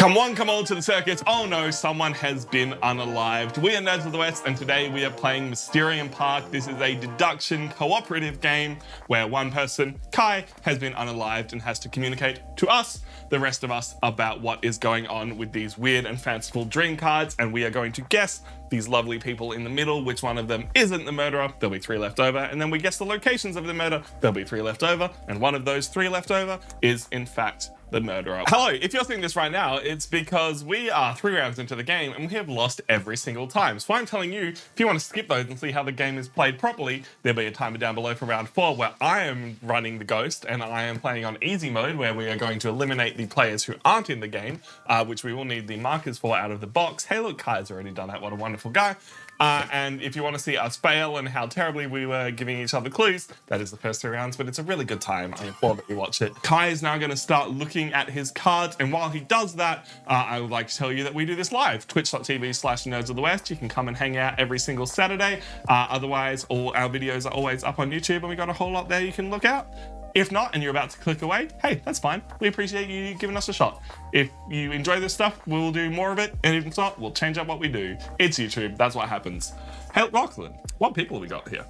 Come on to the circuits. Oh no, someone has been unalived. We are Nerds of the West, and today we are playing Mysterium Park. This is a deduction cooperative game where one person, Kye, has been unalived and has to communicate to us, the rest of us, about what is going on with these weird and fanciful dream cards, and we are going to guess these lovely people in the middle, which one of them isn't the murderer. There'll be 3 left over, and then we guess the locations of the murder. There'll be 3 left over, and one of those 3 left over is, in fact, the murderer. Hello, if you're seeing this right now, it's because we are 3 rounds into the game and we have lost every single time. So I'm telling you, if you want to skip those and see how the game is played properly, there'll be a timer down below for round 4 where I am running the ghost and I am playing on easy mode where we are going to eliminate the players who aren't in the game, which we will need the markers for out of the box. Hey look, Kye's already done that, what a wonderful guy. And if you want to see us fail and how terribly we were giving each other clues, that is the first 3 rounds, but it's a really good time. I implore that you watch it. Kye is now going to start looking at his cards, and while he does that, I would like to tell you that we do this live, twitch.tv/nerdsofthewest. You can come and hang out every single Saturday. Otherwise, all our videos are always up on YouTube, and we got a whole lot there you can look out. If not, and you're about to click away, hey, that's fine. We appreciate you giving us a shot. If you enjoy this stuff, we'll do more of it, and if it's not, we'll change up what we do. It's YouTube, that's what happens. Hey, Lachlan, what people have we got here?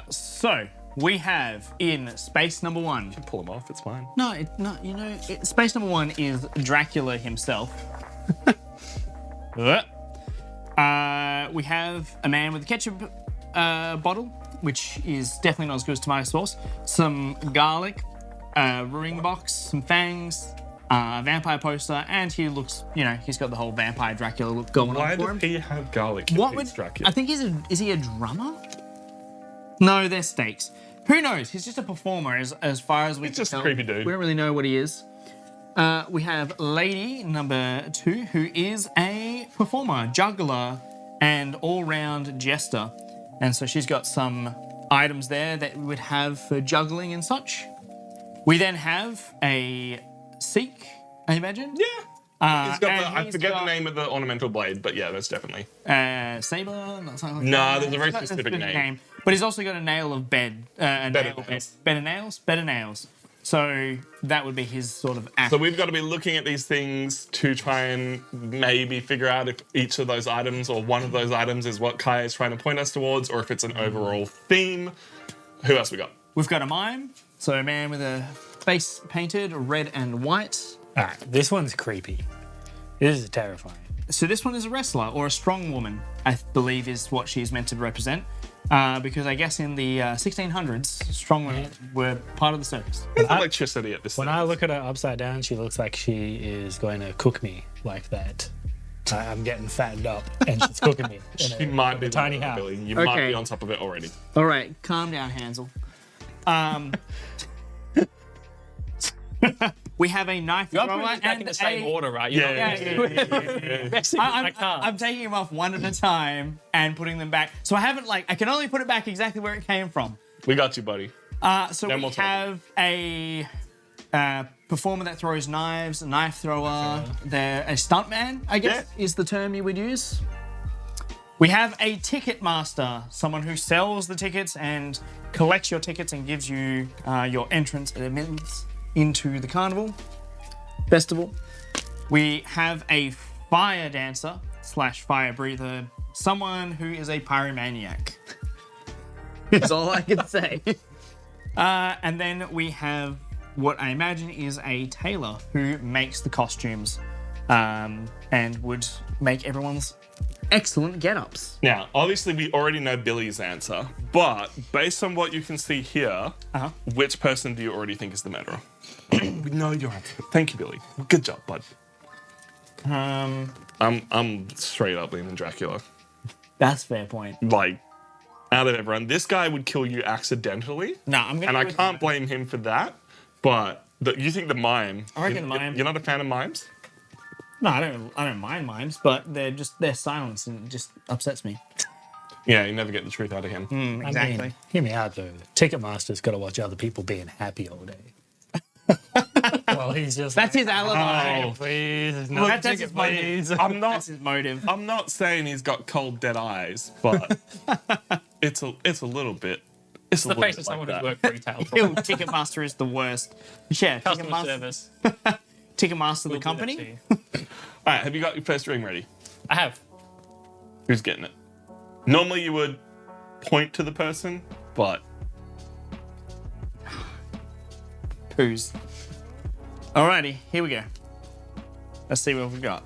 So we have in space number 1. You can pull them off, it's fine. Space number 1 is Dracula himself. We have a man with a ketchup bottle, which is definitely not as good as tomato sauce. Some garlic, ring box, some fangs, vampire poster, and he looks, he's got the whole vampire Dracula look going on for him. Why does he have garlic if he's Dracula? I think is he a drummer? No, they're stakes. Who knows? He's just a performer as far as we can tell. He's just a creepy dude. We don't really know what he is. We have lady number 2, who is a performer, juggler, and all-round jester. And so she's got some items there that we would have for juggling and such. We then have a Sikh, I imagine. Yeah. He's got I forget the name of the ornamental blade, but yeah, that's definitely. Saber? Not something like no, that. There's a very specific name. But he's also got a nail of bed. Better nails. So that would be his sort of act. So we've got to be looking at these things to try and maybe figure out if each of those items or one of those items is what Kye is trying to point us towards, or if it's an overall theme. Who else we got? We've got a mime. So a man with a face painted red and white. All right, this one's creepy. This is terrifying. So this one is a wrestler or a strong woman, I believe is what she's meant to represent. Because I guess in the 1600s, strong women were part of the circus. There's electricity at this When I look at her upside down, she looks like she is going to cook me like that. I'm getting fattened up, and she's cooking me. She might be a tiny house. Billy. You might be on top of it already. All right, calm down, Hansel. We have a knife thrower back in the same order, right? I'm taking them off one at a time and putting them back. So I can only put it back exactly where it came from. We got you, buddy. So we have a performer that throws knives, a knife thrower. They're a stuntman, I guess, is the term you would use. We have a ticket master, someone who sells the tickets and collects your tickets and gives you your entrance and admittance into the carnival festival. We have a fire dancer / fire breather, someone who is a pyromaniac. That's all I can say. And then we have what I imagine is a tailor who makes the costumes and would make everyone's excellent get-ups. Now, obviously, we already know Billy's answer, but based on what you can see here, which person do you already think is the murderer? We know your answer. Thank you, Billy. Good job, bud. I'm straight up leaning Dracula. That's a fair point. Like, out of everyone, this guy would kill you accidentally. No, I'm gonna. And I can't blame him for that. But you think the mime? I reckon the mime. You're not a fan of mimes? No, I don't mind mimes, but their silence and it just upsets me. Yeah, you never get the truth out of him. Exactly. I mean, hear me out though. Ticketmaster's got to watch other people being happy all day. Well, he's just. That's his alibi. Oh, please. No, that's his motive. That's his motive. I'm not saying he's got cold, dead eyes, but it's a little bit. It's the face of someone who's worked retail. Ticketmaster is the worst. Yeah, Customer service. Ticketmaster the We'll do that company. to you. All right, have you got your first ring ready? I have. Who's getting it? Normally you would point to the person, but Who's? Alrighty, here we go. Let's see what we've got.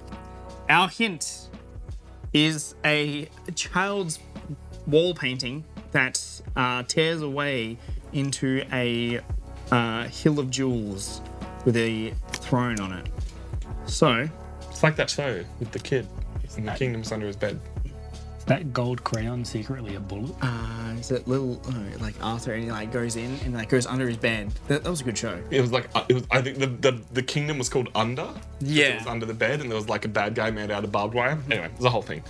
Our hint is a child's wall painting that tears away into a hill of jewels with a throne on it. So, it's like that show with the kid and the kingdom's under his bed. Is that gold crayon secretly a bullet? is it little like Arthur and he like goes in and like goes under his bed? That was a good show. It was like I think the kingdom was called Under. Yeah. It was under the bed, and there was like a bad guy made out of barbed wire. Anyway, there's a whole thing.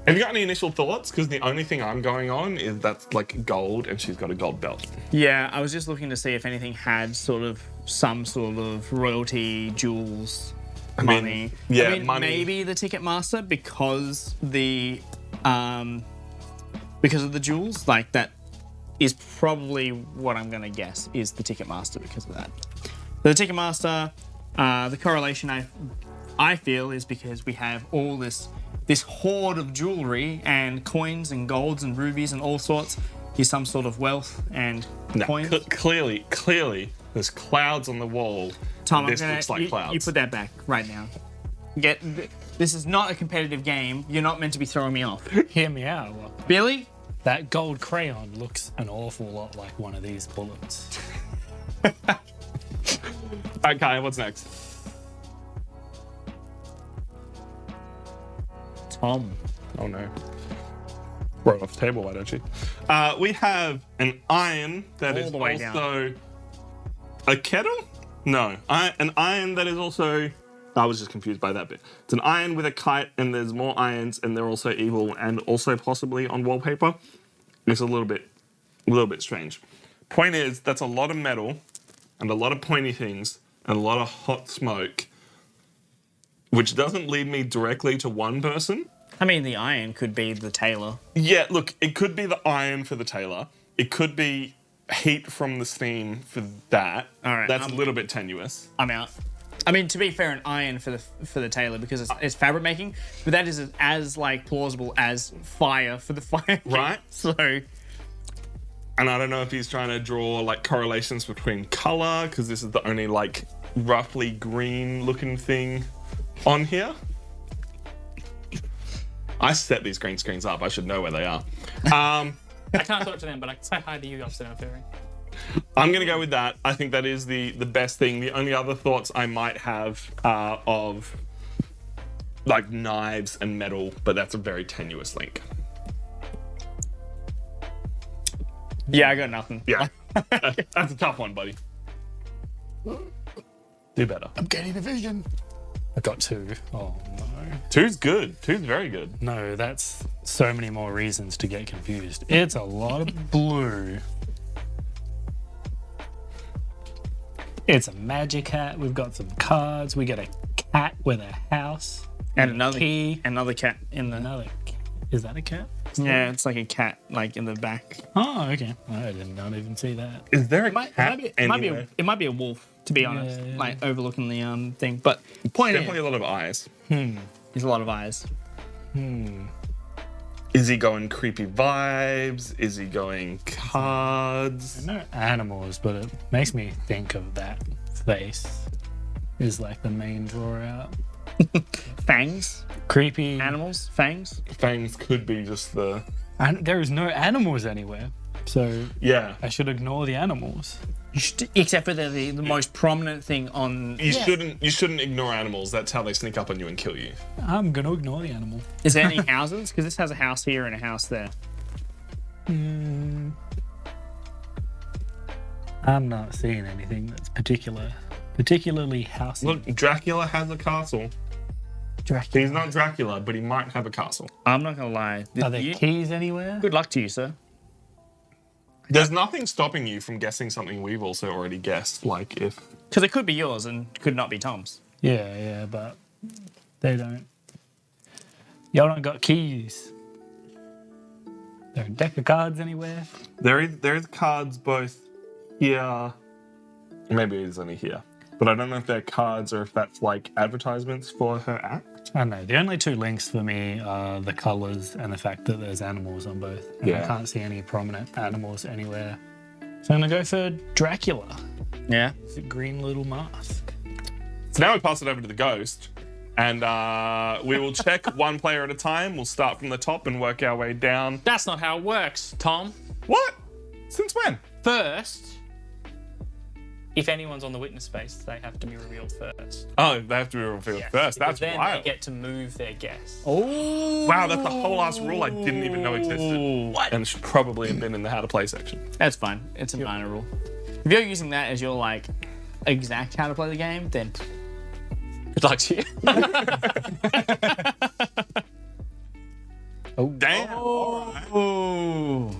Have you got any initial thoughts? Because the only thing I'm going on is that's like gold, and she's got a gold belt. Yeah, I was just looking to see if anything had some sort of royalty, jewels, money. Money. Maybe the Ticketmaster because of the jewels. Like that is probably what I'm gonna guess is the Ticketmaster because of that. The Ticketmaster, the correlation I feel is because we have all this hoard of jewelry and coins and golds and rubies and all sorts. Is some sort of wealth and coins. Clearly, there's clouds on the wall. Tom, This looks like clouds. You put that back right now. This is not a competitive game. You're not meant to be throwing me off. Hear me out. Well, Billy? that gold crayon looks an awful lot like one of these bullets. Okay, what's next? Tom. Oh no. Roll off the table, why don't you? We have an iron that All is the way also a kettle? No, an iron that is also. I was just confused by that bit. It's an iron with a kite, and there's more irons, and they're also evil, and also possibly on wallpaper. It's a little bit strange. Point is, that's a lot of metal, and a lot of pointy things, and a lot of hot smoke, which doesn't lead me directly to one person. I mean, the iron could be the tailor. Yeah, look, it could be the iron for the tailor. It could be heat from the steam for that. All right, That's a little bit tenuous. I'm out. I mean, to be fair, an iron for the tailor because it's fabric making, but that is as like plausible as fire for the fire. Right. So, And I don't know if he's trying to draw like correlations between color, because this is the only like roughly green looking thing on here. I set these green screens up. I should know where they are. I can't talk to them, but I can say hi to you upstairs, Ferry. I'm going to go with that. I think that is the best thing. The only other thoughts I might have are of like knives and metal, but that's a very tenuous link. yeah, I got nothing. Yeah. That's a tough one, buddy. Do better. I'm getting a vision. I got 2. Oh no. Two's good. Two's very good. No, that's so many more reasons to get confused. It's a lot of blue. It's a magic hat. We've got some cards. We got a cat with a house. And another key. another cat in the. Is that a cat? Yeah, it's like a cat like in the back. Oh, okay. I did not even see that. Is there a It might cat be anywhere? it might be a wolf to be honest, yeah. like overlooking the thing. But point Definitely is, a lot of eyes. there's a lot of eyes. Is he going creepy vibes? Is he going cards? No animals, but it makes me think of that face. Is like the main draw out. Fangs, Creepy animals, fangs. Fangs could be just the. And there is no animals anywhere, so Yeah. I should ignore the animals. Except for the most prominent thing on. You shouldn't ignore animals. That's how they sneak up on you and kill you. I'm gonna ignore the animal. Is there any houses? Because this has a house here and a house there. I'm not seeing anything that's particularly housey. Look, Dracula has a castle. Dracula. He's not Dracula, but he might have a castle. I'm not gonna lie. Are there keys anywhere? Good luck to you, sir. There's nothing stopping you from guessing something we've also already guessed. Like if Because it could be yours and could not be Tom's. Yeah, but they don't. Y'all don't got keys. There a deck of cards anywhere? there's cards both here, maybe it's only here. but I don't know if they're cards or if that's like advertisements for her act. I don't know. The only two links for me are the colours and the fact that there's animals on both. And I can't see any prominent animals anywhere. So I'm going to go for Dracula. Yeah. It's a green little mask. So now we pass it over to the ghost, and we will check one player at a time. We'll start from the top and work our way down. That's not how it works, Tom. What? Since when? First, if anyone's on the witness space, they have to be revealed first. Oh, they have to be revealed first. Because That's then wild. they get to move their guess. Oh. Wow, that's a whole ass rule I didn't even know existed. What? And it should probably have been in the how to play section. That's fine. It's a minor rule. If you're using that as your like exact how to play the game, then Good luck to you. Damn. oh,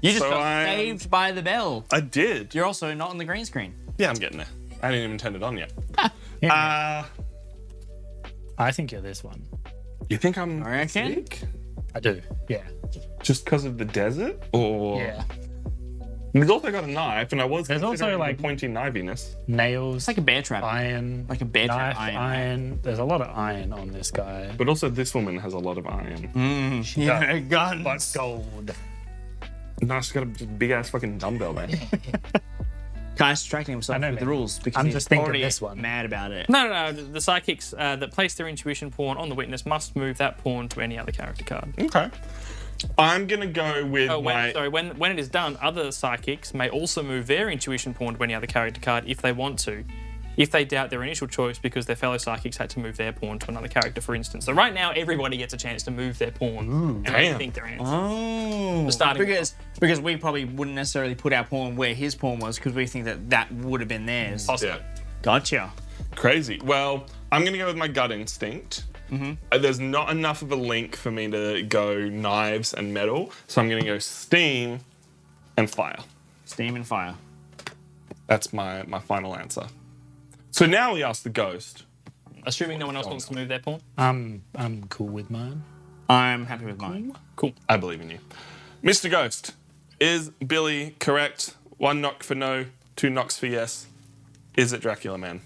you just So got saved by the bell. I did. You're also not on the green screen. Yeah, I'm getting there. I didn't even turn it on yet. I think you're this one. You think I'm I reckon. sick? I do. Yeah. Just because of the desert? Or Yeah. He's also got a knife, and I was There's also, considering like- the pointy kniviness. Nails. It's like a bear trap. iron. Like a bear trap knife, iron. There's a lot of iron on this guy. But also, this woman has a lot of iron. Yeah, guns. But gold. No, she's got a big ass fucking dumbbell, man. Kye's distracting himself I know, with the man. rules because I'm he's just thinking already this one. mad about it. No. The psychics that place their intuition pawn on the witness must move that pawn to any other character card. Okay. I'm gonna go with When it is done, other psychics may also move their intuition pawn to any other character card if they want to, if they doubt their initial choice because their fellow psychics had to move their pawn to another character, for instance. So right now, everybody gets a chance to move their pawn and damn. think their answer. Oh, starting because we probably wouldn't necessarily put our pawn where his pawn was because we think that would have been theirs. Possibly. Yeah. Gotcha. Crazy. Well, I'm gonna go with my gut instinct. There's not enough of a link for me to go knives and metal, so I'm gonna go steam and fire. Steam and fire. That's my final answer. So now we ask the ghost. Assuming no one else wants to move their pawn. I'm cool with mine. I'm happy with mine. Cool. I believe in you. Mr. Ghost, is Billy correct? 1 knock for no, 2 knocks for yes. Is it Dracula Man?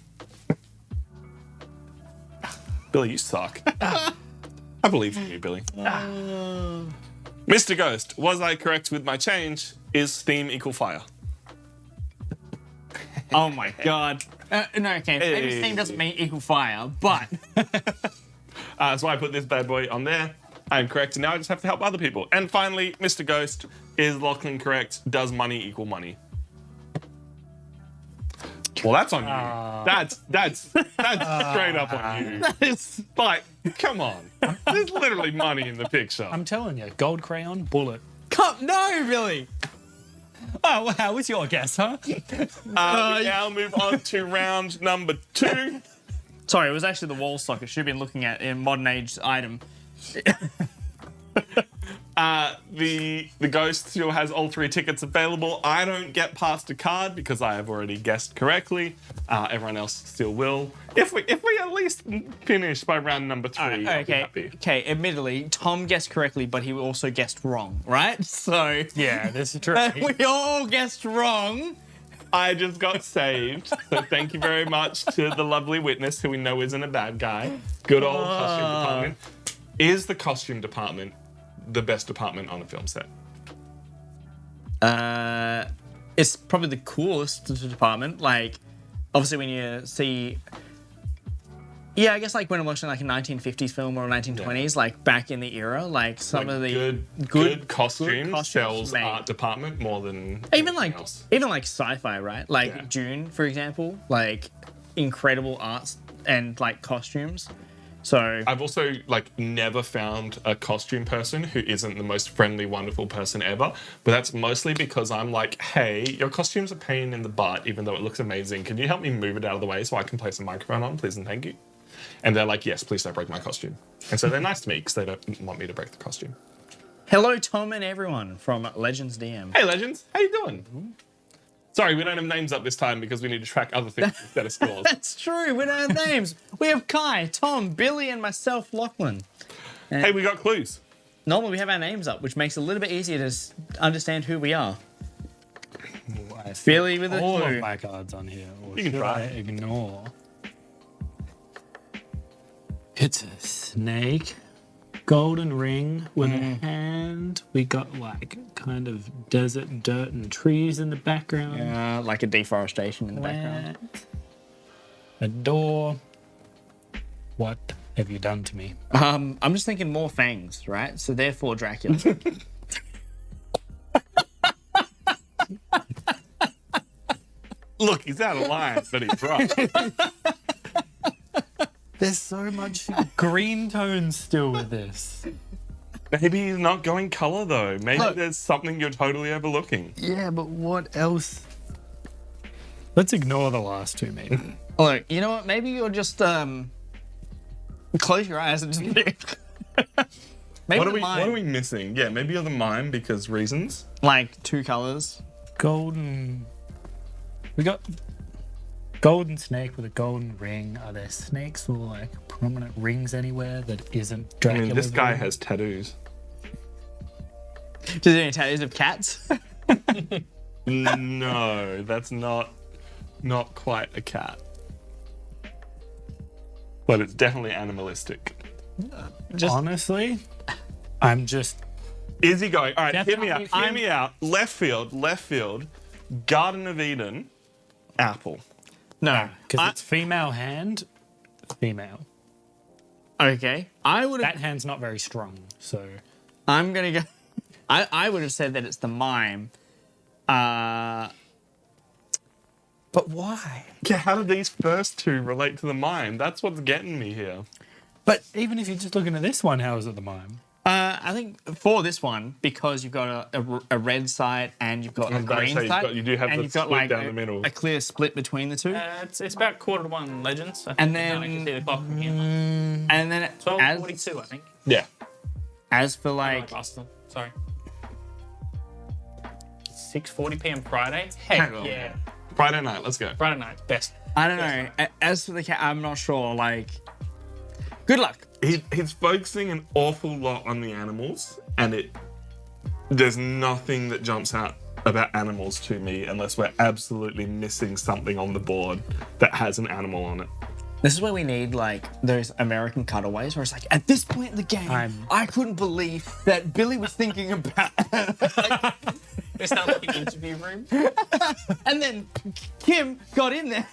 Billy, you suck. I believe in you, Billy. Mr. Ghost, was I correct with my change? Is steam equal fire? Oh my god. No, okay. Maybe Hey. steam doesn't mean equal fire, but So I put this bad boy on there. I'm correct, and now I just have to help other people. And finally, Mr. Ghost, is Lachlan correct? Does money equal money? Well, that's on you. That's straight up on you. it's Like, come on. There's literally money in the picture. I'm telling you, gold crayon, bullet. no, really. Oh, wow, what's your guess, huh? We now move on to round number 2. Sorry, it was actually the wall socket. Should have been looking at a modern age item. The ghost still has all 3 tickets available. I don't get past a card because I have already guessed correctly. Everyone else still will. If we at least finish by round number 3, I'll be happy. Okay. Admittedly, Tom guessed correctly, but he also guessed wrong, right? So Yeah, this is true. we all guessed wrong. I just got saved. So thank you very much to the lovely witness who we know isn't a bad guy. Good old costume department. Is the costume department the best department on a film set? It's probably the coolest department. Like, obviously, when you see, I guess like when I'm watching like a 1950s film or a 1920s, like back in the era, like some of the good costumes costumes sells made. art department more than even like anything else. sci-fi, right? Like Yeah. Dune, for example, like incredible arts and like costumes. So I've also like never found a costume person who isn't the most friendly, wonderful person ever. But that's mostly because I'm like, hey, your costume's a pain in the butt, even though it looks amazing. Can you help me move it out of the way so I can place a microphone on, please and thank you? And they're like, yes, please don't break my costume. And so they're nice to me because they don't want me to break the costume. hello, Tom and everyone from Legends DM. Hey, Legends, how you doing? Sorry, we don't have names up this time because we need to track other things instead of scores. That's true. We don't have names. We have Kye, Tom, Billy, and myself, Lachlan. Hey, we got clues. Normally we have our names up, which makes it a little bit easier to understand who we are. I stick Billy with a all clue. of my cards on here, or You can should try. I ignore? It's a snake, golden ring with a hand. We got like kind of desert dirt and trees in the background. Like a deforestation in the background. A door. What have you done to me? I'm just thinking more fangs, right? So therefore Dracula. Look, he's out of line, but he's right. There's so much green tones still with this. Maybe he's not going color though. Maybe Look. there's something you're totally overlooking. Yeah, but what else? Let's ignore the last two, maybe. Look, you know what? Maybe you're just close your eyes and just maybe What the are mime, we missing? Yeah, maybe you're the mime because reasons. like 2 colors. Golden. We got golden snake with a golden ring. Are there snakes or like prominent rings anywhere that isn't I Dracula? mean, this guy has tattoos. Does any tattoos of cats? No, that's not quite a cat. But it's definitely animalistic. Honestly, I'm just. Is he going? All right, hear me out. Definitely. Hear me out. Left field. Garden of Eden. Apple. No. Because it's female hand, female. Okay. I would have. That hand's not very strong, so. I'm gonna go. I would have said that it's the mime. But why? Yeah, how do these first two relate to the mime? That's what's getting me here. But even if you're just looking at this one, how is it the mime? I think for this one, because you've got a red side and you've got a was about to green say, you've side, got- you do have and the you've got split like down the middle. a clear split between the two. It's about 1:45 Legends. I think. And I then- can see the clock from here. And then 12:42, I think. Yeah. as for Like like, Boston. Sorry. 6:40 p.m. Friday. Heck Hang on. yeah. Friday night, let's go. Friday night, best. I don't know. As for the cat, I'm not sure. Like, good luck. He's focusing an awful lot on the animals, and there's nothing that jumps out about animals to me unless we're absolutely missing something on the board that has an animal on it. This is where we need like those American cutaways where it's like, at this point in the game, I couldn't believe that Billy was thinking about, It's not like an interview room. and then Kim got in there.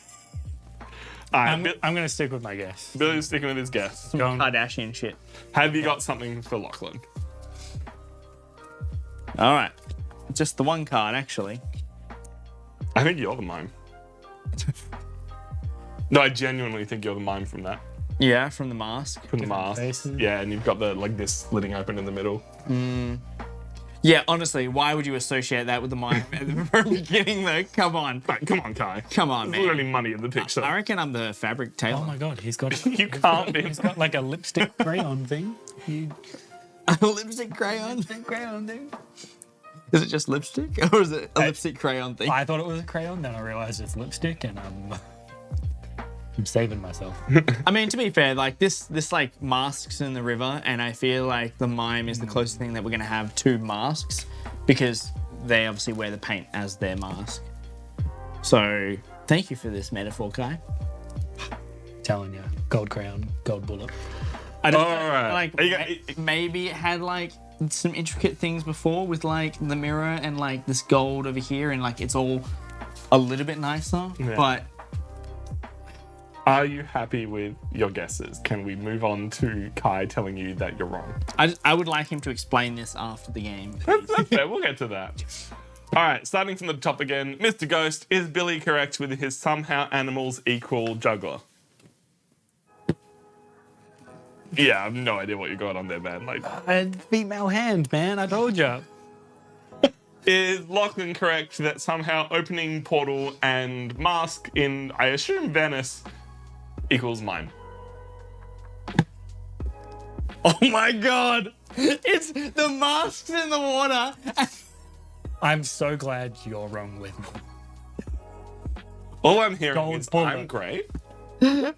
All right, I'm going to stick with my guess. Billy's sticking with his guess. Go on. Kardashian shit. Have you got something for Lachlan? All right, just the one card actually. I think you're the mime. No, I genuinely think you're the mime from that. Yeah, from the mask. From the mask. faces. Yeah, and you've got the like this splitting open in the middle. Yeah, honestly, why would you associate that with the mime at the very beginning though? Come on. Right, come on, Kai. Come on, There's man. literally money in the picture. I reckon I'm the fabric tailor. Oh my god, he's got You can't be. he's got like a lipstick crayon thing. A lipstick crayon thing? Is it just lipstick? Or is it a lipstick crayon thing? I thought it was a crayon, then I realized it's lipstick, and I'm saving myself. I mean, to be fair, like this like masks in the river, and I feel like the mime is the closest thing that we're gonna have to masks because they obviously wear the paint as their mask. So thank you for this metaphor, Kai. Telling you, gold crayon, gold bullet. I don't All right. like Are you maybe it had like some intricate things before with like the mirror and like this gold over here, and like it's all a little bit nicer, Yeah. but. Are you happy with your guesses? Can we move on to Kai telling you that you're wrong? I would like him to explain this after the game. That's fair. We'll get to that. All right, starting from the top again. Mr. Ghost, is Billy correct with his somehow animals equal juggler? Yeah, I have no idea what you got on there, man. Like, Female hand, man. I told you. is Lachlan correct that somehow opening portal and mask in, I assume, Venice equals mime? Oh my god! It's the masks in the water. I'm so glad you're wrong with me. All I'm hearing Gold is bullet. I'm great. But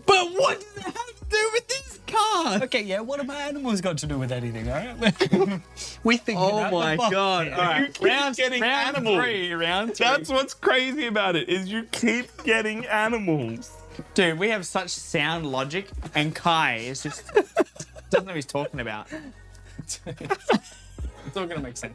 what does it have to do with this card? Okay, yeah, what have my animals got to do with anything, all right? We think Oh my god. All right. You keep getting animals. Round 3. That's what's crazy about it, is you keep getting animals. Dude, we have such sound logic, and Kai is just doesn't know what he's talking about. It's all gonna make sense.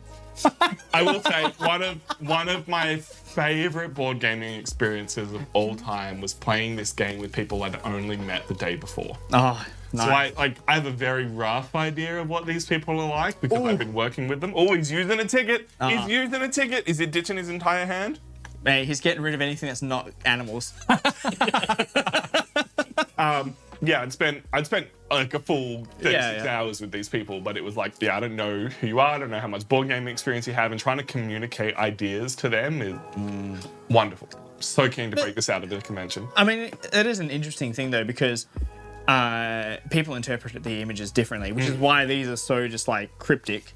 I will say one of my favorite board gaming experiences of all time was playing this game with people I'd only met the day before. Oh, So nice. I have a very rough idea of what these people are like because I've been working with them. Oh, he's using a ticket. He's using a ticket. Is he ditching his entire hand? Hey, he's getting rid of anything that's not animals. Yeah, I'd spent like a full 36 Yeah. hours with these people, but it was like, yeah, I don't know who you are, I don't know how much board gaming experience you have, and trying to communicate ideas to them is wonderful. So keen to break this out of the convention. I mean, it is an interesting thing though, because people interpret the images differently, which is why these are so just like cryptic,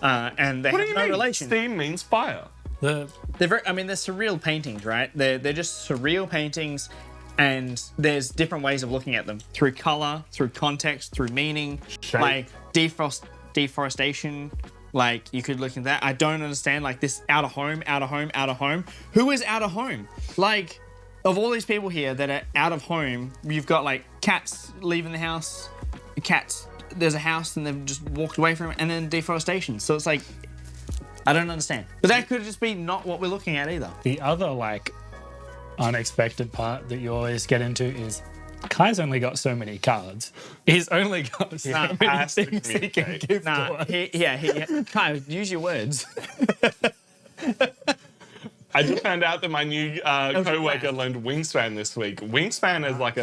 and they What do have you no mean? relation. Steam means fire. They're very, I mean, they're surreal paintings, right? They're just surreal paintings, and there's different ways of looking at them through color, through context, through meaning, Shape. like deforestation. Like you could look at that. I don't understand like this out of home. Who is out of home? Like of all these people here that are out of home, you've got like cats leaving the house. Cats, there's a house and they've just walked away from it, and then deforestation. So it's like, I don't understand. But that could just be not what we're looking at either. The other, like, unexpected part that you always get into is Kai's only got so many cards. He's only got so many has to things he can communicate. give to Nah, us. Kai, use your words. I just found out that my new co-worker learned Wingspan this week. Wingspan is like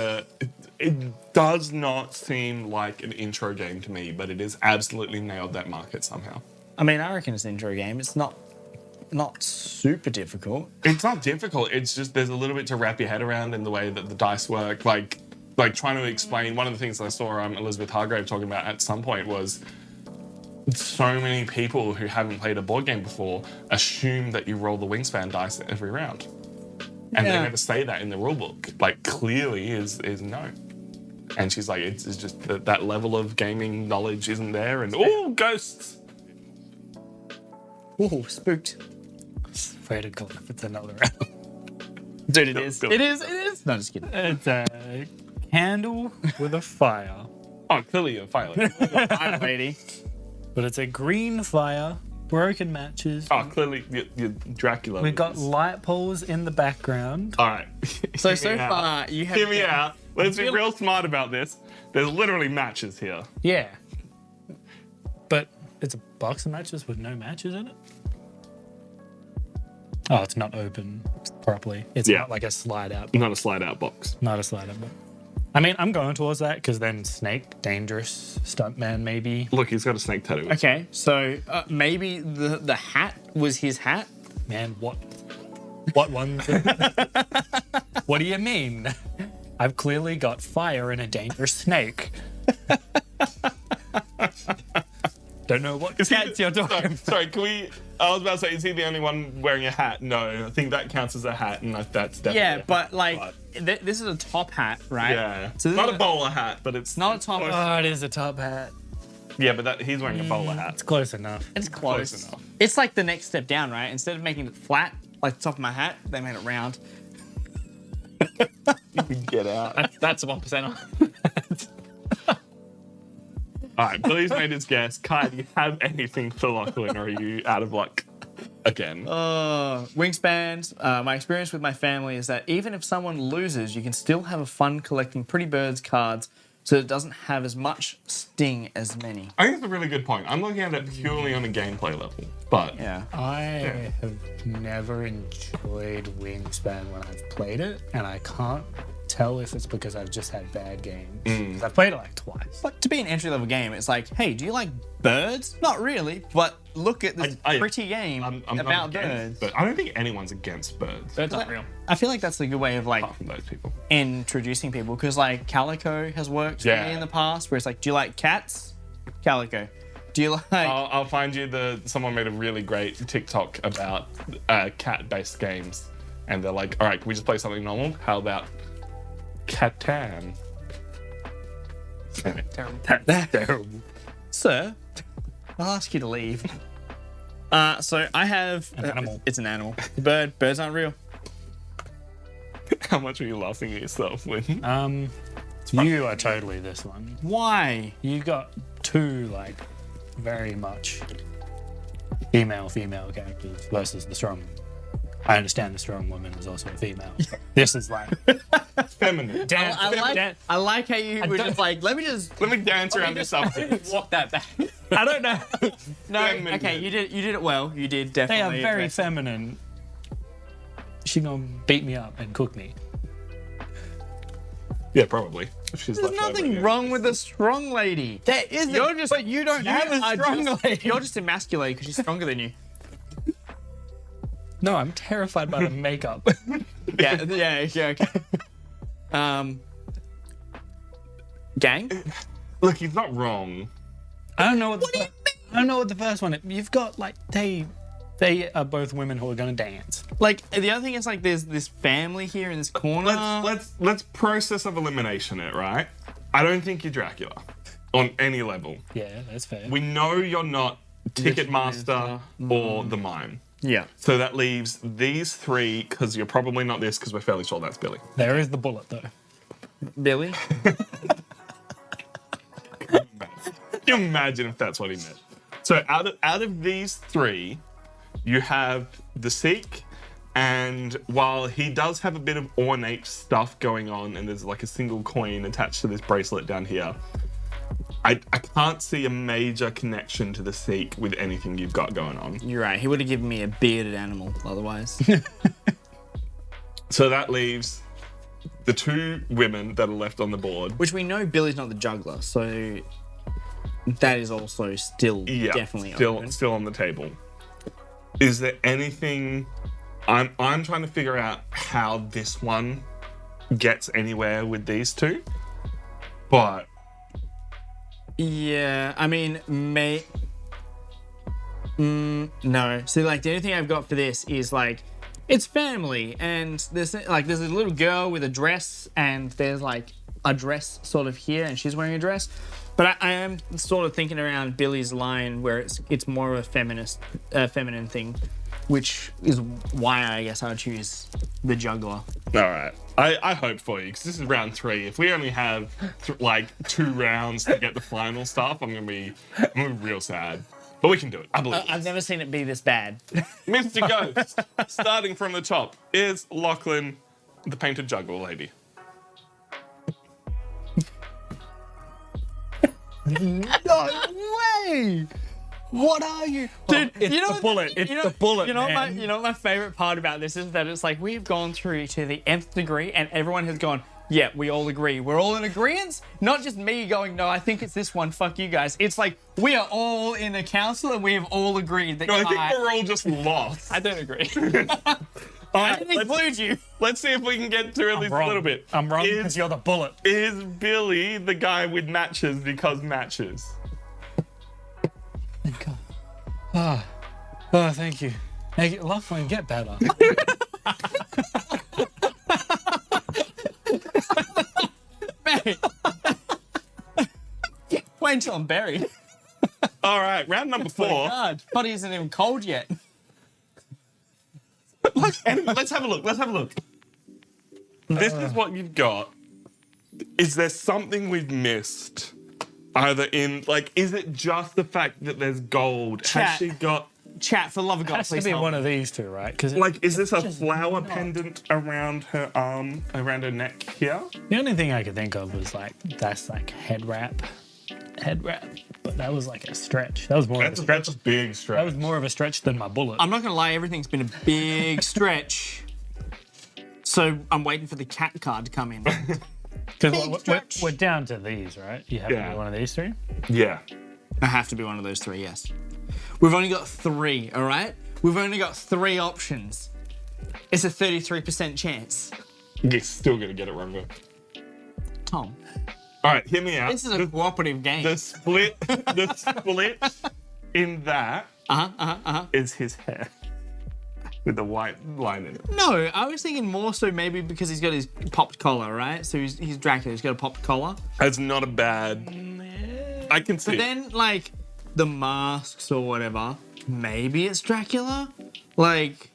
it does not seem like an intro game to me, but it has absolutely nailed that market somehow. I mean, I reckon it's an intro game. It's not super difficult. It's not difficult. It's just there's a little bit to wrap your head around in the way that the dice work. Like trying to explain. One of the things I saw Elizabeth Hargrave talking about at some point was so many people who haven't played a board game before assume that you roll the Wingspan dice every round, and they never say that in the rule book. Like clearly is no. And she's like, it's just that level of gaming knowledge isn't there. And ghosts. Ooh, spooked. Afraid of God if it's another round. Dude, it is. go. It is. No, just kidding. It's a candle with a fire. Oh, clearly a fire. Hi, lady. But it's a green fire, broken matches. Oh, clearly you're Dracula. We've got light poles in the background. All right. So Hear me out. far, you have. Hear me out. Let's be real smart about this. There's literally matches here. Yeah. But it's a box of matches with no matches in it? Oh, it's not open properly. It's not like a slide out. Not a slide out box. Not a slide out. I mean, I'm going towards that because then Snake, dangerous, stuntman maybe. Look, he's got a snake tattoo. Okay, so maybe the hat was his hat. Man, what one? What do you mean? I've clearly got fire and a dangerous snake. Don't know what cats you're talking about. Sorry, can we... I was about to say, is he the only one wearing a hat? No, I think that counts as a hat, and that's definitely... Yeah, but like, this is a top hat, right? Yeah. So this not is a bowler hat, but it's... not a top hat. Oh, it is a top hat. Yeah, but he's wearing a bowler hat. It's close enough. It's close. Close enough. It's like the next step down, right? Instead of making it flat, like the top of my hat, they made it round. Get out. That's a 1%. All right, Billy's made his guess. Kai, do you have anything for Lachlan, or are you out of luck again? Wingspans. My experience with my family is that even if someone loses, you can still have a fun collecting Pretty Birds cards, so it doesn't have as much sting as many. I think it's a really good point. I'm looking at it purely on a gameplay level, but Yeah. I have never enjoyed Wingspan when I've played it, and I can't tell if it's because I've just had bad games. 'Cause I've played it like twice. But to be an entry-level game, it's like, hey, do you like birds? Not really, but look at this pretty game I'm about not birds. against, but I don't think anyone's against birds, That's not real. I feel like that's a good way of like apart from those people. introducing people, because like Calico has worked for me in the past, where it's like, do you like cats? Calico. Do you like? I'll find you someone made a really great TikTok about cat-based games, and they're like, all right, can we just play something normal? How about Catan? Terrible. That's terrible. Sir, I'll ask you to leave. So I have An animal. It's an animal. Bird. Birds aren't real. How much are you laughing at yourself when? You are totally this one. Why? You got two like very much female characters versus the strong. I understand the strong woman is also a female. This is like Feminine. I like how you were just like, let me dance around this subject. Walk that back. I don't know. No, Feminine. okay, you did it well. You did they definitely. are very address- feminine. She gonna beat me up and cook me. Yeah, probably. She's There's left over, nothing yeah. wrong with a strong lady. There isn't. But you don't have a strong lady. You're just emasculated because she's stronger than you. No, I'm terrified by the makeup. Yeah, okay. Gang? Look, he's not wrong. I don't know what I don't know what the first one is. You've got like they are both women who are gonna dance. Like, the other thing is, like, there's this family here in this corner. Let's process of elimination it, right? I don't think you're Dracula on any level. Yeah, that's fair. We know you're not Ticketmaster or the Mime. Yeah. So that leaves these three, because you're probably not this, because we're fairly sure that's Billy. There is the bullet though. Billy? Can you imagine if that's what he meant? So out of these three, you have the Sikh, and while he does have a bit of ornate stuff going on, and there's like a single coin attached to this bracelet down here, I can't see a major connection to the Sikh with anything you've got going on. You're right. He would have given me a bearded animal otherwise. So that leaves the two women that are left on the board. Which we know Billy's not the juggler, so that is also still definitely open. still on the table. Is there anything? I'm trying to figure out how this one gets anywhere with these two, but Yeah, I mean, no. So, like, the only thing I've got for this is, like, it's family, and there's a little girl with a dress, and there's, like, a dress sort of here, and she's wearing a dress. But I am sort of thinking around Billy's line where it's more of a feminine thing, which is why I guess I would choose the juggler. all right. I hope for you, because this is round 3. If we only have like 2 rounds to get the final stuff, I'm gonna be real sad. But we can do it. I believe. I've never seen it be this bad. Mr. Ghost, starting from the top, is Lachlan the painted juggler lady? No way! What are you? Dude, it's you know the what- bullet. It's you know- the bullet, You know, man. you know what my favorite part about this is that it's like we've gone through to the nth degree and everyone has gone, yeah, we all agree. We're all in agreement. Not just me going, no, I think it's this one. Fuck you guys. It's like we are all in a council and we have all agreed that No, I think we're all just lost. I don't agree. I didn't include you. Let's see if we can get through at least a little bit. I'm wrong Is- because you're the bullet. Is Billy the guy with matches because matches? Thank God. Oh, thank you. Thank you. Lachlan, get better. Mate. Wait until I'm buried. All right, round number 4. God, body isn't even cold yet. Anyway, let's have a look. Let's have a look. This is what you've got. Is there something we've missed? Either in, like, is it just the fact that there's gold? Chat. Has she got, Chat, for the love of God, Has to please be help. one of these two, right? Because like, is this a flower pendant around her arm, around her neck here? the only thing I could think of was like that's like head wrap, but that was like a stretch. That was more. That's of a, a big stretch. that was more of a stretch than my bullet. I'm not gonna lie, everything's been a big stretch. So I'm waiting for the cat card to come in. Because stretch. we're down to these, right? You have to Yeah. be one of these three. Yeah. I have to be one of those 3, yes. We've only got 3, all right? We've only got 3 options. It's a 33% chance. You're still gonna get it wrong though. Tom, All right, hear me out. this is a cooperative game. The split in that is his hair. with the white line in it. No, I was thinking more so maybe because he's got his popped collar, right? So he's Dracula. He's got a popped collar. It's not a bad. I can see. But then, like, the masks or whatever, maybe it's Dracula? Like,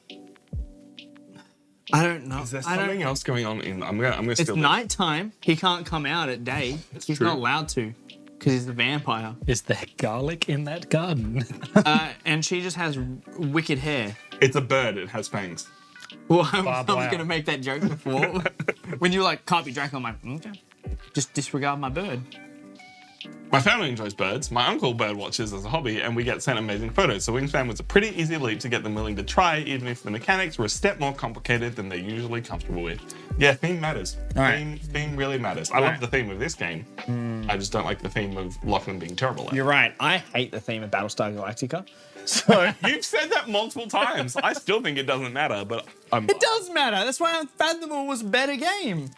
I don't know. Is there something else going on in? I'm gonna. It's nighttime. He can't come out at day. He's true. not allowed to because he's a vampire. Is there garlic in that garden? And she just has wicked hair. It's a bird. It has fangs. Well, I was wire. going to make that joke before. When you're like, can't be Dracula, I'm like, okay. Just disregard my bird. My family enjoys birds. My uncle bird watches as a hobby, and we get sent amazing photos. So Wingspan was a pretty easy leap to get them willing to try, even if the mechanics were a step more complicated than they're usually comfortable with. Yeah, theme matters. right. Theme really matters. I love the theme of this game. I just don't like the theme of Lachlan being terrible at it. You're right. I hate the theme of Battlestar Galactica. So You've said that multiple times. I still think it doesn't matter, but it does matter. That's why Unfathomable was a better game.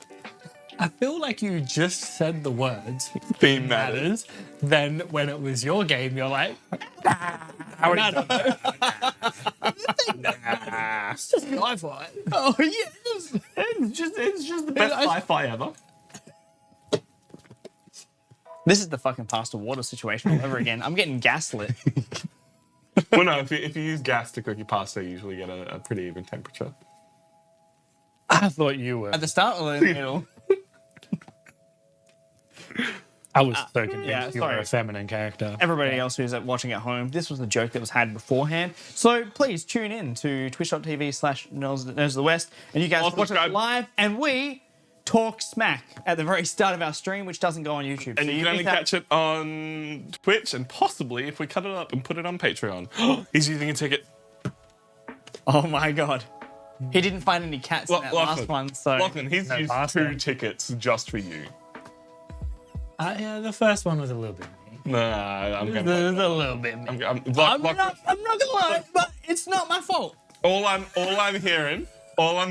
I feel like you just said the words theme matters. matters. Then when it was your game, you're like, How no. It's just sci-fi. Oh, yes. It's just the best sci-fi ever. This is the fucking pasta water situation all over again. I'm getting gaslit. Well, no, if you use gas to cook your pasta, you usually get a pretty even temperature. I thought you were. At the start or the middle? I was so convinced yeah, you were sorry. a feminine character. Everybody else who's watching at home, this was the joke that was had beforehand. So please tune in to twitch.tv/Nerds of the West, and you guys Also, watch it live, and we talk smack at the very start of our stream, which doesn't go on YouTube. And So you can only miss out- catch it on Twitch, and possibly, if we cut it up and put it on Patreon. He's using a ticket. Oh my god. He didn't find any cats in that last one, so... Lachlan, he's No, used last 2 one. tickets just for you. Yeah, the first one was a little bit mean. Nah, I'm It going was a little bit mean. I'm not gonna lie, but it's not my fault. all I'm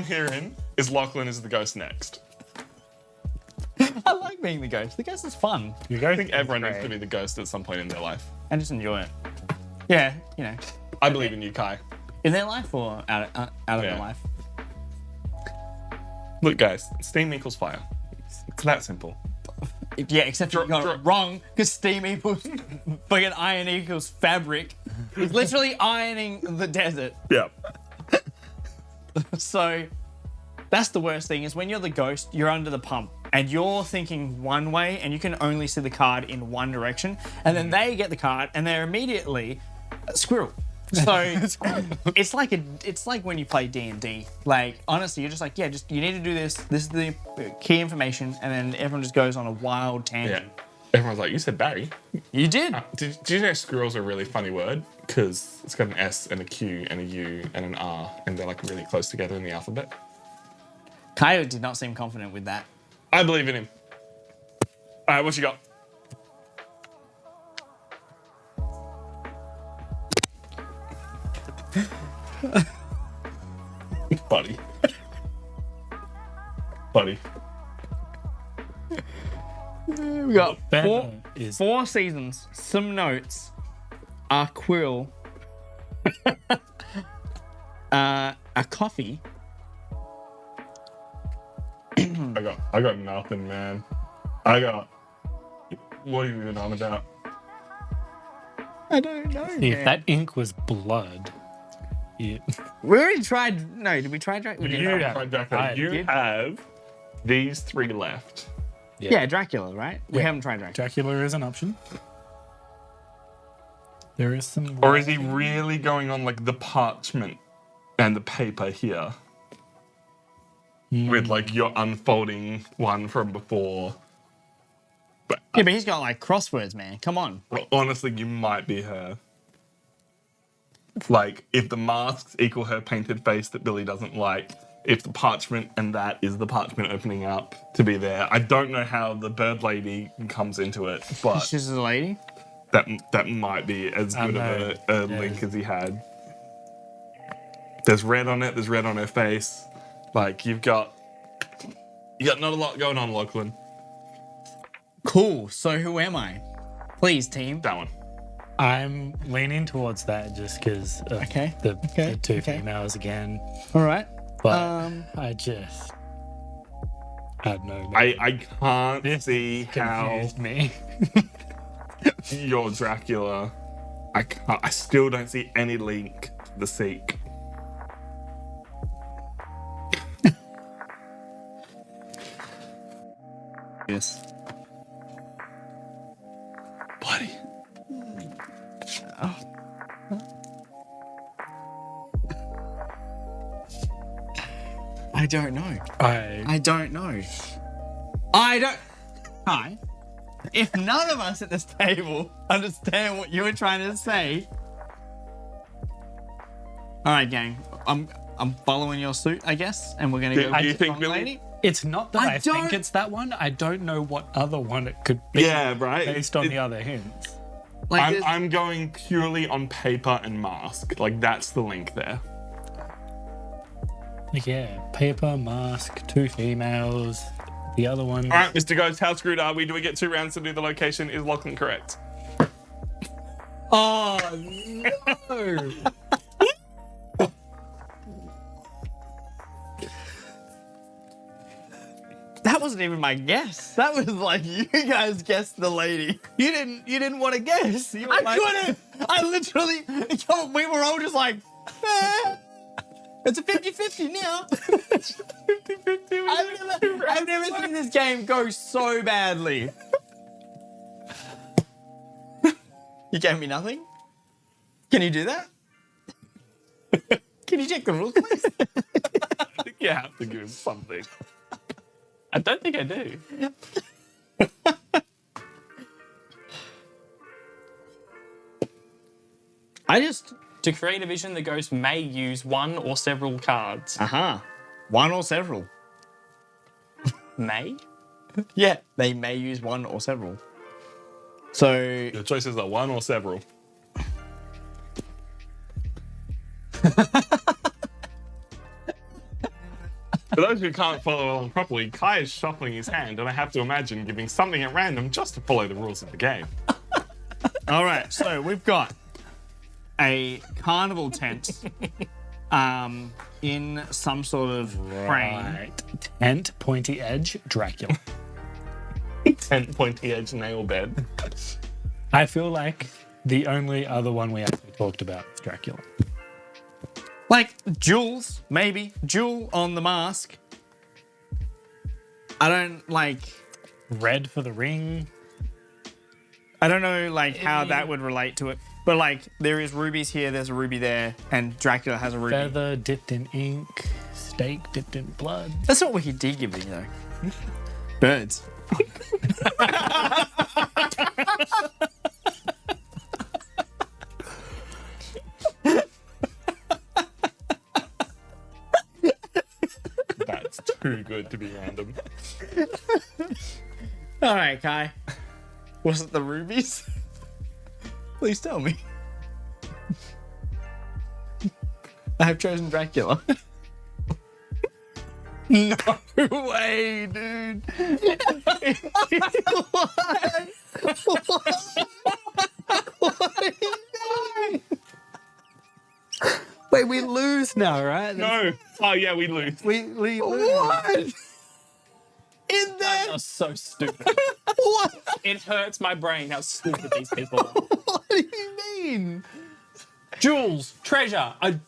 hearing is Lachlan is the ghost next. I like being the ghost. The ghost is fun. I think everyone needs to be the ghost at some point in their life. And just enjoy it. Yeah, you know. I believe in you, Kye. In their life or out of their Yeah. life? Look, guys, steam equals fire. It's that simple. Yeah, except you got it wrong, because steam equals fucking iron equals fabric. It's literally ironing the desert. Yeah. So that's the worst thing, is when you're the ghost, you're under the pump and you're thinking one way and you can only see the card in one direction, and then they get the card and they're immediately a squirrel. So it's like when you play D&D. Like, honestly, you're just like, yeah, just you need to do this. This is the key information, and then everyone just goes on a wild Yeah. tangent. Everyone's like, you said Barry. You did. Did you know squirrel's a really funny word? Because it's got an S and a Q and a U and an R, and they're like really close together in the alphabet. Kye did not seem confident with that. I believe in him. All right, what you got? Buddy. Buddy. We got Better is 4 seasons, some notes, a quill, a coffee. I got nothing, man. What are you even on about? I don't know. if that ink was blood. Yeah. We already tried. No, did we try? We didn't. You- Right, Dracula, you did. have these 3 left. Yeah, Dracula, right? We Yeah. haven't tried Dracula. Dracula is an option. There is some. Or is he really going on like the parchment and the paper here? With like your unfolding one from before. But Yeah, but he's got like crosswords, man. Come on. honestly, you might be her. Like, if the masks equal her painted face that Billy doesn't like, if the parchment and that is the parchment opening up to be there. I don't know how the bird lady comes into it, but She's a lady. that might be as good of a link as he had. There's red on it, there's red on her face. Like, you got not a lot going on, Lachlan. Cool. So who am I? Please, team. That one. I'm leaning towards that just because of Okay, the okay, two okay. females again. All right. But I don't know. Man. I can't see how Confused me. you're Dracula. I still don't see any link to the Seek. Yes. Bloody. I don't know. I don't know. I don't. Hi. If none of us at this table understand what you were trying to say. All right, gang. I'm following your suit, I guess, and we're gonna go. Do you with think Strong Billy- Lady. It's not that I I think don't- it's that one. I don't know what other one it could be. Yeah, right. Based on the other hints. Like, I'm, there's- I'm going purely on paper and mask. Like, that's the link there. Like, yeah, paper, mask, two females. The other one. All right, Mr. Ghost, how screwed are we? Do we get 2 rounds to do the location? Is Lachlan correct? Oh no! that wasn't even my guess. That was like you guys guessed the lady. You didn't want to guess. You were like, couldn't. I literally. We were all just like. It's a 50-50 now. 50-50. I've never seen this game go so badly. You gave me nothing? Can you do that? Can you check the rules, please? I think you have to give him something. I don't think I do. To create a vision, the ghost may use one or several cards. One or several. May? Yeah, they may use one or several. So Your choices are 1 or several. For those who can't follow along properly, Kai is shuffling his hand, and I have to imagine giving something at random just to follow the rules of the game. all right, so we've got a carnival tent in some sort of frame. Right. Tent, pointy edge, Dracula. 10 pointy edge nail bed. I feel like the only other one we actually talked about is Dracula. Like jewels, maybe. Jewel on the mask. I don't like. Red for the ring. I don't know like how that would relate to it. But like there is rubies here, there's a ruby there, and Dracula has a ruby. Feather dipped in ink. Steak dipped in blood. That's not what he did give me though. Birds. That's too good to be random. All right, Kai. Was it the rubies? Please tell me. I have chosen Dracula. No way, dude. Why? What are you doing? Wait, we lose now, right? No. Oh, yeah, we lose. We lose. What? In there? That's so stupid. What? It hurts my brain how stupid these people are. What do you mean? Jewels, treasure, a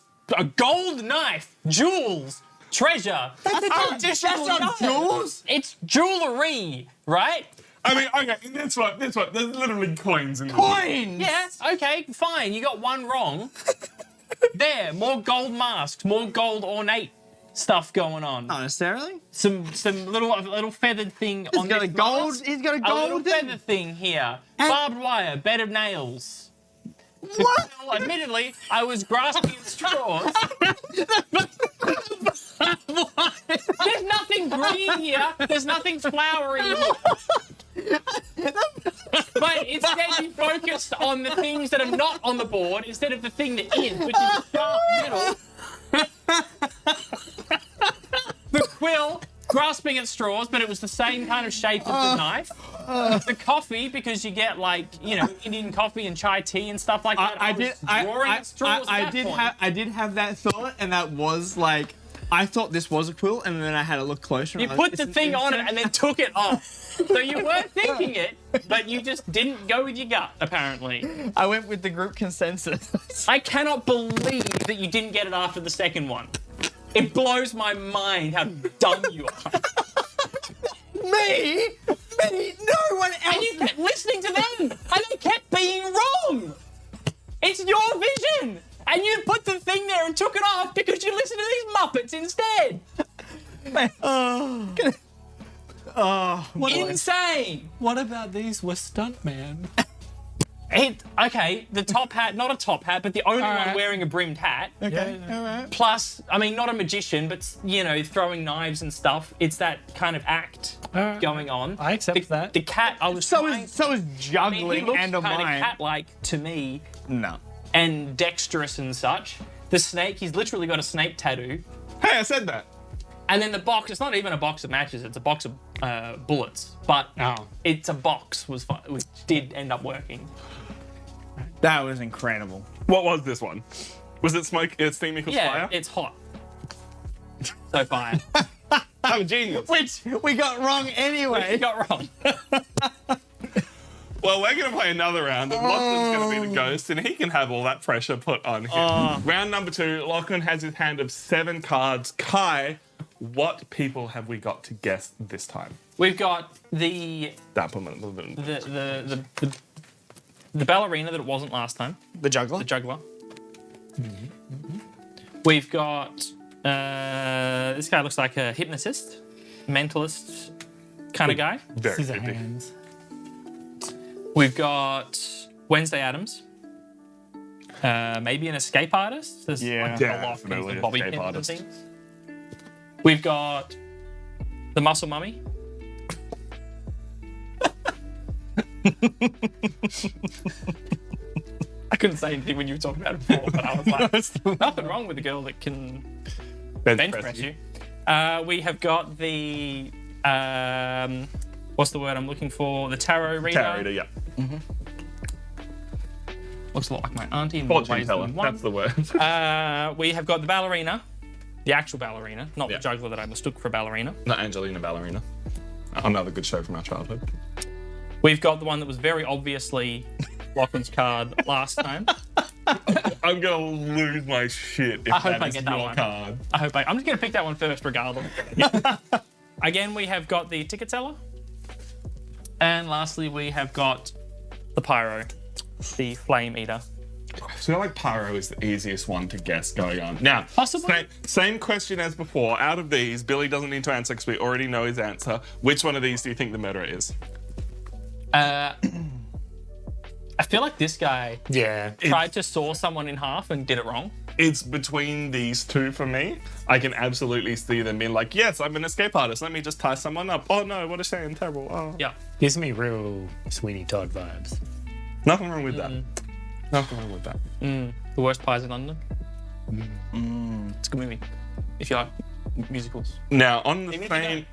gold knife, jewels, treasure. That's not jewels. It's jewelry, right? I mean, okay, in this one, there's literally coins in Coins. Yeah, okay, fine. You got one wrong. There, more gold masks, more gold ornate stuff going on. Not necessarily. Some little feathered thing on He's got this a gold. mask. He's got a A little gold thing. feather thing here. And- Barbed wire, bed of nails. What? Well, admittedly, I was grasping at straws. There's nothing green here. There's nothing flowery here. But instead you focused on the things that are not on the board instead of the thing that is, which is the sharp middle. The quill, grasping at straws, but it was the same kind of shape as the knife. The coffee, because you get like, you know, Indian coffee and chai tea and stuff like that. I did have that thought, and that was like, I thought this was a quilt, and then I had to look closer. You put the thing on it and then took it off. So you were thinking it, but you just didn't go with your gut, apparently. I went with the group consensus. I cannot believe that you didn't get it after the second one. It blows my mind how dumb you are. Me? No one else. And you kept listening to them, and they kept being wrong. It's your vision. And you put the thing there and took it off because you listened to these Muppets instead. Insane. What about these were stuntman? Okay, the top hat, not a top hat, but the only one wearing a brimmed hat. Okay, all right. Plus, I mean, not a magician, but, you know, throwing knives and stuff. It's that kind of act going on. I accept that. The cat, I was So trying... is I mean, he juggling looks and a kind of mime. cat-like to me. No. And dexterous and such. The snake, he's literally got a snake tattoo. Hey, I said that. And then the box, it's not even a box of matches, it's a box of bullets. But it's a box, which did end up working. That was incredible. What was this one? Was it smoke? Steam equals Yeah, fire? it's hot. So fire. I'm a genius. Which we got wrong You anyway. got wrong. Well, we're going to play another round, and Lachlan's going to be the ghost, and he can have all that pressure put on him. Round number 2, Lachlan has his hand of 7 cards. Kye, what people have we got to guess this time? We've got the ballerina that it wasn't last time. The juggler. The juggler. We've got this guy looks like a hypnotist, mentalist kind of guy. Very Scissor creepy. hands. We've got Wednesday Addams. Maybe an escape artist. There's like a lock and definitely the bobby escape pins and artist. things. We've got the muscle mummy. I couldn't say anything when you were talking about it before, but I was like, nothing wrong with a girl that can bench press you. We have got the what's the word I'm looking for? The tarot reader. Tarot reader, yeah. Looks a lot like my auntie in more Fortune ways teller, than one. that's the word. We have got the ballerina, the actual ballerina, not Yeah. the juggler that I mistook for a ballerina. Not Angelina Ballerina. Another good show from our childhood. We've got the one that was very obviously Lachlan's card last time. I'm going to lose my shit if I hope that I is get that your one. card. I'm just going to pick that one first regardless. Again, we have got the ticket seller. And lastly, we have got the pyro, the flame eater. I feel like Pyro is the easiest one to guess going on. Now, Possibly. same question as before. Out of these, Billy doesn't need to answer because we already know his answer. Which one of these do you think the murderer is? I feel like this guy Yeah. tried to saw someone in half and did it wrong. It's between these two for me. I can absolutely see them being like, yes, I'm an escape artist. Let me just tie someone up. Oh no, what a shame. Terrible. Oh. Yeah. Gives me real Sweeney Todd vibes. Nothing wrong with that. Nothing wrong with that. The Worst Pies in London. It's a good movie, if you like musicals. Now, on the Maybe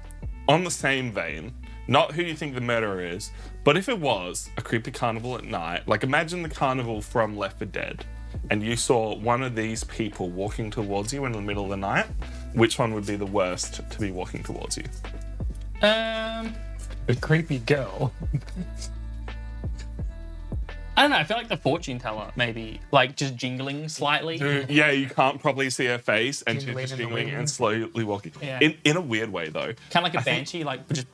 same vein, not who you think the murderer is, but if it was a creepy carnival at night, like imagine the carnival from Left 4 Dead, and you saw one of these people walking towards you in the middle of the night, which one would be the worst to be walking towards you? A creepy girl. I don't know. I feel like the fortune teller, maybe, like just jingling slightly. Yeah, you can't probably see her face, and she's Jingling just in the jingling wind. and slowly walking. Yeah. In a weird way, though. Kind of like a banshee, like just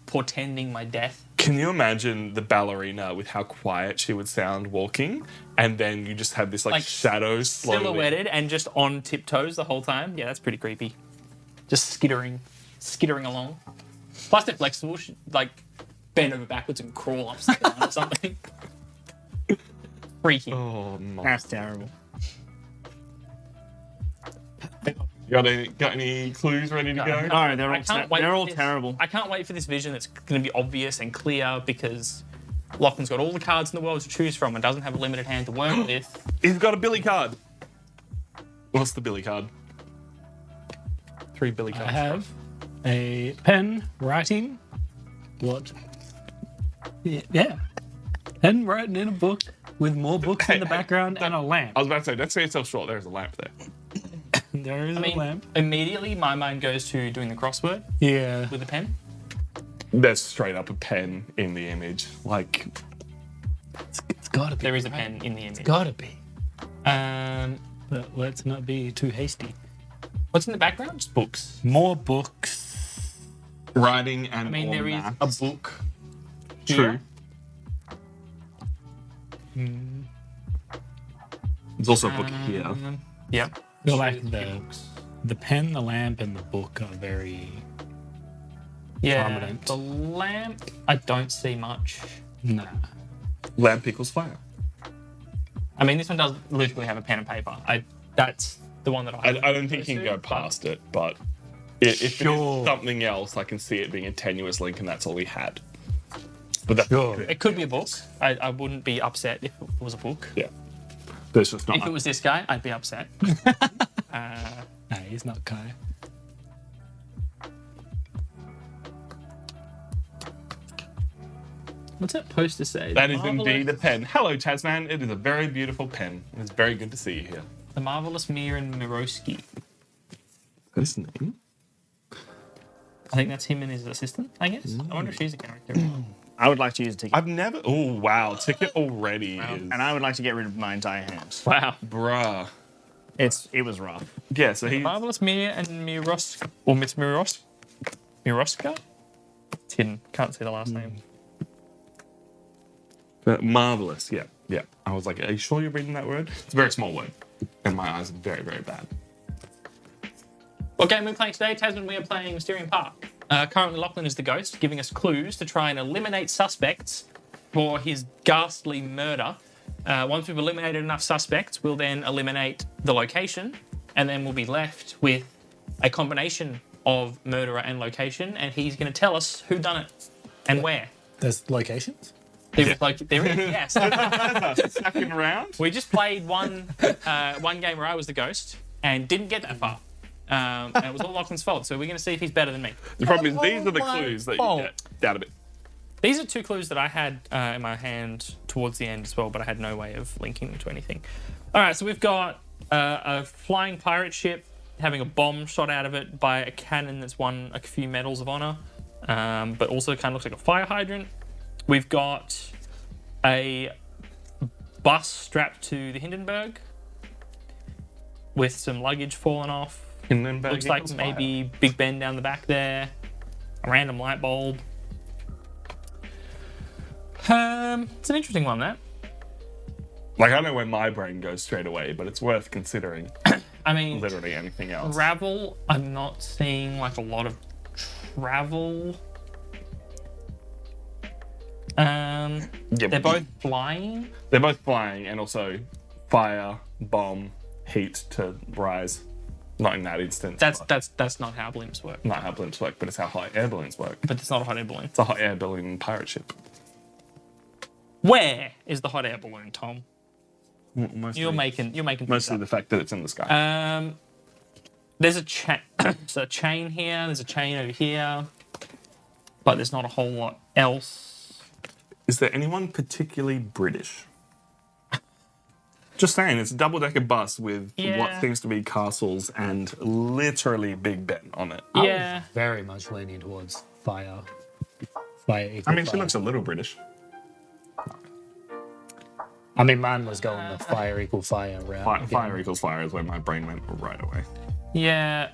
portending my death. Can you imagine the ballerina with how quiet she would sound walking, and then you just have this like shadow slowly Silhouetted and just on tiptoes the whole time. Yeah, that's pretty creepy. Just skittering along. Plus they're flexible, like bend over backwards and crawl upside down or something. Freaky. Oh no! That's terrible. Got any clues ready to go? No, they're I all, can't wait they're for all this. terrible. I can't wait for this vision that's going to be obvious and clear because Lachlan's got all the cards in the world to choose from and doesn't have a limited hand to work with. He's got a Billy card. What's the Billy card? 3 Billy cards. I have a pen writing what Yeah. And writing in a book with more books in the background and a lamp. I was about to say, don't sell yourself short. There's a lamp there. There is a lamp. Immediately, my mind goes to doing the crossword Yeah. with a pen. There's straight up a pen in the image. Like, It's gotta be. There is a pen in the image. It's gotta be. Um, But let's not be too hasty. what's in the background? Just books. More books. writing and I mean, or there is maths. a book. True. Here. There's also a book here. Yep. I feel like the pen, the lamp, and the book are very Yeah. prominent. The lamp, I don't see much. nah. Lamp equals fire. I mean, this one does literally have a pen and paper. That's the one that I don't think you can go past it, but if it Sure. is something else, I can see it being a tenuous link, and that's all we had. But that's Sure. It could be a book. I wouldn't be upset if it was a book. yeah. There's just not. If it was this guy, I'd be upset. Nah, he's not Kye. What's that poster say? That The is marvelous- indeed a pen. Hello, Tasman. It is a very beautiful pen. It's very good to see you here. The marvelous Miran Miroski. His name? I think that's him and his assistant, I guess. I wonder if she's a character. I would like to use a ticket. I've never. Oh wow, ticket already is. And I would like to get rid of my entire hand. Wow. Bruh. It was rough. Yeah. So he's. Marvelous Mir and Mirosk. Or Miss Miroska? It's hidden. Can't see the last name. Marvelous. Yeah. Yeah. I was like, are you sure you're reading that word? It's a very small word, and my eyes are very, very bad. What game are we playing today, Tasman? We are playing Mysterium Park. Currently, Lachlan is the ghost, giving us clues to try and eliminate suspects for his ghastly murder. Once we've eliminated enough suspects, we'll then eliminate the location, and then we'll be left with a combination of murderer and location, and he's going to tell us who done it and where. There's locations? There is, yes. Second round. We just played one game where I was the ghost and didn't get that far. And it was all Lachlan's fault, so we're going to see if he's better than me. The problem is these are the my clues that fault. you get out of it. These are two clues that I had in my hand towards the end as well, but I had no way of linking them to anything. All right, so we've got a flying pirate ship having a bomb shot out of it by a cannon that's won a few medals of honor, but also kind of looks like a fire hydrant. We've got a bus strapped to the Hindenburg with some luggage falling off. Hindenburg Looks like equals maybe Big Ben down the back there. A random light bulb. It's an interesting one, that. Like, I know where my brain goes straight away, but it's worth considering I mean, literally anything else. travel, I'm not seeing like a lot of travel. Yeah, They're both flying. They're both flying, and also fire, bomb, heat to rise. Not in that instance. but That's not how blimps work. not how balloons work, but it's how hot air balloons work. But it's not a hot air balloon. It's a hot air balloon pirate ship. Where is the hot air balloon, Tom? Mostly, You're making mostly the fact that it's in the sky. There's a so a chain here. There's a chain over here, but there's not a whole lot else. Is there anyone particularly British? Just saying, it's a double-decker bus with Yeah. what seems to be castles and literally Big Ben on it. Yeah. Very much leaning towards fire. Fire equals I mean, she fire. looks a little British. I mean, mine was going the fire equal fire route. Fire equals fire is where my brain went right away. Yeah.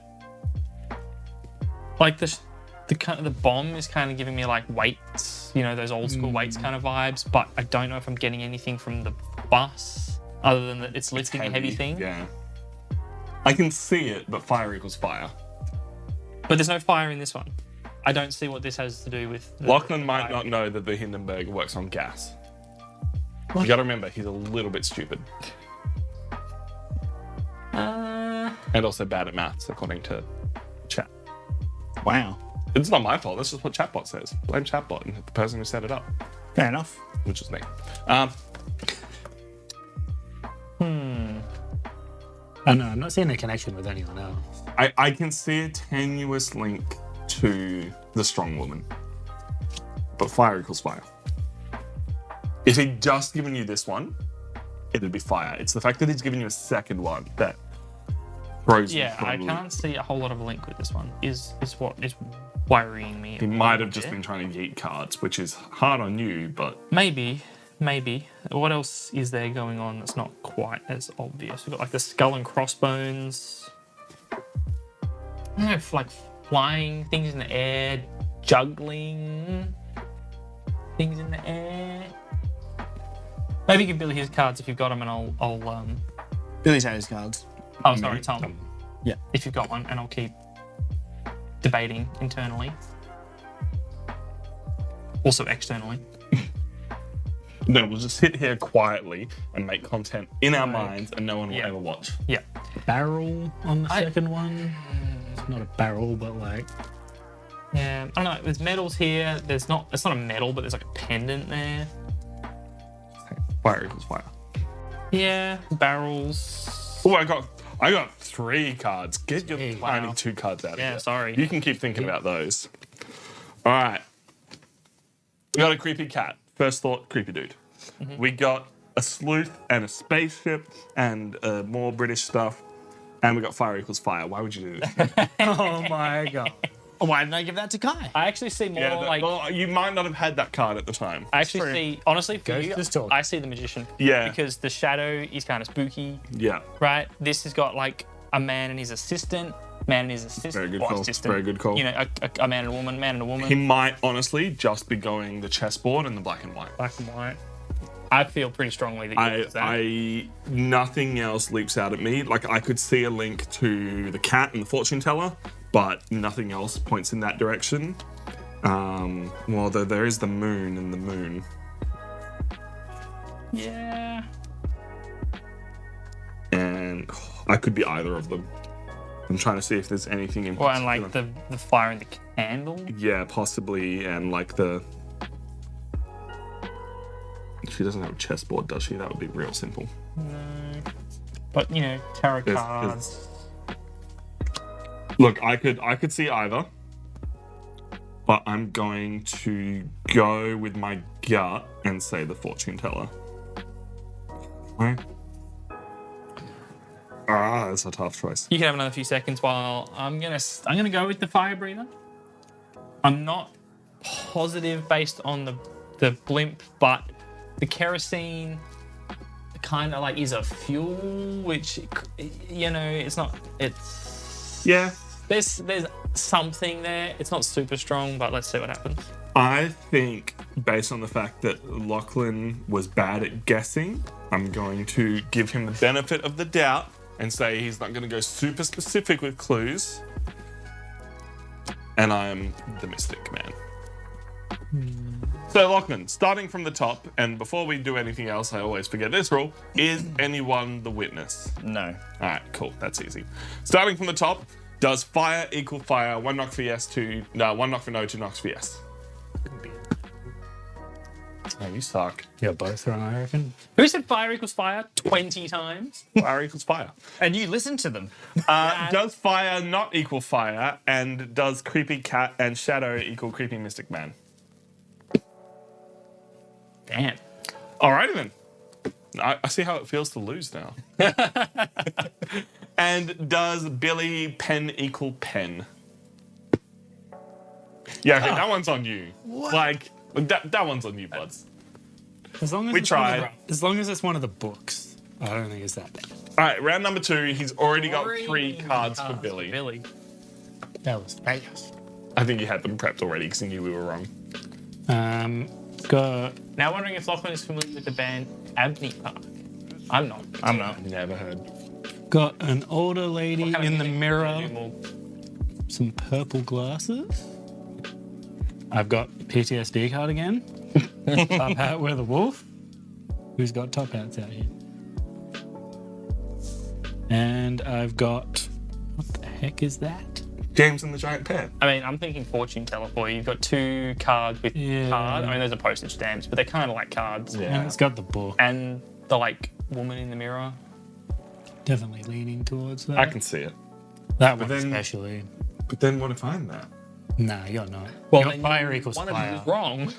Like the bomb is kind of giving me like weights, you know, those old school weights kind of vibes. But I don't know if I'm getting anything from the bus other than that it's lifting a heavy thing. Yeah. I can see it, but fire equals fire. But there's no fire in this one. I don't see what this has to do with. Lachlan might not know that the Hindenburg works on gas. You gotta remember, he's a little bit stupid. And also bad at maths, according to chat. Wow. It's not my fault, that's just what chatbot says. Blame chatbot and the person who set it up, Fair enough. which is me. I know, I'm not seeing a connection with anyone else. I can see a tenuous link to the strong woman. But fire equals fire. If he'd just given you this one, it'd be fire. It's the fact that he's given you a second one that throws you Yeah, for a I loop. can't see a whole lot of link with this one. Is what is worrying me. He might have just been trying to yeet cards, which is hard on you, but Maybe. What else is there going on that's not quite as obvious? We've got like the skull and crossbones. I don't know, like flying things in the air, juggling things in the air. Maybe give Billy his cards if you've got them, and I'll Billy's had his cards. Oh, sorry, Tom. Yeah. If you've got one, and I'll keep debating internally. Also externally. no, we'll just sit here quietly and make content in our minds, and no one will Yeah. ever watch. Yeah. Barrel on the second one. It's not a barrel, but like Yeah. I don't know. There's medals here. It's not a medal, but there's like a pendant there. Fire equals fire. Yeah. Barrels. Oh, I got 3 cards. Get your tiny 2 cards out of Yeah, here. sorry. You can keep thinking about those. All right. We got a creepy cat. First thought, creepy dude. Mm-hmm. We got a sleuth and a spaceship and more British stuff. And we got fire equals fire. Why would you do this? oh my god. Why didn't I give that to Kai? I actually see more like. well, you might not have had that card at the time. I actually see, honestly, for Ghost you, is talking. I see the magician. Yeah. Because the shadow is kind of spooky, Yeah. right? This has got like a man and his assistant. Very good call. Assistant. Very good call. You know, a man and a woman. He might honestly just be going the chessboard and the black and white. Black and white. I feel pretty strongly that you that. Nothing else leaps out at me. Like I could see a link to the cat and the fortune teller, but nothing else points in that direction. Well, there is the moon and the moon. Yeah. And I could be either of them. I'm trying to see if there's anything in Well, and particular. like the fire in the candle. Yeah, possibly, and like the... She doesn't have a chessboard, does she? That would be real simple. No. But you know, tarot There's- cards. Look, I could see either, but I'm going to go with my gut and say the fortune teller. Why? That's a tough choice. You can have another few seconds while I'm gonna go with the fire breather. I'm not positive based on the blimp, but the kerosene kind of like is a fuel, which you know it's not. It's Yeah, there's something there. It's not super strong, but let's see what happens. I think based on the fact that Lachlan was bad at guessing, I'm going to give him the benefit of the doubt and say he's not going to go super specific with clues. And I'm the mystic man. So Lachlan, starting from the top, and before we do anything else, I always forget this rule, is anyone the witness? No. All right, cool, that's easy. Starting from the top, does fire equal fire? 1 knock for yes, 1 knock for no, 2 knocks for yes. Oh, you suck. Yeah, both wrong, I reckon. Who said fire equals fire 20 times? Fire equals fire. And you listen to them. Does fire not equal fire? And does creepy cat and shadow equal creepy mystic man? Damn. Alrighty then. I see how it feels to lose now. And does Billy pen equal pen? Yeah, okay, that one's on you. Like, that one's on you, buds. As long as We it's one of tried. as long as it's one of the books, I don't think it's that bad. All right, round number 2. He's already got 3 cards for Billy. Billy. That was fast. I think he had them prepped already because he knew we were wrong. Got Now wondering if Lachlan is familiar with the band Abney Park. I'm not. Never heard. got an older lady What kind of in the music mirror, do you do more? some purple glasses. I've got PTSD card again. Top hat with a wolf. Who's got top hats out here? And I've got, what the heck is that? James and the Giant Pear. I mean, I'm thinking fortune teller for you. You've got 2 cards with Yeah. card. I mean, those are postage stamps, but they're kind of like cards. And it's got the book. And the like woman in the mirror. Definitely leaning towards that. I can see it. that one then- especially. But then what if I'm that? Nah, you're not. Well, Your then fire equals one fire. of you is wrong.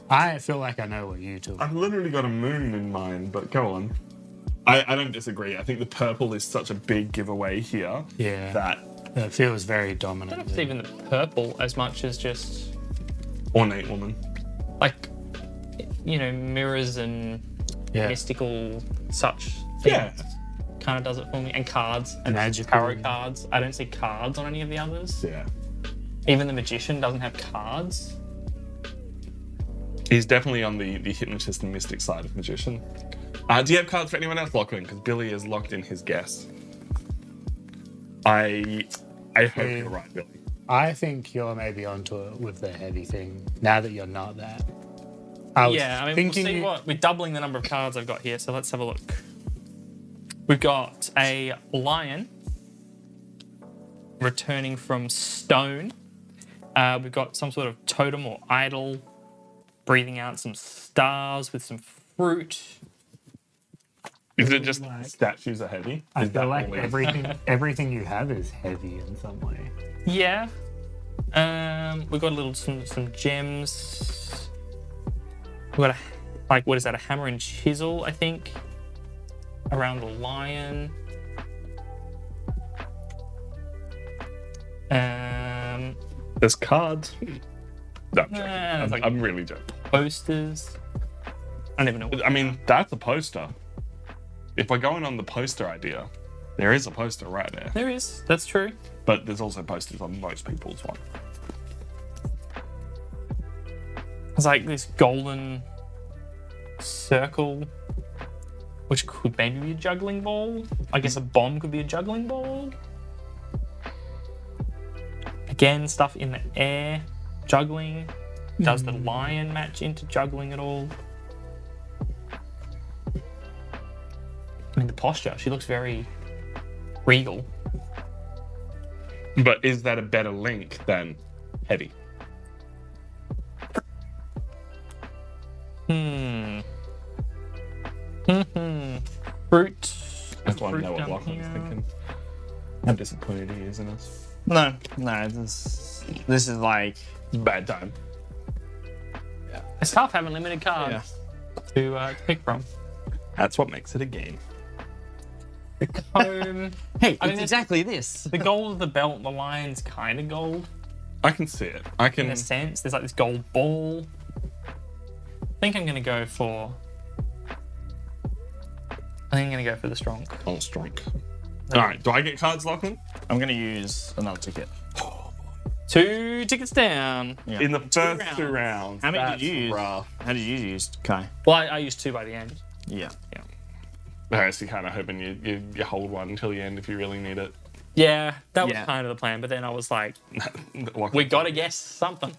I feel like I know what you do. I've literally got a moon in mind, but go on. I don't disagree. I think the purple is such a big giveaway here. Yeah. That It feels very I don't know if dominant. it's even the purple as much as just ornate woman. like, mirrors and Yeah. mystical such things. Yeah. Kind of does it for me. And cards. And Magical. tarot cards. I don't see cards on any of the others. Yeah. Even the magician doesn't have cards. He's definitely on the hypnotist and mystic side of magician. Do you have cards for anyone else, Lachlan? Because Billy is locked in his guess. I hope you're right, Billy. I think you're maybe onto it with the heavy thing. Now that you're not that. I was Yeah, I mean, we'll thinking see what we're doubling the number of cards I've got here. So let's have a look. We've got a lion returning from stone. We've got some sort of totem or idol breathing out some stars with some fruit. Is it just statues are heavy? I Is that feel like all it is? everything you have is heavy in some way. Yeah. We've got some gems. We've got a hammer and chisel, I think, around the lion. There's cards. No, I'm joking. it's like- I'm really joking. Posters. I don't even know. I mean, that's a poster. If we're going on the poster idea, there is a poster right there. There is. That's true. But there's also posters on most people's one. It's like this golden circle, which could maybe be a juggling ball. I guess a bomb could be a juggling ball. Again, stuff in the air, juggling. Does the lion match into juggling at all? I mean, the posture, she looks very regal. But is that a better link than heavy? Fruit. That's why I Fruit know what down Lachlan's here. thinking. How disappointed he is in us. No, this is like Bad time. It's tough having limited cards to pick from. That's what makes it a game. Home. hey, I mean, it's exactly this. The gold of the belt, the lion's kind of gold I can see it. I in can. a sense. There's like this gold ball. I think I'm gonna go for the strong. Oh, strong. All right. Do I get cards, Lachlan? I'm gonna use another ticket. 2 tickets down. Yeah. In the first rounds. 2 rounds. How many That's did you use? rough. How did you use, Kai? Well, I used 2 by the end. Yeah. Okay, so you're kind of hoping you hold one until the end if you really need it. Yeah, that was Yeah. kind of the plan. But then I was like, Lachlan- we gotta guess something.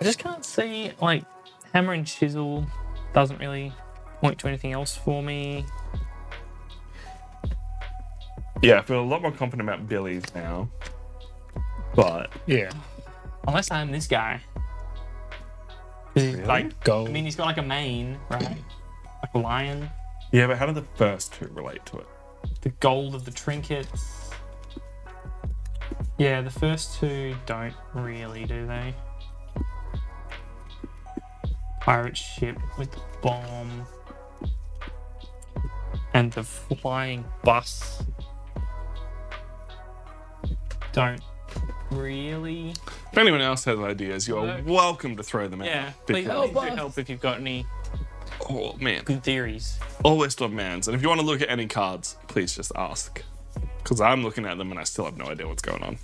I just can't see, like, hammer and chisel doesn't really point to anything else for me. Yeah, I feel a lot more confident about Billy's now. But Yeah. Unless I'm this guy. 'Cause he's like, Gold. I mean, he's got like a mane, right? Like a lion. yeah, but how do the first 2 relate to it? The gold of the trinkets. Yeah, the first 2 don't really, do they? Pirate ship with the bomb. And the flying bus. Don't really. If anyone else has ideas, you're No. welcome to throw them out. Yeah, please Because- do help if you've got any Oh, man. good theories. All list of mans. And if you want to look at any cards, please just ask. Because I'm looking at them and I still have no idea what's going on.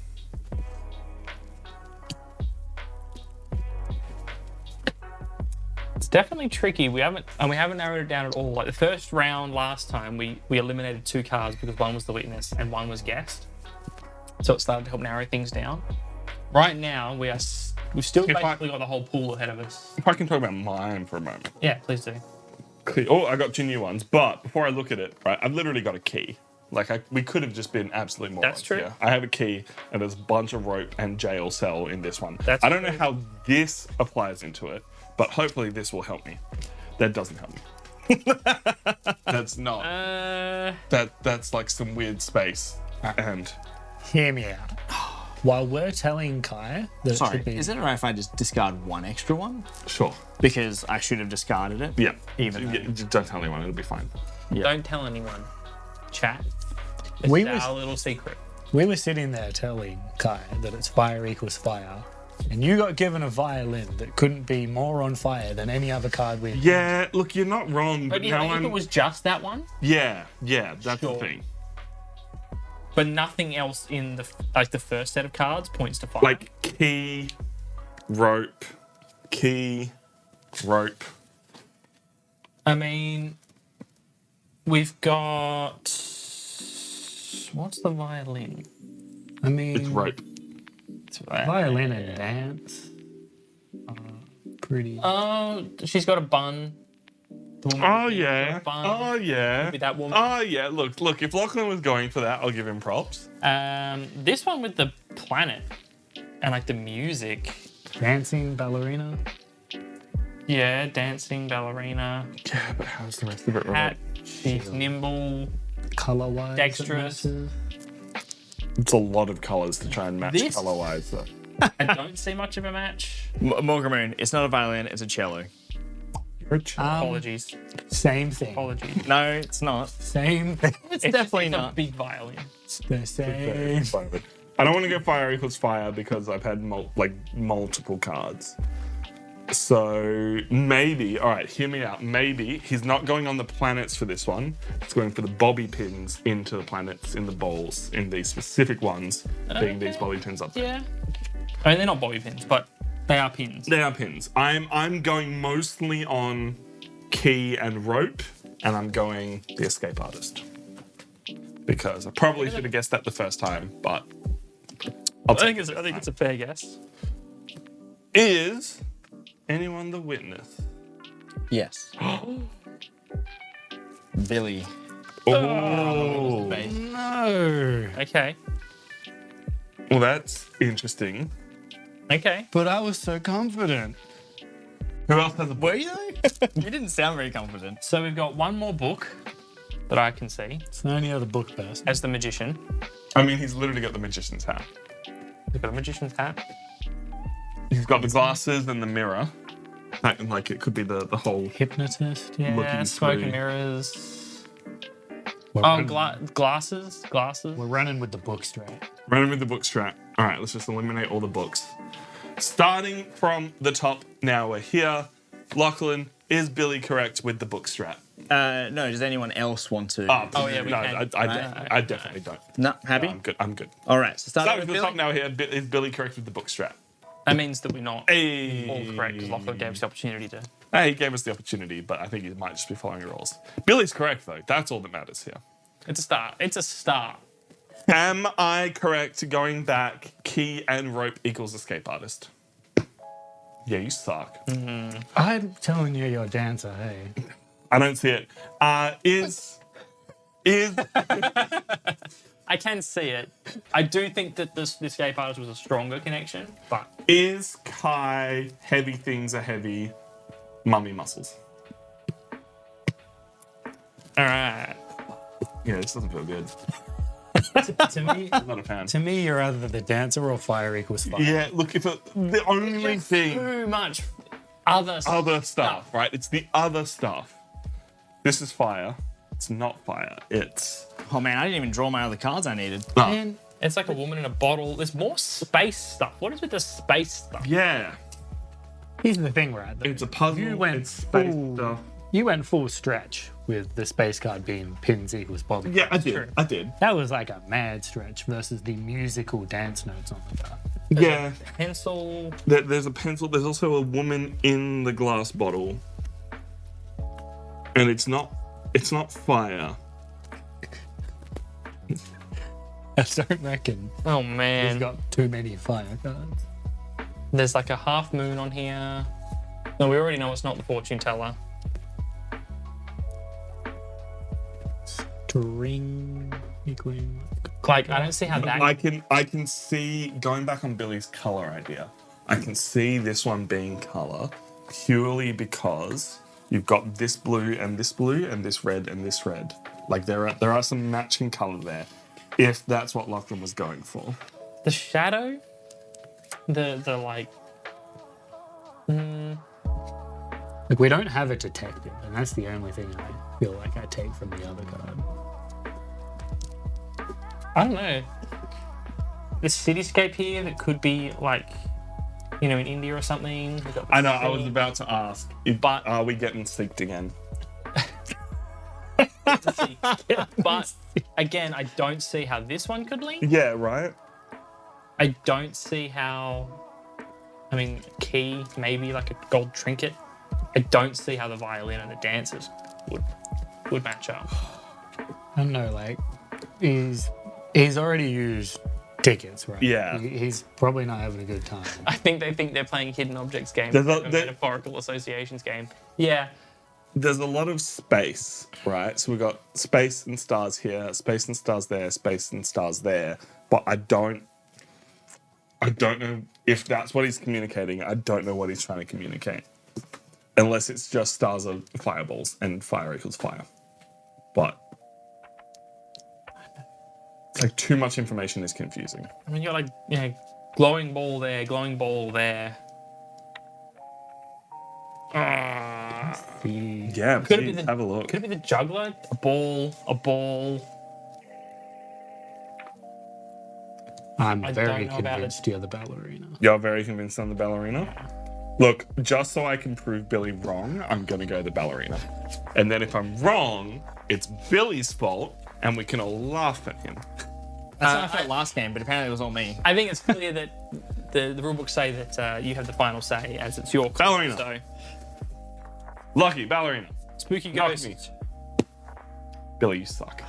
It's definitely tricky. We haven't narrowed it down at all. Like the first round last time, we eliminated 2 cards because one was the witness and one was guest. So it started to help narrow things down. Right now, we've still If I- basically got the whole pool ahead of us. If I can talk about mine for a moment. Yeah, please do. Oh, I got 2 new ones. But before I look at it, right, I've literally got a key. Like, we could have just been absolutely morons. That's true. here. I have a key, and there's a bunch of rope and jail cell in this one. That's I don't know true. how this applies into it, but hopefully this will help me. That doesn't help me. That's not. That's like some weird space. And Hear me out. While we're telling Kye that it Sorry, should be... is it alright if I just discard one extra one? Sure. Because I should have discarded it. Yeah. Even though- Just don't tell anyone. It'll be fine. Don't tell anyone. Chat. It's We our was- little secret. We were sitting there telling Kye that it's fire equals fire, and you got given a violin that couldn't be more on fire than any other card we... Yeah. Look, you're not wrong, but But now if I'm. it was just that one, Yeah. That's Sure. the thing. but nothing else in the first set of cards points to fire. Like key, rope. I mean, we've got what's the violin? I mean, It's rope. violin and dance. Pretty... Oh, she's got a bun. The woman Oh with the yeah. bun. Oh yeah. Maybe that woman. Oh yeah. Look. If Lachlan was going for that, I'll give him props. This one with the planet and like the music. Dancing ballerina. Yeah, dancing ballerina. Yeah, but how's the rest of it Hat. She's nimble. Color-wise. Dexterous. it matches. It's a lot of colours to try and match This- colour-wise. Though. I don't see much of a match. Morgamoon, it's not a violin, it's a cello. Apologies. Same thing. Apologies. No, it's not. Same thing. It's definitely It's not. a big violin. It's the same. I don't want to go fire equals fire because I've had multiple cards. So maybe, all right, hear me out. Maybe he's not going on the planets for this one. He's going for the bobby pins into the planets in the bowls, in these specific ones, being these bobby pins up there. Yeah. I mean, they're not bobby pins, but they are pins. They are pins. I'm going mostly on key and rope, and I'm going the escape artist. Because I probably should have guessed that the first time, but I think it's a fair guess. Is anyone the witness? Yes. Billy. Oh. No. Okay. Well, that's interesting. Okay. But I was so confident. Who else has a book? Were you? You didn't sound very confident. So we've got one more book that I can see It's the only other book person. as the magician. I mean, he's literally got the magician's hat. We've got a magician's hat. He's got the glasses and the mirror. Like it could be the whole. Hypnotist. Yeah, Looking smoke through. and mirrors. We're, Oh, running, glasses. we're running with the book straight. Running with the book strap. All right, let's just eliminate all the books. Starting from the top, now we're here. Lachlan, is Billy correct with the book strap? No, does anyone else want to? Oh, yeah, we no, can. I definitely don't. No, happy? I'm good. All right, so Starting starting from with the top Billy. now here, is Billy correct with the book strap? That means that we're not Hey. all correct because Lachlan gave us the opportunity to. He gave us the opportunity, but I think he might just be following the rules. Billy's correct, though. That's all that matters here. It's a start. It's a start. Am I correct going back, key and rope equals escape artist? Yeah, you suck. I'm telling you, you're a dancer, hey. I don't see it. Is I can see it. I do think that the escape artist was a stronger connection, but is Kye heavy things are heavy, mummy muscles? all right. Yeah, this doesn't feel good. to me, I'm not a fan. to me, you're either the dancer or fire equals fire. Yeah, look, if the only thing, Too much other stuff, right? It's the other stuff. This is fire. It's not fire. It's Oh man, I didn't even draw my other cards I needed. And It's like a woman in a bottle. There's more space stuff. What is with the space stuff? yeah. here's the thing, right? It's a puzzle. You went it's space full- stuff. You went full stretch with the space card being pins equals bobby. Yeah, I did. True. I did. That was like a mad stretch versus the musical dance notes on the card. Yeah. Pencil. There's a pencil. There's also a woman in the glass bottle, and it's not fire. I don't reckon Oh he's man. got too many fire cards. There's like a half moon on here. No, we already know it's not the fortune teller. String equaling. Like I don't see how that. I can see going back on Billy's color idea. I can see this one being color purely because you've got this blue and this blue and this red and this red. Like there are some matching color there. If that's what Lachlan was going for. The shadow, the like. Like, we don't have a detective, and that's the only thing I feel like I take from the other card. I don't know. The cityscape here that could be like, in India or something. We've got the I know, I was sea. about to ask, are we getting synced again? But again, I don't see how this one could link. Yeah, right? I don't see how. I mean, key, maybe like a gold trinket. I don't see how the violin and the dancers would match up. I don't know, like, he's already used tickets, right? Yeah. He's probably not having a good time. I think they think they're playing hidden objects game, There's a metaphorical associations game. Yeah, There's a lot of space, right? So we've got space and stars here, space and stars there, space and stars there. But I don't know if that's what he's communicating. I don't know what he's trying to communicate. Unless it's just stars are fireballs and fire equals fire. But it's like too much information is confusing. I mean, you got like, glowing ball there, glowing ball there. Yeah, Could it please be have a look. Could it be the juggler? A ball. I'm I very don't know about convinced you're the ballerina. You're very convinced on the ballerina? Look, just so I can prove Billy wrong, I'm going to go the ballerina. And then if I'm wrong, it's Billy's fault, and we can all laugh at him. That's how I felt last game, but apparently it was all me. I think it's clear that the rulebooks say that you have the final say, as it's your call. Ballerina. So, Lucky, ballerina. Spooky Knock Ghost. me. Billy, you suck.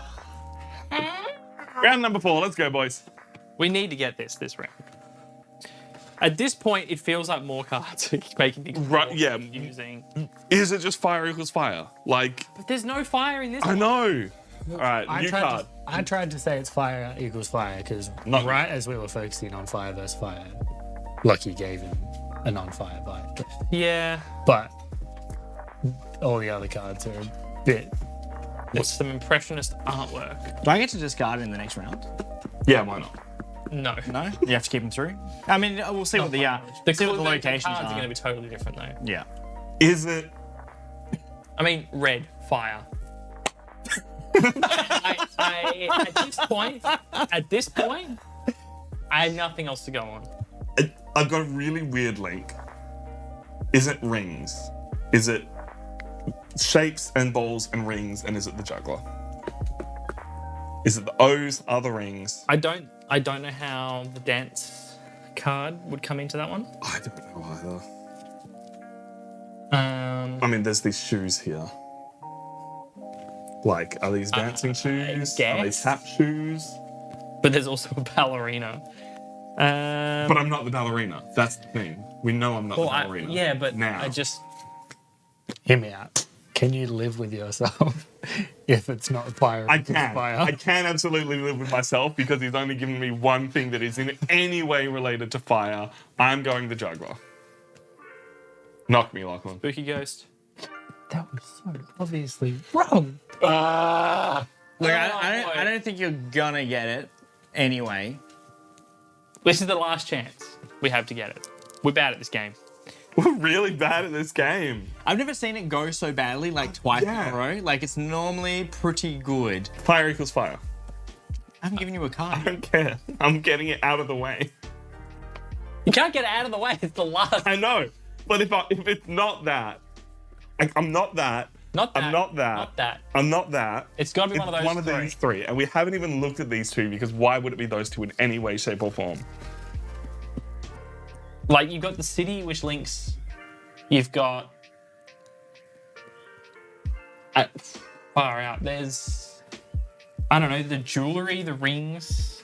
Round number 4, let's go, boys. We need to get this round. At this point, it feels like more cards are making things Right, more yeah. confusing. Is it just fire equals fire? Like, But there's no fire in this I one. know. All right, new card. I tried to say it's fire equals fire because Not- right as we were focusing on fire versus fire, Lucky gave him a non-fire vibe. Yeah. But all the other cards are a bit. It's some impressionist artwork. Do I get to discard it in the next round? Yeah, why not? No. No? You have to keep them through? I mean, we'll see what the locations cards are. going to be totally different, though. Yeah. Is it? I mean, red, fire. At this point, I have nothing else to go on. I've got a really weird link. Is it rings? Is it shapes and balls and rings, and is it the juggler? Is it the O's are the rings? I don't know how the dance card would come into that one. I don't know either. Um, I mean, there's these shoes here. Like, are these dancing shoes? Are they guess. tap shoes? but there's also a ballerina. But I'm not the ballerina. That's the thing. We know I'm not the ballerina. Yeah, but now. I just Hear me out. Can you live with yourself if it's not fire? I equals can. Fire? I can absolutely live with myself because he's only given me one thing that is in any way related to fire. I'm going the juggler. Knock me, Lachlan. Spooky Ghost. That was so obviously wrong. Look, I don't think you're gonna get it anyway. This is the last chance we have to get it. We're bad at this game. We're really bad at this game. I've never seen it go so badly, like twice in Yeah. a row. Like, it's normally pretty good. Fire equals fire. I haven't given you a I card. don't care. I'm getting it out of the way. You can't get it out of the way. It's the last. I know. But if it's not that, I'm not that. Not that. I'm not that. Not that. I'm not that. It's got to be one of those One of three. these three. And we haven't even looked at these two because why would it be those two in any way, shape, or form? Like, you've got the city, which links. You've got. Far out. There's. I don't know, the jewelry, the rings.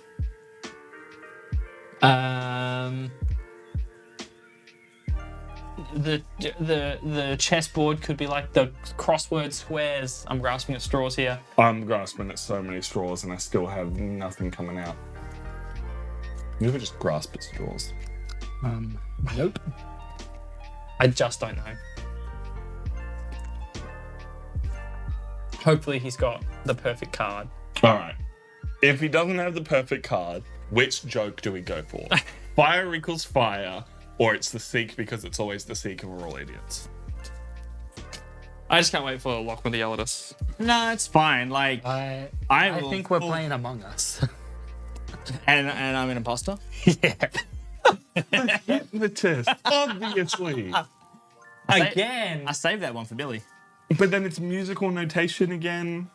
The chessboard could be like the crossword squares. I'm grasping at straws here. I'm grasping at so many straws and I still have nothing coming out. You ever just grasp at straws? Nope. I just don't know. Hopefully he's got the perfect card. All right. If he doesn't have the perfect card, which joke do we go for? Fire equals fire, or it's the Seek because it's always the Seek and we're all idiots? I just can't wait for Lachlan to yell at us. No, it's fine. Like, I will think we're full- playing Among Us. and I'm an imposter. Yeah. Hypnotist, obviously. Again. I saved that one for Billy. But then it's musical notation again.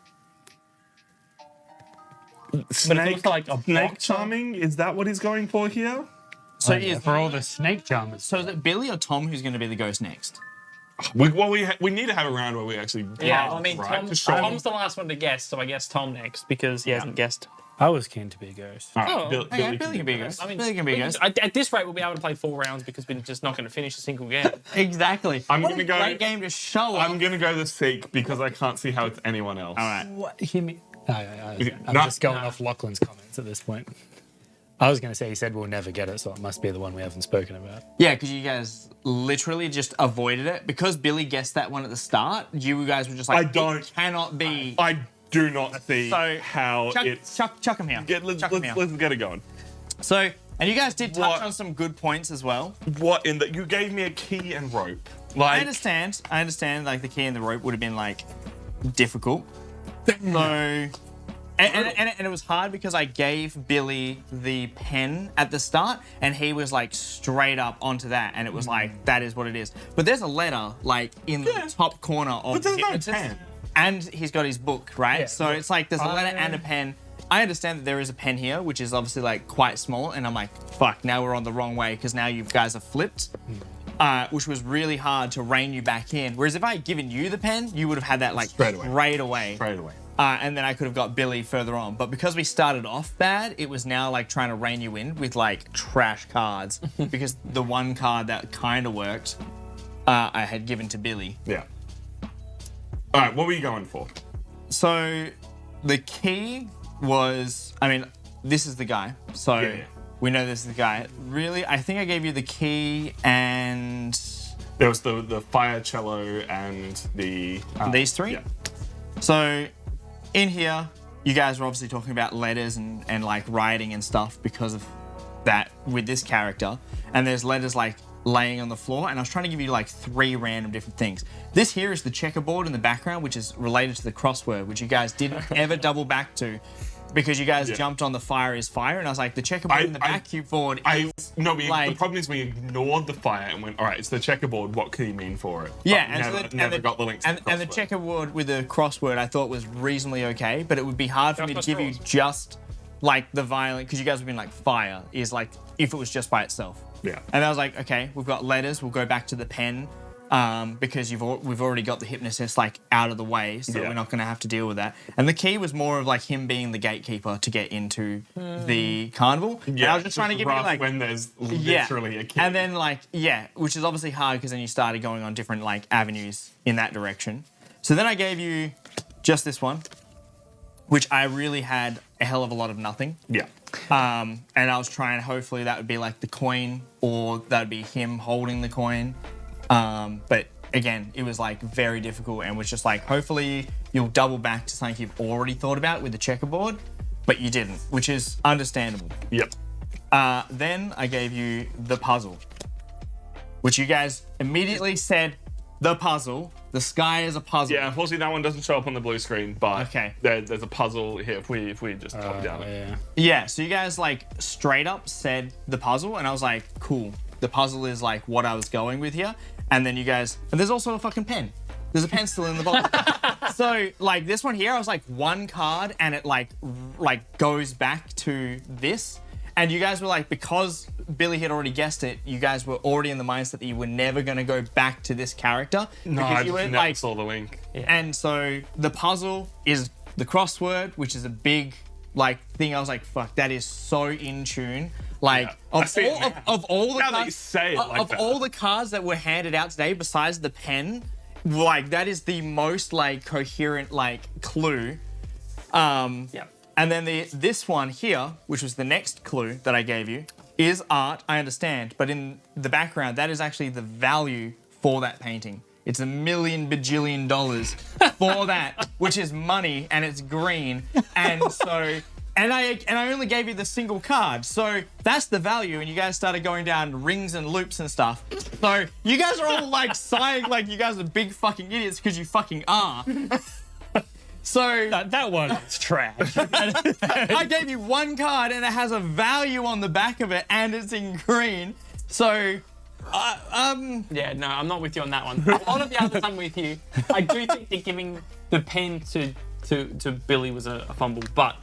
Snake, also like a snake boxer. charming? Is that what he's going for here? So For all the snake charmers. So is it Billy or Tom who's going to be the ghost next? We need to have a round where we actually Yeah, I mean, right, to show Tom's the last one to guess, so I guess Tom next because he hasn't guessed. I was keen to be a ghost. All right, Oh, Okay, Billy can be a ghost. I mean, Billy can be a ghost. At this rate, we'll be able to play 4 rounds because we're just not going to finish a single game. Exactly. I'm What gonna a go- great game to show I'm up. gonna go the Seek because I can't see how it's anyone else. All right. What? Hear me? I'm No. just going off Lachlan's comments at this point. I was going to say he said we'll never get it, so it must be the one we haven't spoken about. Yeah, because you guys literally just avoided it. Because Billy guessed that one at the start, you guys were just like, I don't- it cannot be. I do not see So, how it's. Chuck him here. Let's Chuck him here. get it going. So, and you guys did touch What? on some good points as well. What in that? You gave me a key and rope. I Like, understand. Like the key and the rope would have been like difficult. So, and it was hard because I gave Billy the pen at the start, and he was like straight up onto that, and it was like that is what it is. But there's a letter like in the top corner of But there's the no hypnotist, pen. and he's got his book, right? Yeah. So it's like there's a letter and a pen. I understand that there is a pen here, which is obviously like quite small, and I'm like, fuck, now we're on the wrong way because now you guys are flipped. Which was really hard to rein you back in. Whereas if I had given you the pen, you would have had that like Straight away. Straight away. straight away. And then I could have got Billy further on. But because we started off bad, it was now like trying to rein you in with like trash cards. Because the one card that kind of worked, I had given to Billy. Yeah. All right, what were you going for? So the key was, I mean, this is the guy. So Yeah. we know this is the guy. Really, I think I gave you the key and There was the fire cello and the these 3. Yeah. So in here, you guys were obviously talking about letters and like writing and stuff because of that with this character. And there's letters like laying on the floor, and I was trying to give you like 3 random different things. This here is the checkerboard in the background, which is related to the crossword, which you guys didn't ever double back to because you guys jumped on the fire is fire, and I was like, the checkerboard in the back board is the problem is we ignored the fire and went, all right, it's the checkerboard. What can he mean for it? yeah, But never got the links. and the crossword. checkerboard with the crossword I thought was reasonably okay, but it would be hard for me to Just give you cross. just like the violent, because you guys have been like fire is like if it was just by itself. Yeah. And I was like, okay, we've got letters. We'll go back to the pen because we've already got the hypnotist like out of the way, so Yeah. we're not going to have to deal with that. And the key was more of like him being the gatekeeper to get into the carnival. And I was just trying to give you rough like when there's literally a key. and then like which is obviously hard because then you started going on different like avenues in that direction. So then I gave you just this one, which I really had a hell of a lot of nothing. yeah. And I was trying, hopefully that would be like the coin, or that would be him holding the coin. But again, it was like very difficult, and was just like, hopefully you'll double back to something you've already thought about with the checkerboard, but you didn't, which is understandable. Yep. Then I gave you the puzzle, which you guys immediately said, the puzzle. The sky is a puzzle. Yeah, unfortunately that one doesn't show up on the blue screen, but Okay. there's a puzzle here if we just copy down it. Yeah. Yeah, so you guys like straight up said the puzzle, and I was like, cool. The puzzle is like what I was going with here. And then you guys, and there's also a fucking pen. There's a pen still in the bottom. So like this one here, I was like 1 card, and it like goes back to this. And you guys were like, because Billy had already guessed it, you guys were already in the mindset that you were never going to go back to this character. No, because I you just were never saw the link. And so the puzzle is the crossword, which is a big like thing. I was like, fuck, that is so in tune. Like Yeah. I see it now. of all the Now that you cards, say it like of that. all the cards that were handed out today, besides the pen, like that is the most like coherent like clue. Yeah. And then this one here, which was the next clue that I gave you, is art, I understand. But in the background, that is actually the value for that painting. It's $1 million bajillion for that, which is money, and it's green. And so And I only gave you the single card. So that's the value. And you guys started going down rings and loops and stuff. So you guys are all like sighing like you guys are big fucking idiots because you fucking are. So That one is trash. I gave you one card and it has a value on the back of it and it's in green. So Yeah, no, I'm not with you on that one. A lot of the others I'm with you. I do think that giving the pen to Billy was a fumble, but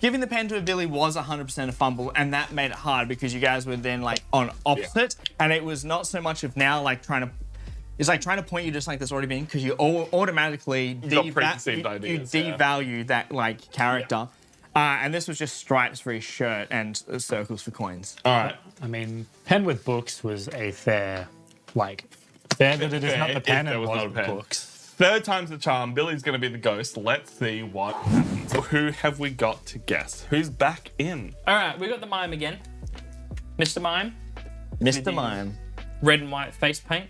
giving the pen to a Billy was 100% a fumble, and that made it hard because you guys were then like on opposite, and it was not so much of now like trying to point you just like there's already been because you automatically preconceived ideas, devalue that like character, and this was just stripes for his shirt and circles for coins. All right. I mean, pen with books was a fair that it is not the pen, If there it was was not a the pen. books. Third time's the charm. Billy's going to be the ghost. Let's see what happens. So who have we got to guess? Who's back in? all right, we got the mime again. Mr. Mime, Mr. Mime. red and white face paint,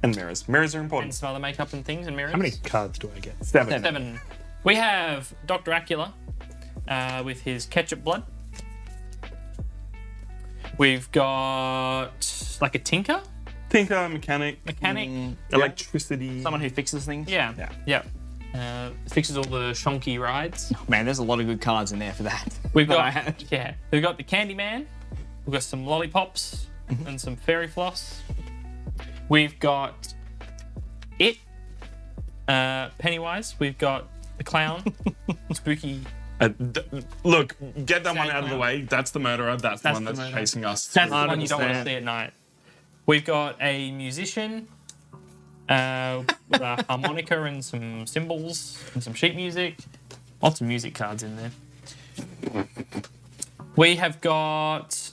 And mirrors. Mirrors are and important. some other makeup and things, and mirrors. How many cards do I get? 7. 7. We have Dr. Acula with his ketchup blood. We've got like a tinker, Tinker, mechanic, electricity. Someone who fixes things. Yeah. Fixes all the shonky rides. Man, there's a lot of good cards in there for that. We've That I got had. we've got the Candyman. We've got some lollipops and some fairy floss. We've got it, Pennywise. We've got the clown, spooky. Look, get that one out of the Clown. way. That's the murderer. That's the That's one the that's murderer. chasing us. That's the one you don't want to 100%. see at night. We've got a musician with a harmonica and some cymbals and some sheet music. Lots of music cards in there. We have got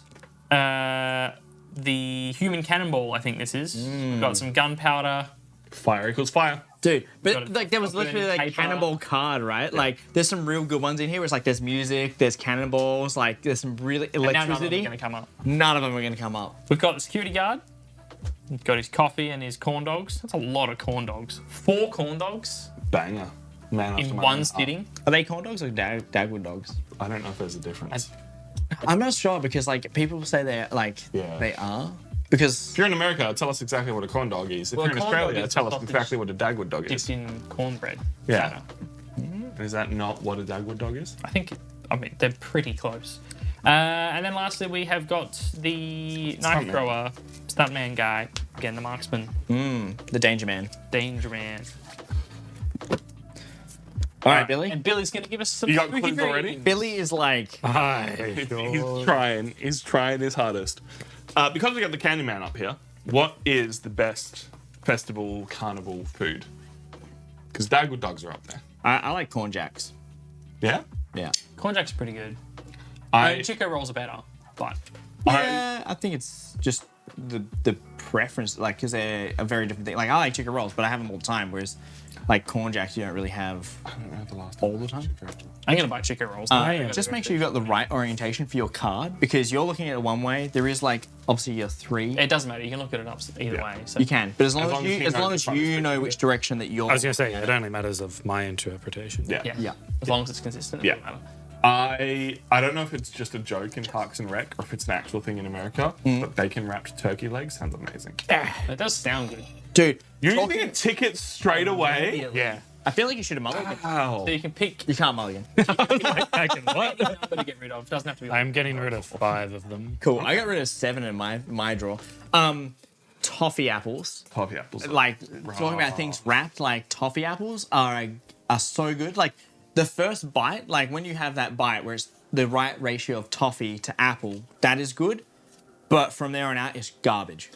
the human cannonball, I think this is. We've got some gunpowder. Fire equals fire. Dude, but Got it. like there was Put it in literally like paper. cannonball card, right? Like there's some real good ones in here. It's like there's music, there's cannonballs, like there's some really And now none of them are electricity. going to come up. None of them are gonna come up. We've got the security guard. He's got his coffee and his corn dogs. That's a lot of corn dogs. 4 corn dogs Banger. Man after in my one own sitting. Are they corn dogs or Dagwood dogs? heart. I don't know if there's a difference. I'm not sure because like people say they're like Yeah. they are because If you're in America, tell us exactly what a corn dog is. If Well, you're in a corn dog Australia, is tell us sausage exactly what a Dagwood dog is. Dipped in cornbread. Yeah. batter. Is that not what a Dagwood dog is? I mean, they're pretty close. And then lastly, we have got the knife Stuntman. thrower, stuntman guy. Again, the marksman, the Danger Man. danger man. All right, Billy. And Billy's going to give us some You got spooky clues already? dreams. Billy is like He's trying. He's trying his hardest. Because we got the Candyman up here, what is the best festival carnival food? Because Dagwood dogs are up there. I like corn jacks. Yeah? Yeah. Corn jack's pretty good. I, Chico rolls are better, but Yeah, I think it's just the preference, like, because they're a very different thing. Like, I like chicken rolls, but I have them all the time, whereas, like, corn jacks, you don't really have. I don't know the last All the time? I'm going to buy Chico rolls. Just make sure you've got the right orientation for your card, because you're looking at it one way. There is, like, obviously your 3. It doesn't matter. You can look at it up either Yeah. way. So. You can, but as long as you, as long know as the you front know is which direction that you're. I was going to say, it only matters of my interpretation. Yeah. Yeah. As long as it's consistent, it Yeah. doesn't matter. I don't know if it's just a joke in Parks and Rec or if it's an actual thing in America, but bacon wrapped turkey legs sounds amazing. It does sound good. Dude, You're using a ticket straight away? Yeah. I feel like you should have mulligan. Wow. So you can pick You can't mulligan. I can what? number to get rid of. Doesn't have to be. I'm getting rid of 5 of them. Cool. I got rid of 7 in my draw. Toffee apples. Coffee apples. Like talking about things wrapped, like toffee apples are so good. Like the first bite, like when you have that bite where it's the right ratio of toffee to apple, that is good. But from there on out, it's garbage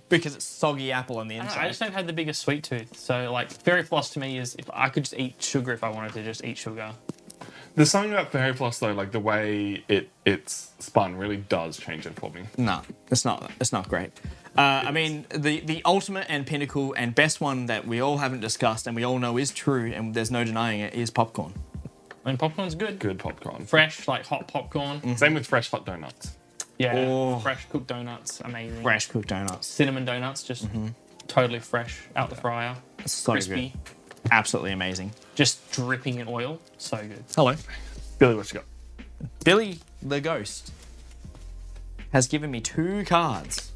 because it's soggy apple on the I inside. just don't have the biggest sweet tooth. So like fairy floss to me is if I could just eat sugar if I wanted to just eat sugar. There's something about fairy floss though, like the way it's spun really does change it for me. No, it's not. It's not great. I mean, the ultimate and pinnacle and best one that we all haven't discussed and we all know is true and there's no denying it is popcorn. I mean, popcorn's good. Good popcorn. Fresh, like hot popcorn. Same with fresh hot donuts. Yeah. Oh. Fresh cooked donuts, amazing. Fresh cooked donuts. Cinnamon donuts, just totally fresh out the fryer. So Crispy. good. Absolutely amazing. Just dripping in oil. So good. Hello. Billy, what you got? Billy the Ghost has given me 2 cards.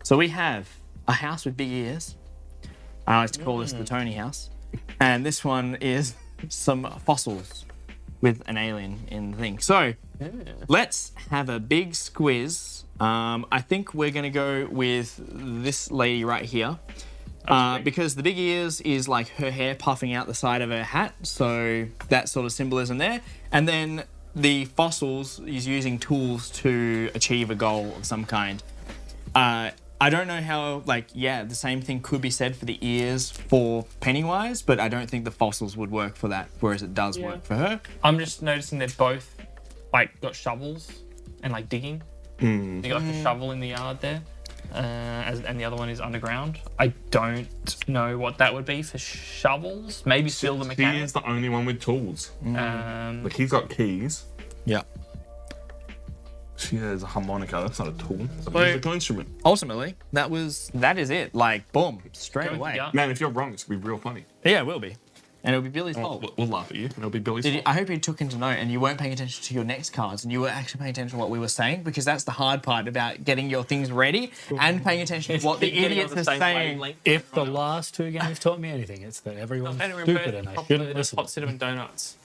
So we have a house with big ears. I like to call this the Tony house. And this one is some fossils with an alien in the thing. So let's have a big squiz. I think we're going to go with this lady right here. Because the big ears is like her hair puffing out the side of her hat. So that sort of symbolism there. And then the fossils is using tools to achieve a goal of some kind. I don't know how, the same thing could be said for the ears for Pennywise, but I don't think the fossils would work for that, whereas it does work for her. I'm just noticing they're both got shovels and digging. They got a shovel in the yard there, and the other one is underground. I don't know what that would be for shovels. Maybe still the mechanic. He is the only one with tools. He's got keys. Yeah. She has a harmonica. That's not a tool. It's a musical instrument. Ultimately, that is it. Boom, straight away. Man, if you're wrong, it's going to be real funny. Yeah, it will be. And it'll be Billy's fault. We'll laugh at you, and it'll be Billy's fault. I hope you took into note and you weren't paying attention to your next cards and you were actually paying attention to what we were saying, because that's the hard part about getting your things ready and paying attention to what the idiots are saying. If the last 2 games taught me anything, it's that everyone's stupid and I shouldn't listen. Hot cinnamon donuts.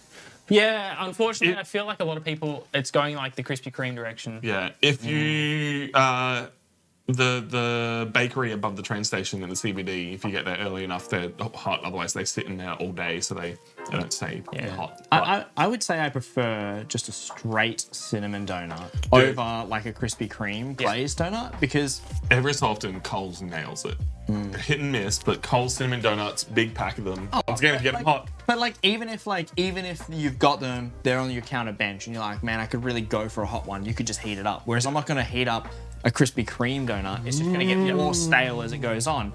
Yeah, unfortunately, I feel like a lot of people, it's going the Krispy Kreme direction. Yeah, if you the bakery above the train station in the CBD, if you get there early enough, they're hot. Otherwise, they sit in there all day, so they don't stay hot. I would say I prefer just a straight cinnamon donut over a Krispy Kreme glazed donut, because every so often Coles nails it. Hit and miss, but Coles cinnamon donuts, big pack of them. Once again, if you get them hot. But even if you've got them, they're on your counter bench, and you're like, man, I could really go for a hot one. You could just heat it up. Whereas I'm not going to heat up a Krispy Kreme donut. It's just going to get more stale as it goes on.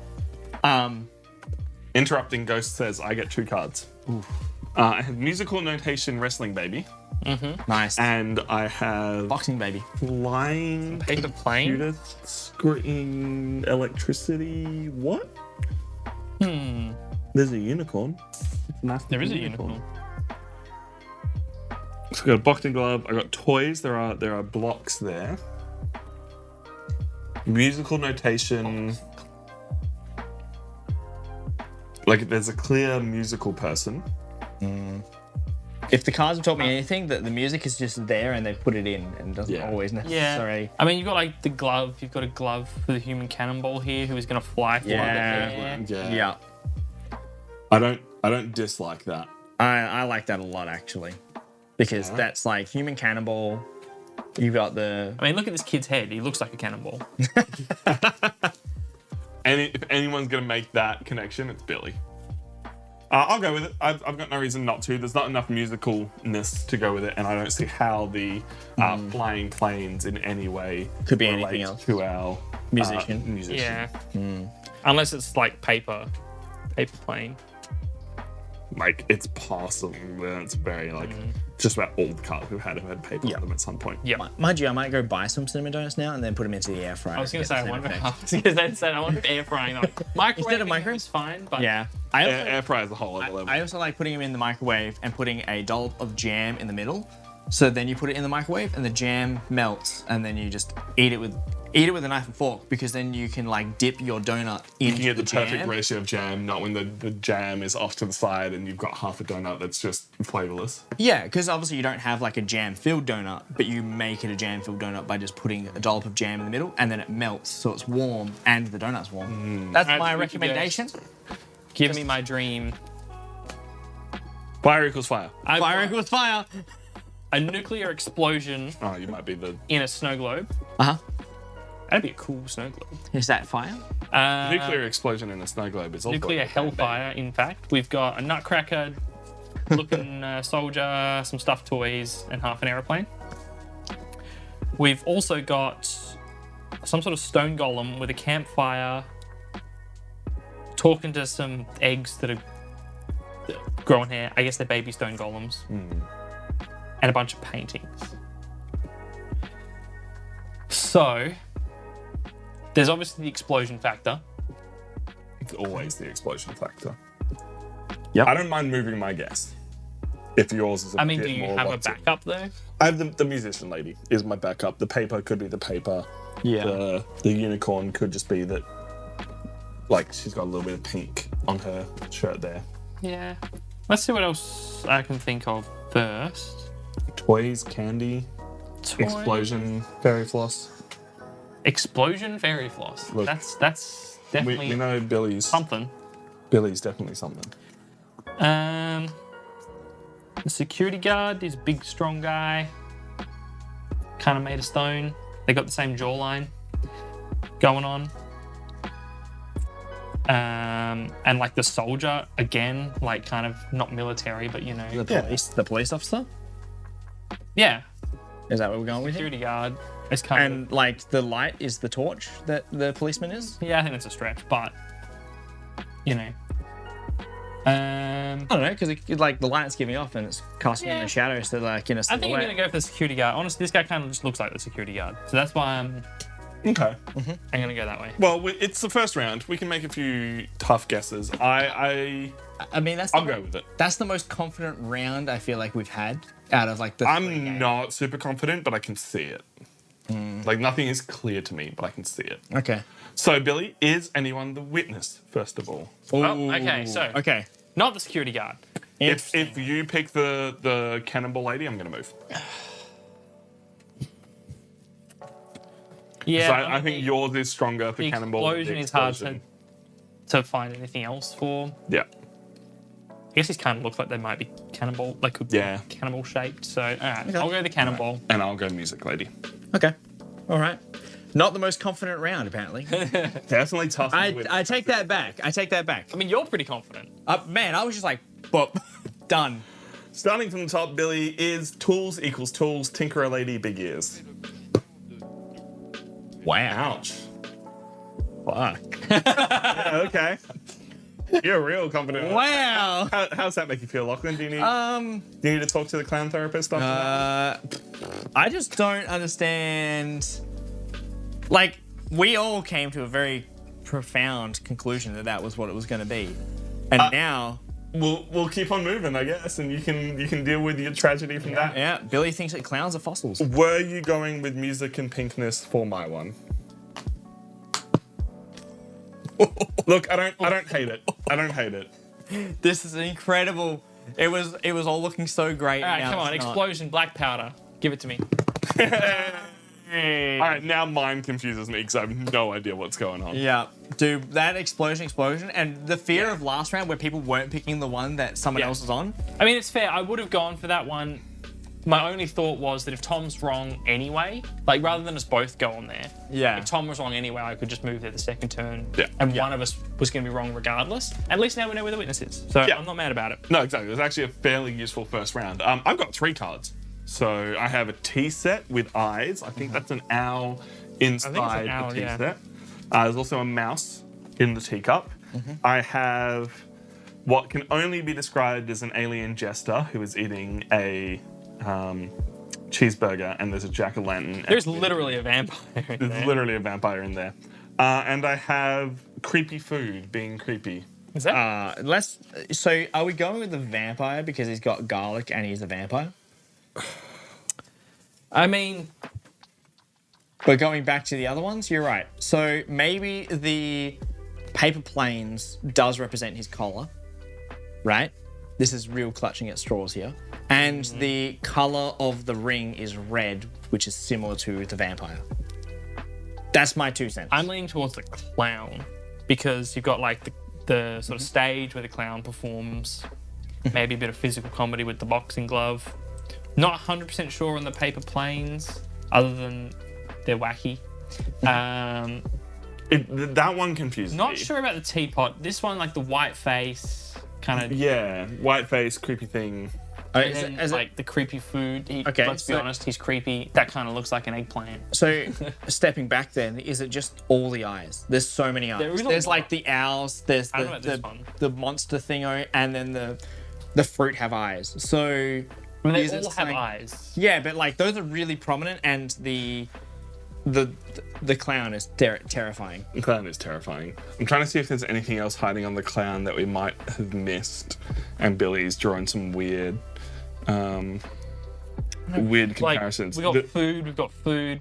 Interrupting Ghost says, I get 2 cards. I have musical notation wrestling baby. Nice. And I have boxing baby. Flying Paper plane. computer screen electricity. What? There's a unicorn. There is a unicorn. So I got a boxing glove. I got toys. There are blocks there. Musical notation. There's a clear musical person. If the cards have taught me anything, that the music is just there and they put it in and doesn't always necessarily. Yeah. I mean, you've got the glove. You've got a glove for the human cannonball here, who is going to fly through the air. Yeah. I don't dislike that. I like that a lot, actually, because that's human cannonball. You've got the. I mean, look at this kid's head. He looks like a cannonball. And if anyone's going to make that connection, it's Billy. I'll go with it. I've got no reason not to. There's not enough musicalness to go with it, and I don't see how the flying planes in any way could be anything else to our musician. Yeah. Unless it's paper plane. It's possible. It's very just about all the cards we've had have had paper on them at some point. Yeah. Mind you, I might go buy some cinnamon donuts now and then put them into the air fryer. I was going to say, I wonder air frying them. Microwave is fine, but yeah. Air fry is a whole other level. I also like putting them in the microwave and putting a dollop of jam in the middle. So then you put it in the microwave and the jam melts, and then you just eat it with a knife and fork, because then you can dip your donut into the jam. You can get the perfect ratio of jam, not when the jam is off to the side and you've got half a donut that's just flavorless. Yeah, because obviously you don't have a jam-filled donut, but you make it a jam-filled donut by just putting a dollop of jam in the middle, and then it melts, so it's warm and the donut's warm. That's my recommendation. Give me my dream. Fire equals fire. Fire equals fire. A nuclear explosion. Oh, you might be in a snow globe. That'd be a cool snow globe. Is that fire? Nuclear explosion in a snow globe is also nuclear hellfire. In fact, we've got a nutcracker looking soldier, some stuffed toys, and half an aeroplane. We've also got some sort of stone golem with a campfire, talking to some eggs that are growing here. I guess they're baby stone golems. And a bunch of paintings. So, there's obviously the explosion factor. It's always the explosion factor. Yep. I don't mind moving my guess. If yours is a I mean, bit do you more have a what's it- backup though? I have the musician lady is my backup. The paper could be the paper. Yeah. The unicorn could just be that, like, she's got a little bit of pink on her shirt there. Yeah. Let's see what else I can think of first. Toys, candy, Toy. explosion, fairy floss. Explosion fairy floss. Look, That's definitely We know Billy's. something. Billy's definitely something. The security guard is a big, strong guy. Kind of made of stone. They got the same jawline going on. And like the soldier, again, like kind of not military, but you know. The police officer? Yeah, Is that what we're going with here? security guard. It's kind of. And like the light is the torch that the policeman is? Yeah, I think that's a stretch, but you know. I don't know, because like the light's giving off and it's casting in Yeah. the shadows to like in a I think I'm silhouette. gonna go for the security guard. Honestly, this guy kind of just looks like the security guard, so that's why I'm Okay. gonna go that way. Well, it's the first round. We can make a few tough guesses. I mean, I'll go with it. That's the most confident round I feel like we've had out of like the three I'm games. not super confident, but I can see it. Like, nothing is clear to me, but I can see it. Okay. So, Billy, is anyone the witness, first of all? Oh, okay, so Okay. not the security guard. If you pick the cannonball lady, I'm going to move. Yeah, So I think yours is stronger for the cannonball. than explosion the is hard explosion. to find anything else for. Yeah. I guess these kind of look like they might be cannonball, like could be Yeah. cannonball shaped. So, all right, I'll go the cannonball. And I'll go music lady. Okay. All right. Not the most confident round, apparently. Definitely tough. I take that back. I take that back. I mean, you're pretty confident. Man, I was just like, boop, done. Starting from the top, Billy, is tools equals tools, tinkerer lady, big ears. Wow. Ouch. Fuck. Yeah, okay. You're real confident. Wow. How's that make you feel, Lachlan? Do you need to talk to the clown therapist after that? I just don't understand. Like, we all came to a very profound conclusion that that was what it was going to be, and now, We'll keep on moving, I guess, and you can deal with your tragedy from that. yeah, Billy thinks that clowns are fossils. Were you going with music and pinkness for my one? Look, I don't hate it. I don't hate it. This is incredible. It was all looking so great. All right, now come on, it's not. explosion, black powder. Give it to me. All right, now mine confuses me because I have no idea what's going on. Yeah, dude, that explosion, and the fear of last round where people weren't picking the one that someone Yeah. else was on. I mean, it's fair. I would have gone for that one. My only thought was that if Tom's wrong anyway, like rather than us both go on there, Yeah. if Tom was wrong anyway, I could just move there the second turn, Yeah. and one of us was going to be wrong regardless. At least now we know where the witness is, so Yeah. I'm not mad about it. No, exactly. It's actually a fairly useful first round. I've got 3 cards. So I have a tea set with eyes. I think that's an owl inside owl, the tea yeah. set. There's also a mouse in the teacup. I have what can only be described as an alien jester who is eating a cheeseburger, and there's a jack-o'-lantern. There's literally a vampire in There's there. literally a vampire in there. And I have creepy food being creepy. Is that? So are we going with the vampire because he's got garlic and he's a vampire? I mean, But going back to the other ones, you're right. So maybe the paper planes does represent his collar, right? This is real clutching at straws here. And the color of the ring is red, which is similar to the vampire. That's my 2 cents. I'm leaning towards the clown because you've got like the sort of stage where the clown performs, maybe a bit of physical comedy with the boxing glove. Not 100% sure on the paper planes, other than they're wacky. That one confused me. Not sure about the teapot. This one, like the white face, kind of. Yeah, white face, creepy thing. And then, like the creepy food. Okay, Let's be so- honest, he's creepy. That kind of looks like an eggplant. So, stepping back then, is it just all the eyes? There's so many eyes. There is a There's lot. like the owls, there's I don't know about this the, one. the monster thingo, and then the fruit have eyes. So, I mean, is they it all have like- eyes. Yeah, but like those are really prominent, and the clown is terrifying. The clown is terrifying. I'm trying to see if there's anything else hiding on the clown that we might have missed. And Billy's drawing some weird weird Like, comparisons. we got food,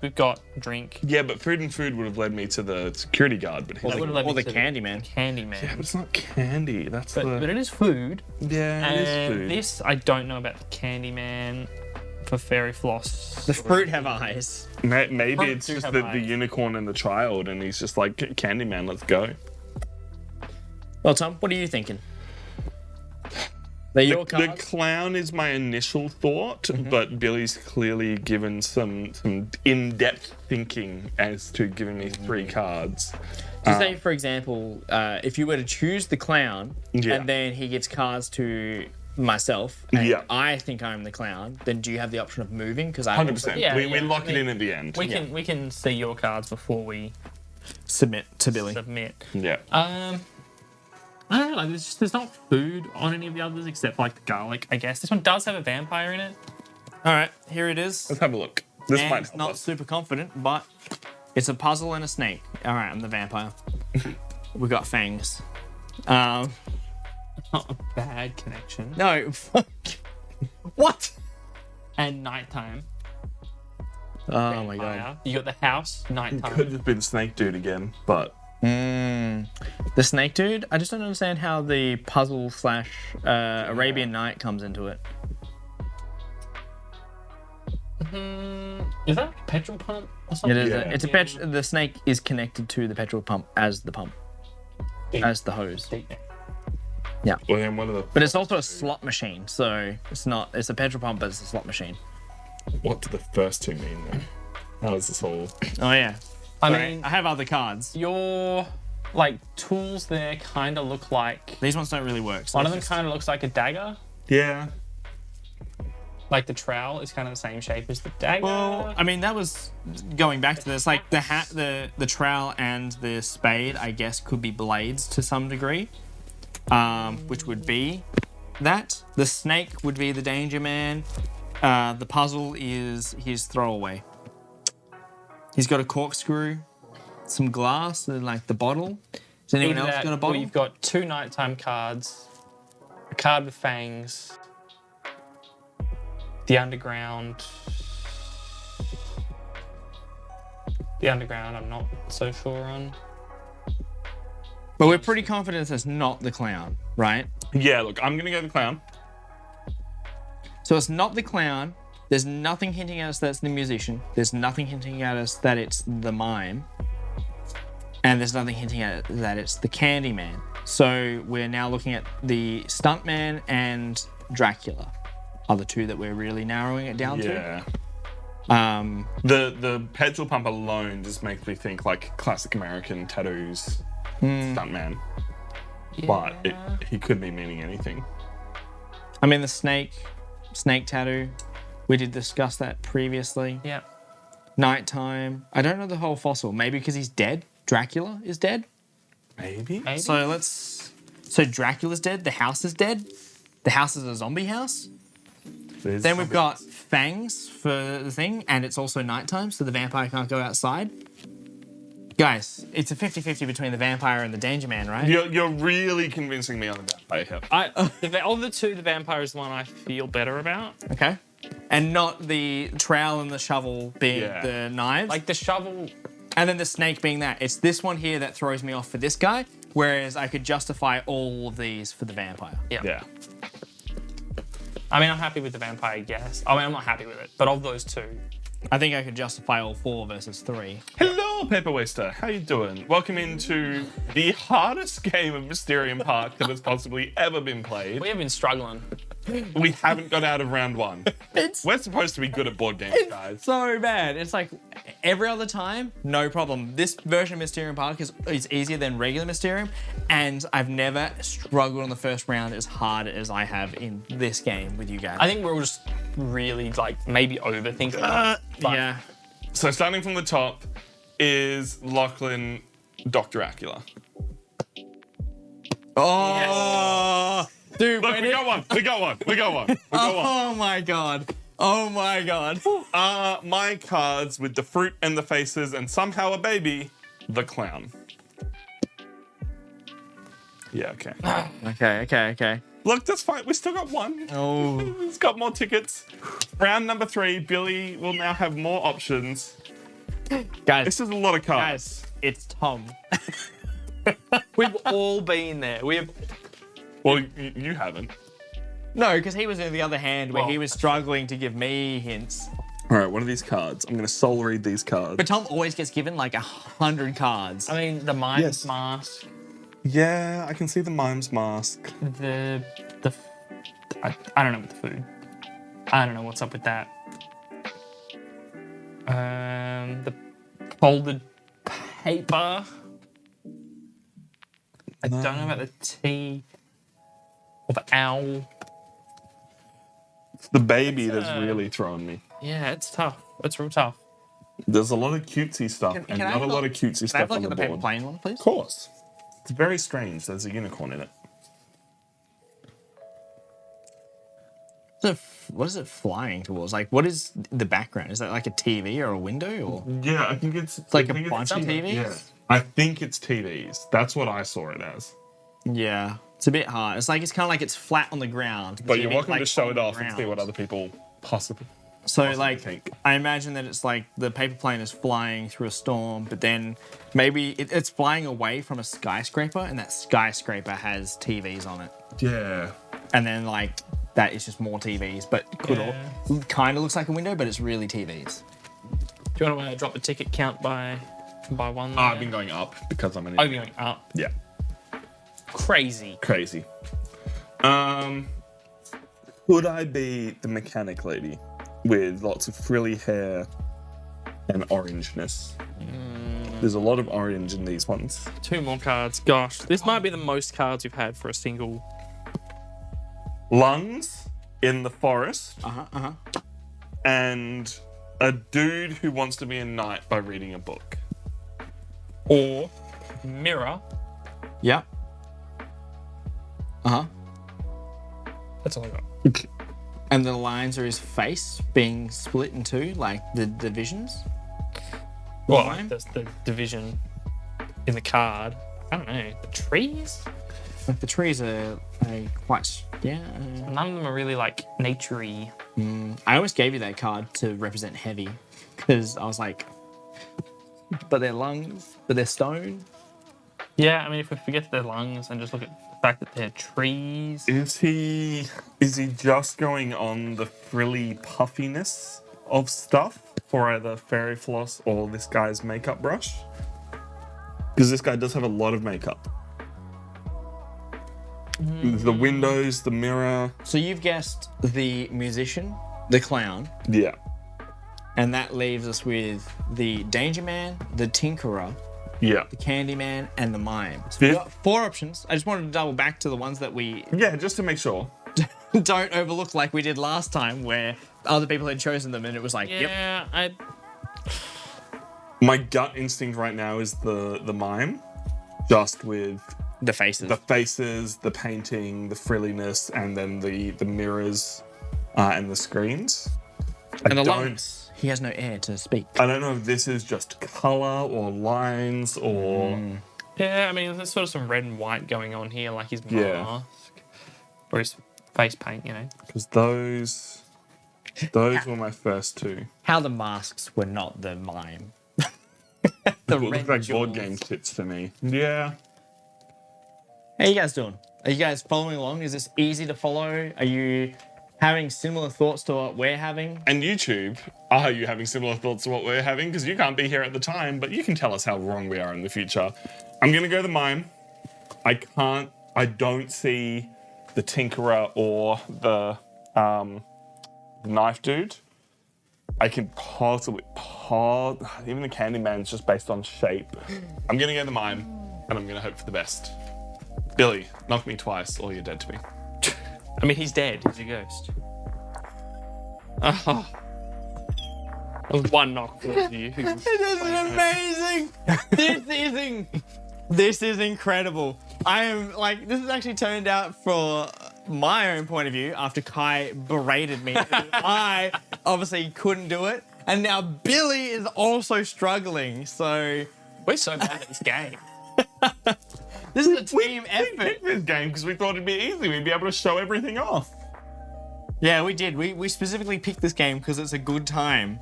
we've got drink. Yeah, but food would have led me to the security guard, but he's That would like, have led Or me the to Candyman. Candyman. yeah, but it's not candy. That's But it is food. yeah, it is And food. this, I don't know about the Candyman for Fairy Floss. The fruit have eyes. Maybe Fruit it's do just have the eyes. unicorn and the child, and he's just like, Candyman, let's go. Well, Tom, what are you thinking? They're your The cards. clown is my initial thought, but Billy's clearly given some in-depth thinking as to giving me 3 cards. So say, for example, if you were to choose the clown, Yeah. and then he gives cards to myself, and Yeah. I think I'm the clown, then do you have the option of moving? Because I 100%. Yeah, we yeah. lock it in at the end. We can see your cards before we submit to Billy. submit. Yeah. I don't know, like there's not food on any of the others except like the garlic, I guess. This one does have a vampire in it. All right, here it is. Let's have a look. This And might it's help not us. super confident, but it's a puzzle and a snake. All right, I'm the vampire. We got fangs. Not a bad connection. No. What? And nighttime. Oh my god. Vampire. You got the house, Could nighttime. have been Snake Dude again, but The snake dude. I just don't understand how the puzzle / Arabian Night comes into it. Is that a petrol pump or something? It is. Yeah. It's a the snake is connected to the petrol pump as the pump, as the hose. well, then what are the But it's also a slot machine, so it's not. It's a petrol pump, but it's a slot machine. what do the first 2 mean then? How is this all? Oh yeah. I Sorry, mean, I have other cards. your like tools there kind of look like These ones don't really work. So one of them it's kind of looks like a dagger. Yeah. Like the trowel is kind of the same shape as the dagger. Well, I mean, that was going back to this. Like the hat, the trowel, and the spade, I guess, could be blades to some degree, which would be that. The snake would be the danger man. The puzzle is his throwaway. He's got a corkscrew, some glass, and like the bottle. Has anyone Either else that, got a or bottle? you've got 2 nighttime cards, a card with fangs, the underground. The underground, I'm not so sure on. But we're pretty confident that's not the clown, right? Yeah, look, I'm gonna go the clown. So it's not the clown. There's nothing hinting at us that it's the musician. There's nothing hinting at us that it's the mime. And there's nothing hinting at it that it's the Candyman. So we're now looking at the stuntman and Dracula are the 2 that we're really narrowing it down Yeah. to. The petrol pump alone just makes me think like classic American tattoos stuntman. But he could be meaning anything. I mean, the snake tattoo. We did discuss that previously. Yeah. Nighttime. I don't know the whole fossil. Maybe because he's dead. Dracula is dead. Maybe? Maybe. So Dracula's dead. The house is dead. The house is a zombie house. There's Then we've something- got fangs for the thing, and it's also nighttime, so the vampire can't go outside. Guys, it's a 50-50 between the vampire and the danger man, right? You're really convincing me on the vampire here. Of the 2, the vampire is the one I feel better about. Okay. And not the trowel and the shovel being Yeah. the knives. Like the shovel. And then the snake being that. It's this one here that throws me off for this guy, whereas I could justify all of these for the vampire. Yeah. I mean, I'm happy with the vampire, yes. I mean, I'm not happy with it, but of those 2, I think I could justify all 4 versus 3. Hello, Paper Waster. How you doing? Welcome into the hardest game of Mysterium Park that has possibly ever been played. we have been struggling. We haven't got out of round 1. We're supposed to be good at board games, guys. So bad. It's like every other time, no problem. This version of Mysterium Park is easier than regular Mysterium, and I've never struggled on the first round as hard as I have in this game with you guys. I think we're all just really, like, maybe overthinking it. But yeah. So starting from the top is Lachlan, Dr. Acula. Oh, dude, Look, when we it- got one. We got one. We got one. We got one. Oh my god. Oh my god. My cards with the fruit and the faces and somehow a baby, the clown. Yeah, okay. Okay. Look, that's fine. We still got one. Oh. He's got more tickets. Round number 3, Billy will now have more options. Guys, This is a lot of cards. guys, it's Tom. We've all been there. Well, you haven't. No, because he was in the other hand where Well, he was struggling to give me hints. All right, what are these cards? I'm going to soul read these cards. But Tom always gets given like 100 cards. I mean, the Mimes Yes. mask, Yeah, I can see the Mimes mask. the I don't know with the food. I don't know what's up with that. The folded paper. I don't know about the tea or the owl. It's the baby that's really throwing me. Yeah, it's tough. It's real tough. There's a lot of cutesy stuff and I not have a lot of cutesy Can I stuff have a on look the at the paper board. plane one, please? Of course. It's very strange. There's a unicorn in it. What is it flying towards? Like, what is the background? Is that like a TV or a window? Or Yeah, I think it's like I a think bunch of TVs? Yeah. I think it's TVs. That's what I saw it as. yeah, it's a bit hard. It's like it's kind of like it's flat on the ground. But The you're TV's, welcome like, to show on it the off and see ground. what other people possibly. So like, think. I imagine that it's like the paper plane is flying through a storm, but then maybe it's flying away from a skyscraper, and that skyscraper has TVs on it, Yeah. and then like that is just more TVs, but kind of looks like a window, but it's really TVs. Do you want to drop the ticket count by one? Oh, I've been going up because I'm an Oh, you're going up. Yeah. Crazy. Crazy. Could I be the mechanic lady with lots of frilly hair and orangeness? There's a lot of orange in these ones. 2 more cards. Gosh, this might be the most cards we've had for a single. Lungs in the forest Uh-huh. and a dude who wants to be a knight by reading a book. Or mirror. Yep. Uh-huh. That's all I got. And the lines are his face being split in two, like the divisions. Well, Line? that's the division in the card. I don't know. The trees? Like the trees are quite, None of them are really like naturey. I almost gave you that card to represent heavy, because I was like, but they're lungs, but they're stone. Yeah, I mean, if we forget their lungs and just look at the fact that they're trees. Is he just going on the frilly puffiness of stuff for either fairy floss or this guy's makeup brush? Because this guy does have a lot of makeup. The windows, the mirror. So you've guessed the musician, the clown, Yeah. and that leaves us with the danger man, the tinkerer, Yeah. the candy man, and the mime. So Yeah. we've got 4 options. I just wanted to double back to the ones that we Yeah, just to make sure. don't overlook like we did last time, where other people had chosen them and it was like, yep. Yeah, My gut instinct right now is the mime, just with The faces. the faces, the painting, the frilliness, and then the mirrors and the screens. and the lungs. He has no air to speak. I don't know if this is just color or lines or yeah. I mean, there's sort of some red and white going on here, like his mask Yeah. or his face paint. You know. because those were my first 2. How the masks were not the mime. They red look like jewels. board game tits to me. Yeah. How you guys doing? Are you guys following along? Is this easy to follow? Are you having similar thoughts to what we're having? And YouTube, are you having similar thoughts to what we're having? Because you can't be here at the time, but you can tell us how wrong we are in the future. I'm gonna go the mime. I don't see the tinkerer or the knife dude. I can possibly, even the Candyman's just based on shape. I'm gonna go the mime, and I'm gonna hope for the best. Billy, knock me twice, or you're dead to me. I mean, he's dead. He's a ghost. Oh. That was one knock for you. This is amazing. This is incredible. I am like, this has actually turned out for my own point of view after Kye berated me. I obviously couldn't do it. And now Billy is also struggling. So We're so bad at this game. This is a team We effort. picked this game because we thought it'd be easy. We'd be able to show everything off. Yeah, we did. We specifically picked this game because it's a good time.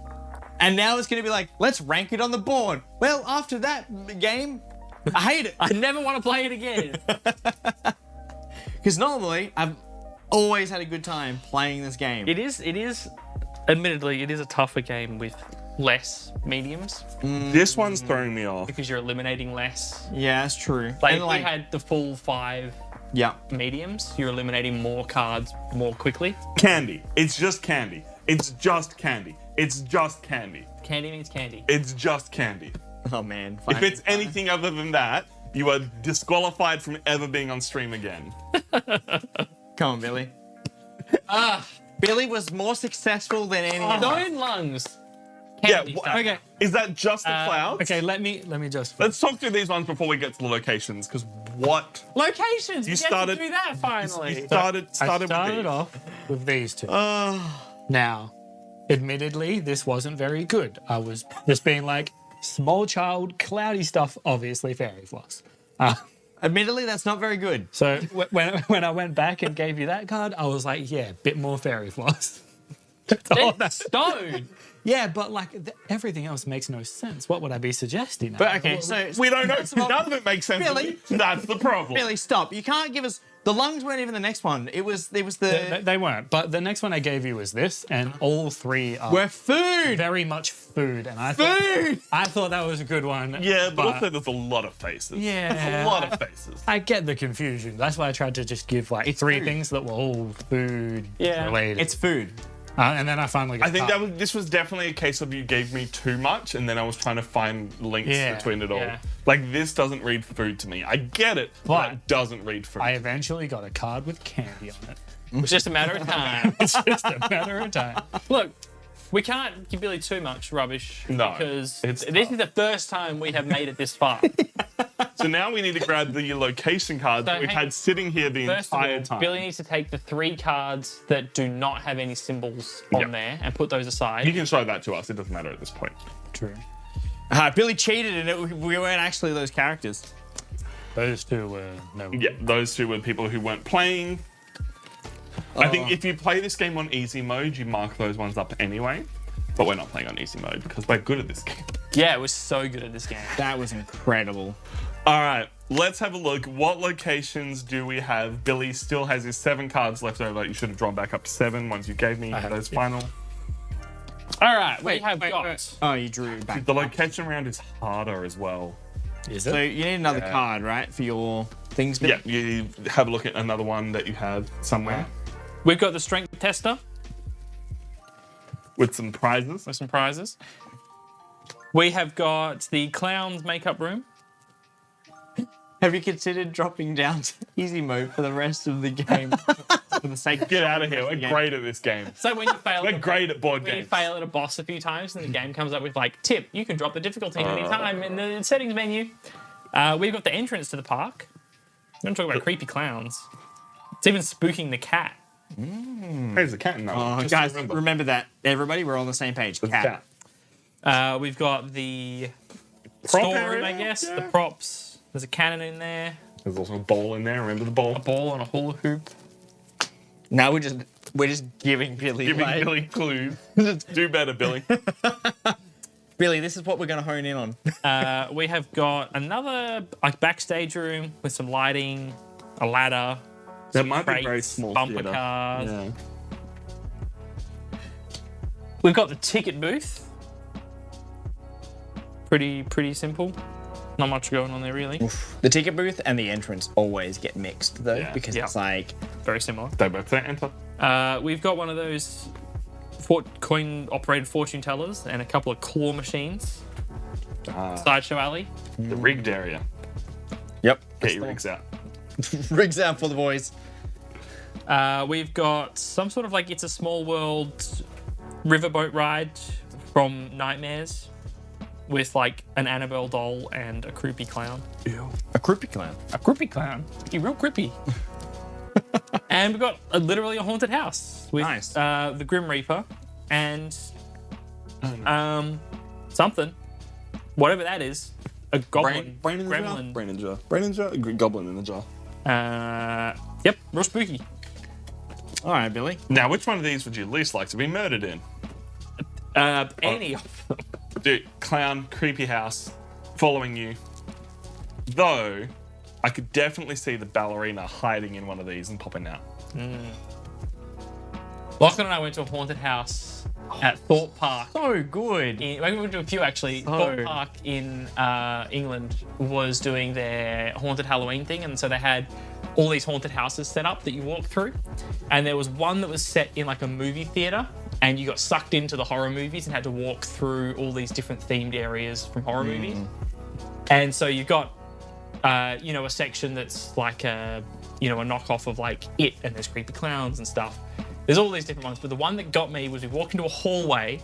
And now it's going to be like, let's rank it on the board. Well, after that game, I hate it. I never want to play it again. Because normally, I've always had a good time playing this game. It is, admittedly, it is a tougher game with less mediums This one's throwing me off. because you're eliminating less. Yeah, that's true. Like, And if we had the full 5 yeah. mediums, you're eliminating more cards more quickly. Candy. It's just candy. It's just candy. It's just candy. Candy means candy. It's just candy. Oh, man. If it's anything other than that, you are disqualified from ever being on stream again. Come on, Billy. Billy was more successful than anyone. Stone lungs. Yeah, Candy stuff. Okay. Is that just the clouds? Okay, let me just. Let's talk through these ones before we get to the locations, because what? Locations. You You started- started to do that finally. You started I with started these. off with these two. Now, admittedly, this wasn't very good. I was just being like, small child, cloudy stuff, obviously fairy floss. Admittedly, that's not very good. So when I went back and gave you that card, I was like, yeah, bit more fairy floss. It's stone. Yeah, but like everything else makes no sense. What would I be suggesting? But okay, so We don't know. First of all, None of it makes sense. Really? That's the problem. Billy, stop. You can't give us the lungs weren't even the next one. It was the They weren't. But the next one I gave you was this, and all three are we're food. very much food. And I Food. thought that was a good one. Yeah, but also there's a lot of faces. Yeah. There's a lot of faces. I get the confusion. That's why I tried to just give like It's three food. things that were all food Yeah. related. It's food. And then I finally got I think cut. this was definitely a case of you gave me too much, and then I was trying to find links Yeah, between it all. yeah. Like, this doesn't read food to me. I get it, but But it doesn't read food. I eventually got a card with candy on it. It's just a matter of time. It's just a matter of time. Look, we can't give Billy too much rubbish No, because it's this tough. is the first time we have made it this far. So now we need to grab the location cards that we've hang- had sitting here the First of entire all, time. Billy needs to take the 3 cards that do not have any symbols on Yep. there and put those aside. You can show that to us. It doesn't matter at this point. True. Billy cheated and we weren't actually those characters. Those two were no. Yeah, those two were people who weren't playing. I think if you play this game on easy mode, you mark those ones up anyway. But we're not playing on easy mode because we're good at this game. Yeah, it was so good at this game. That was incredible. All right, let's have a look. What locations do we have? Billy still has his 7 cards left over. You should have drawn back up to 7 once you gave me have, those yeah. final. All right, we Wait, have wait, got. wait. Oh, you drew back. The location round is harder as well. Is it? So you need another Yeah. card, right, for your things? Billy? Yeah, you have a look at another one that you have somewhere We've got the strength tester with some prizes. with some prizes. We have got the clown's makeup room. Have you considered dropping down to easy mode for the rest of the game? For the sake Get out of here. We're Yeah. great at this game. So when you fail, We're great at board when you games. fail at a boss a few times, and the game comes up with like tip, you can drop the difficulty any time in the settings menu. We've got the entrance to the park. We're going to talk about creepy clowns. It's even spooking the cat. There's a cat in that one. Oh, Just guys, remember. remember that. Everybody, we're on the same page. There's a Cat. cat. We've got the Prop storeroom, area, I guess. yeah. The props. There's a cannon in there. There's also a ball in there. Remember the ball? A ball on a hula hoop. Now we're just giving Billy. Giving like- Billy clues. Do better, Billy. Billy, this is what we're going to hone in on. We have got another like backstage room with some lighting, a ladder, That some might be crates, very small bumper theatre. cars. Yeah. We've got the ticket booth. Pretty simple. Not much going on there really. The ticket booth and the entrance always get mixed though, Yeah. because Yeah. it's like Very similar. They both say enter. We've got one of those coin-operated fortune tellers and a couple of claw machines. Sideshow alley. The rigged area. yep, Get your rigs out. rigs out for the boys. We've got some sort of like It's a Small World riverboat ride from Nightmares with like an Annabelle doll and a creepy clown. A creepy clown. A creepy clown. You're real creepy. And we've got literally a haunted house with Nice. the Grim Reaper and something, whatever that is. a goblin. Brain in the jar. gremlin. Brain in the jar. Brain in the jar. Goblin in the jar. Yep, real spooky. All right, Billy. Now, which one of these would you least like to be murdered in? Any of them. Dude, clown, creepy house, following you. Though, I could definitely see the ballerina hiding in one of these and popping out. Lachlan and I went to a haunted house at Thorpe Park. So good. We went to a few actually. Thorpe Park in England was doing their haunted Halloween thing, and so they had all these haunted houses set up that you walk through. And there was one that was set in like a movie theater, and you got sucked into the horror movies and had to walk through all these different themed areas from horror movies. And so you've got, a section that's like a knockoff of like It, and there's creepy clowns and stuff. There's all these different ones, but the one that got me was we walk into a hallway,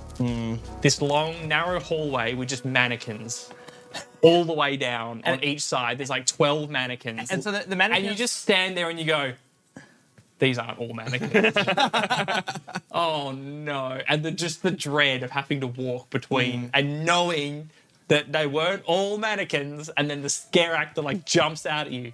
this long, narrow hallway with just mannequins all the way down on each side. There's like 12 mannequins. And so the mannequins... And you just stand there and you go, these aren't all mannequins. Oh no. And the dread of having to walk between and knowing that they weren't all mannequins, and then the scare actor like jumps out at you.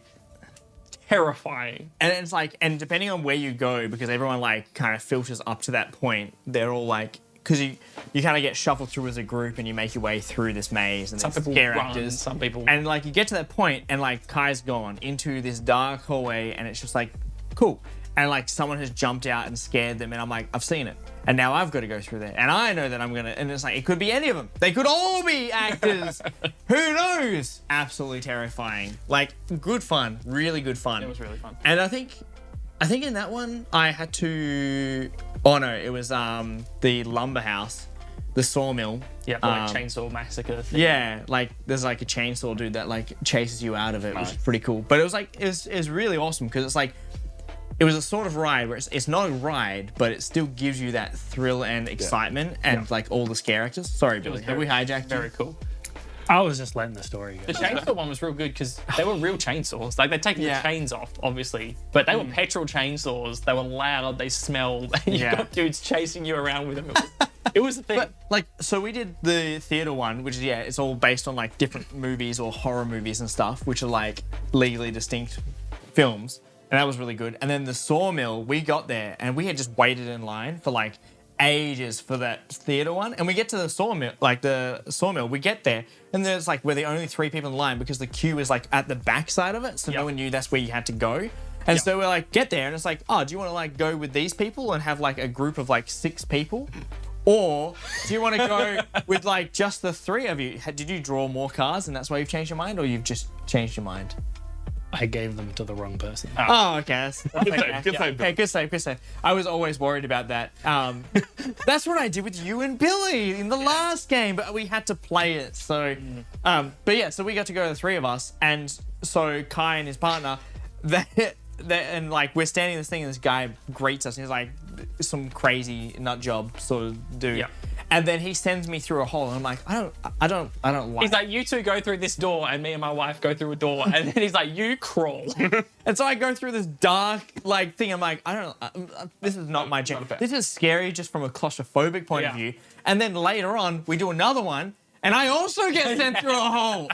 Terrifying. And it's like, and depending on where you go, because everyone like kind of filters up to that point, they're all like, because you kind of get shuffled through as a group and you make your way through this maze and Some there's people scare run, actors. some people... And like you get to that point and like Kye's gone into this dark hallway and it's just like, cool. And like someone has jumped out and scared them and I'm like, I've seen it. And now I've got to go through there. And I know that I'm going to, and it's like, it could be any of them. They could all be actors. Who knows? Absolutely terrifying. Like good fun, really good fun. It was really fun. And I think in that one, I had to, it was the lumber house, the sawmill. Yeah, like chainsaw massacre thing. Yeah, like there's like a chainsaw dude that like chases you out of it, which is pretty cool. But it was like, it was really awesome because it's like, it was a sort of ride where it's not a ride, but it still gives you that thrill and excitement and like all the scare actors. Sorry, Billy, have we hijacked you? Very cool. I was just letting the story The go. chainsaw one was real good because they were real chainsaws. Like they'd taken the chains off, obviously, but they were petrol chainsaws. They were loud. They smelled. And you got dudes chasing you around with them. It was a thing. But like, so we did the theater one, which is it's all based on like different movies or horror movies and stuff, which are like legally distinct films. And that was really good. And then the sawmill, we got there and we had just waited in line for like ages for that theater one. And we get to the sawmill, we get there and there's like, we're the only 3 people in line because the queue is like at the back side of it. So no one knew that's where you had to go. And so we're like, get there. And it's like, oh, do you want to like go with these people and have like a group of like 6 people? Or do you want to go with like just the 3 of you? Did you draw more cards and that's why you've changed your mind, or you've just changed your mind? I gave them to the wrong person. Oh, okay. Good save. Good save. I was always worried about that. That's what I did with you and Billy in the last game, but we had to play it. So, but yeah, so we got to go, the 3 of us, and so Kye and his partner, and like we're standing in this thing, and this guy greets us, and he's like some crazy nut job sort of dude. Yeah. And then he sends me through a hole, and I'm like, I don't like. He's like, you 2 go through this door, and me and my wife go through a door, and then he's like, you crawl. And so I go through this dark like thing. I'm like, this is not my jam. This is scary just from a claustrophobic point of view. And then later on, we do another one, and I also get sent through a hole.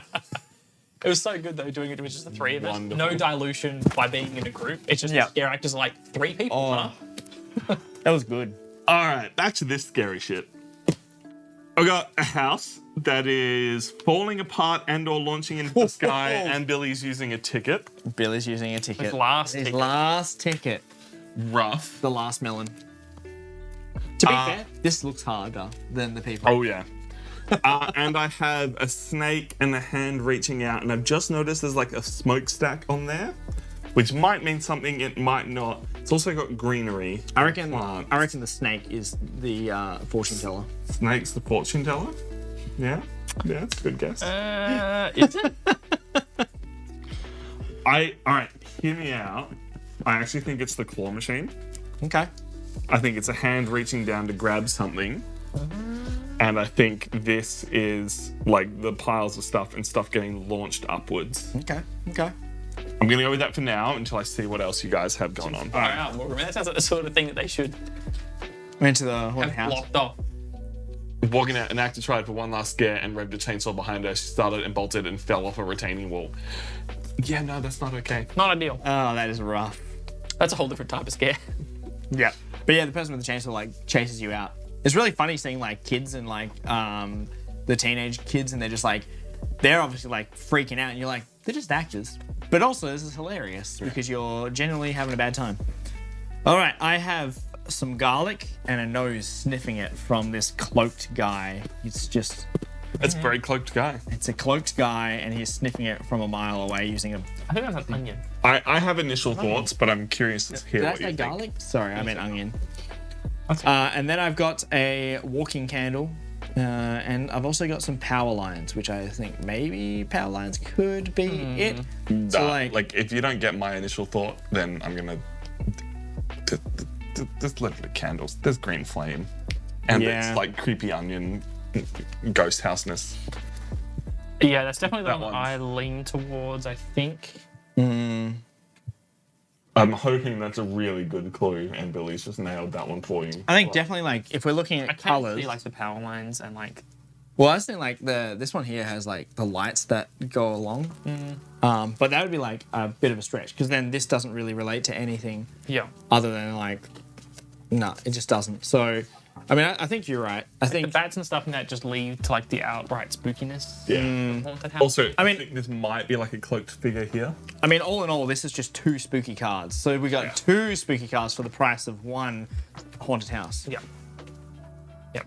It was so good though, doing it with just the 3 of us. Wonderful. No dilution by being in a group. It's just the scare actors are like 3 people. Huh? That was good. All right, back to this scary shit. I've got a house that is falling apart and or launching into the sky, and Billy's using a ticket. Billy's using a ticket. His last His ticket. last ticket. Rough. The last melon. To be fair, this looks harder than the people. Oh, yeah. And I have a snake and a hand reaching out, and I've just noticed there's like a smokestack on there, which might mean something, it might not. It's also got greenery. I reckon plants. the snake is the fortune teller. Snake's the fortune teller? Yeah? Yeah, that's a good guess. Is it? Alright, hear me out. I actually think it's the claw machine. Okay. I think it's a hand reaching down to grab something. And I think this is like the piles of stuff and stuff getting launched upwards. Okay. I'm gonna go with that for now until I see what else you guys have going on. Wow, well, that sounds like the sort of thing that they should Went to the haunted have house. blocked off. Walking out, an actor tried for one last scare and revved a chainsaw behind her. She started and bolted and fell off a retaining wall. Yeah, no, that's not okay. Not ideal. Oh, that is rough. That's a whole different type of scare. Yeah. But yeah, the person with the chainsaw like chases you out. It's really funny seeing like kids and like the teenage kids, and they're just like, they're obviously like freaking out, and you're like, they're just actors. But also, this is hilarious because you're genuinely having a bad time. All right, I have some garlic and a nose sniffing it from this cloaked guy. It's just, It's a very cloaked guy. it's a cloaked guy, and he's sniffing it from a mile away using a. I think that's an onion. I have initial thoughts, but I'm curious to hear Did I what you say think. garlic? Sorry, I meant onion. Okay. And then I've got a walking candle, and I've also got some power lines, which I think maybe power lines could be it. So Nah, like, if you don't get my initial thought, then I'm gonna just look at the candles. There's green flame, and Yeah. it's like creepy onion ghost houseness. Yeah, that's definitely the That one one's- I lean towards, I think. I'm hoping that's a really good clue, and Billy's just nailed that one for you. I think definitely like if we're looking at I can't colors. see like the power lines and like. Well, I was thinking like this one here has like the lights that go along. But that would be like a bit of a stretch because then this doesn't really relate to anything Yeah. other than like, no, it just doesn't. So, I mean, I think you're right. I The think bats and stuff in that just lead to like the outright spookiness. Yeah. of the haunted house. Also, I mean- think this might be like a cloaked figure here. I mean, all in all, this is just 2 spooky cards. So we got 2 spooky cards for the price of 1 haunted house. Yeah. Yeah.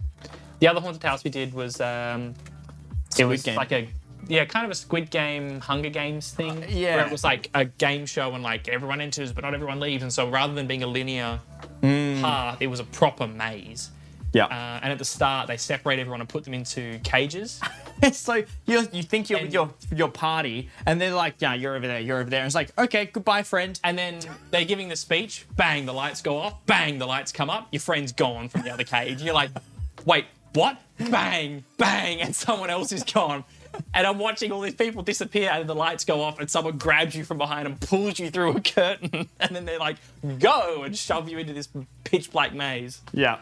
The other haunted house we did was it was Game. like kind of a Squid Game, Hunger Games thing. yeah. Where it was like a game show and like everyone enters but not everyone leaves, and so rather than being a linear path, it was a proper maze. Yeah. And at the start, they separate everyone and put them into cages. So you think you're with your party, and they're like, yeah, you're over there, you're over there. And it's like, okay, goodbye, friend. And then they're giving the speech, bang, the lights go off, bang, the lights come up, your friend's gone from the other cage. You're like, wait, what? Bang, bang, and someone else is gone. And I'm watching all these people disappear, and the lights go off, and someone grabs you from behind and pulls you through a curtain, and then they're like, go, and shove you into this pitch black maze. Yeah.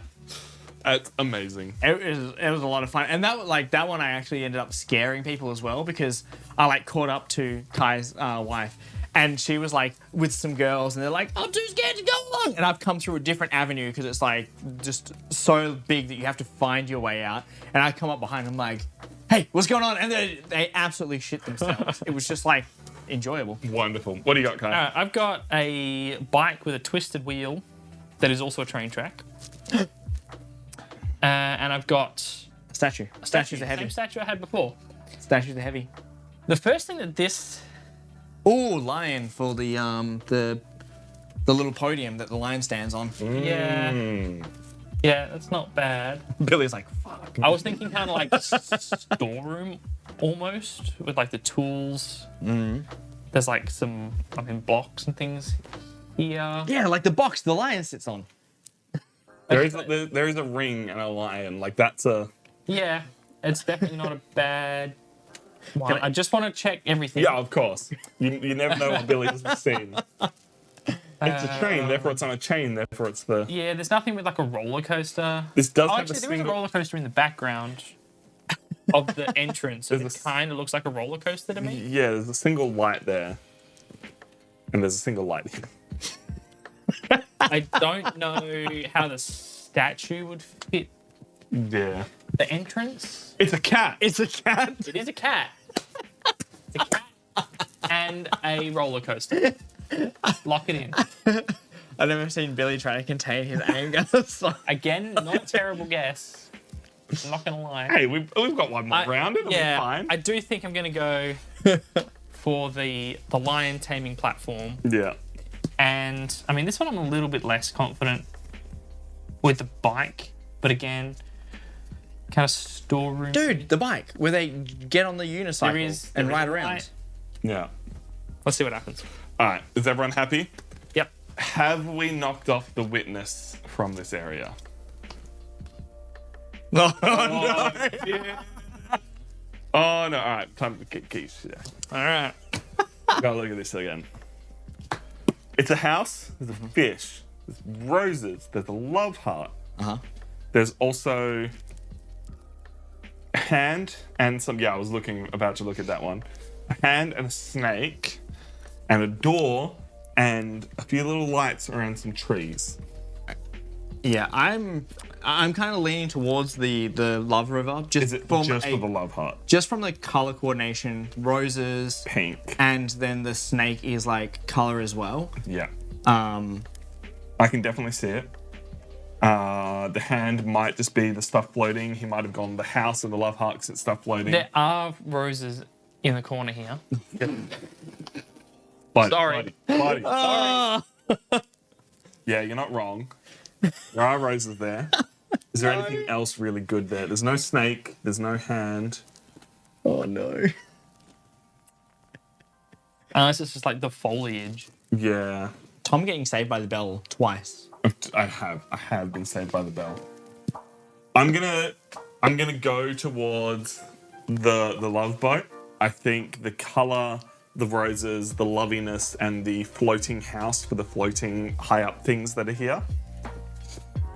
It's amazing. It was a lot of fun, and that one I actually ended up scaring people as well because I like caught up to Kye's wife, and she was like with some girls, and they're like, "I'm too scared to go on," and I've come through a different avenue because it's like just so big that you have to find your way out, and I come up behind them like, "Hey, what's going on?" And they absolutely shit themselves. It was just like enjoyable. Wonderful. What do you got, Kai? I've got a bike with a twisted wheel that is also a train track. And I've got Statue. Statues are heavy. same statue I had before. Statues are heavy. The first thing that this Ooh, lion for the little podium that the lion stands on. yeah, that's not bad. Billy's like, fuck. I was thinking kind of like storeroom almost with like the tools. There's like some blocks and things here. Yeah, like the box the lion sits on. There is a ring and a lion. Like, that's a... Yeah, it's definitely not a bad one. I just want to check everything. Yeah, of course. You never know what Billy has seen. It's a train, therefore it's on a chain, therefore it's the... Yeah, there's nothing with like a roller coaster. This does Oh, have actually, a there is a single... roller coaster in the background of the entrance. There's It a- kind of looks like a roller coaster to me. Yeah, there's a single light there. And there's a single light here. I don't know how the statue would fit Yeah. the entrance. It's a cat. It's a cat. It is a cat. It's a cat and a roller coaster. Lock it in. I've never seen Billy try to contain his anger. So. Again, not a terrible guess. I'm not gonna lie. Hey, we've got one more round. It'll be fine. I do think I'm gonna go for the lion taming platform. Yeah. And I mean, this one I'm a little bit less confident with the bike, but again, kind of storeroom. Dude, the bike where they get on the unicycle and ride around. light. Yeah. Let's see what happens. All right. Is everyone happy? Yep. Have we knocked off the witness from this area? No, Oh, no. All right. Time to get keys. Yeah. All right. Gotta look at this again. It's a house. There's a fish. There's roses. There's a love heart. Uh-huh. There's also hand and some. Yeah, I was about to look at that one. A hand and a snake, and a door, and a few little lights around some trees. Yeah, I'm kind of leaning towards the Love River. Is it just for the love heart? Just from the color coordination, roses, Pink. and then the snake is like color as well. Yeah. I can definitely see it. The hand might just be the stuff floating. He might have gone the house of the love heart 'cause it's stuff floating. There are roses in the corner here. Sorry. Sorry. Yeah, you're not wrong. There are roses there. Is there anything else really good there? There's no snake. There's no hand. Oh no. Unless it's just like the foliage. Yeah. Tom getting saved by the bell twice. I have been saved by the bell. I'm gonna go towards the love boat. I think the color, the roses, the loviness, and the floating house for the floating high up things that are here.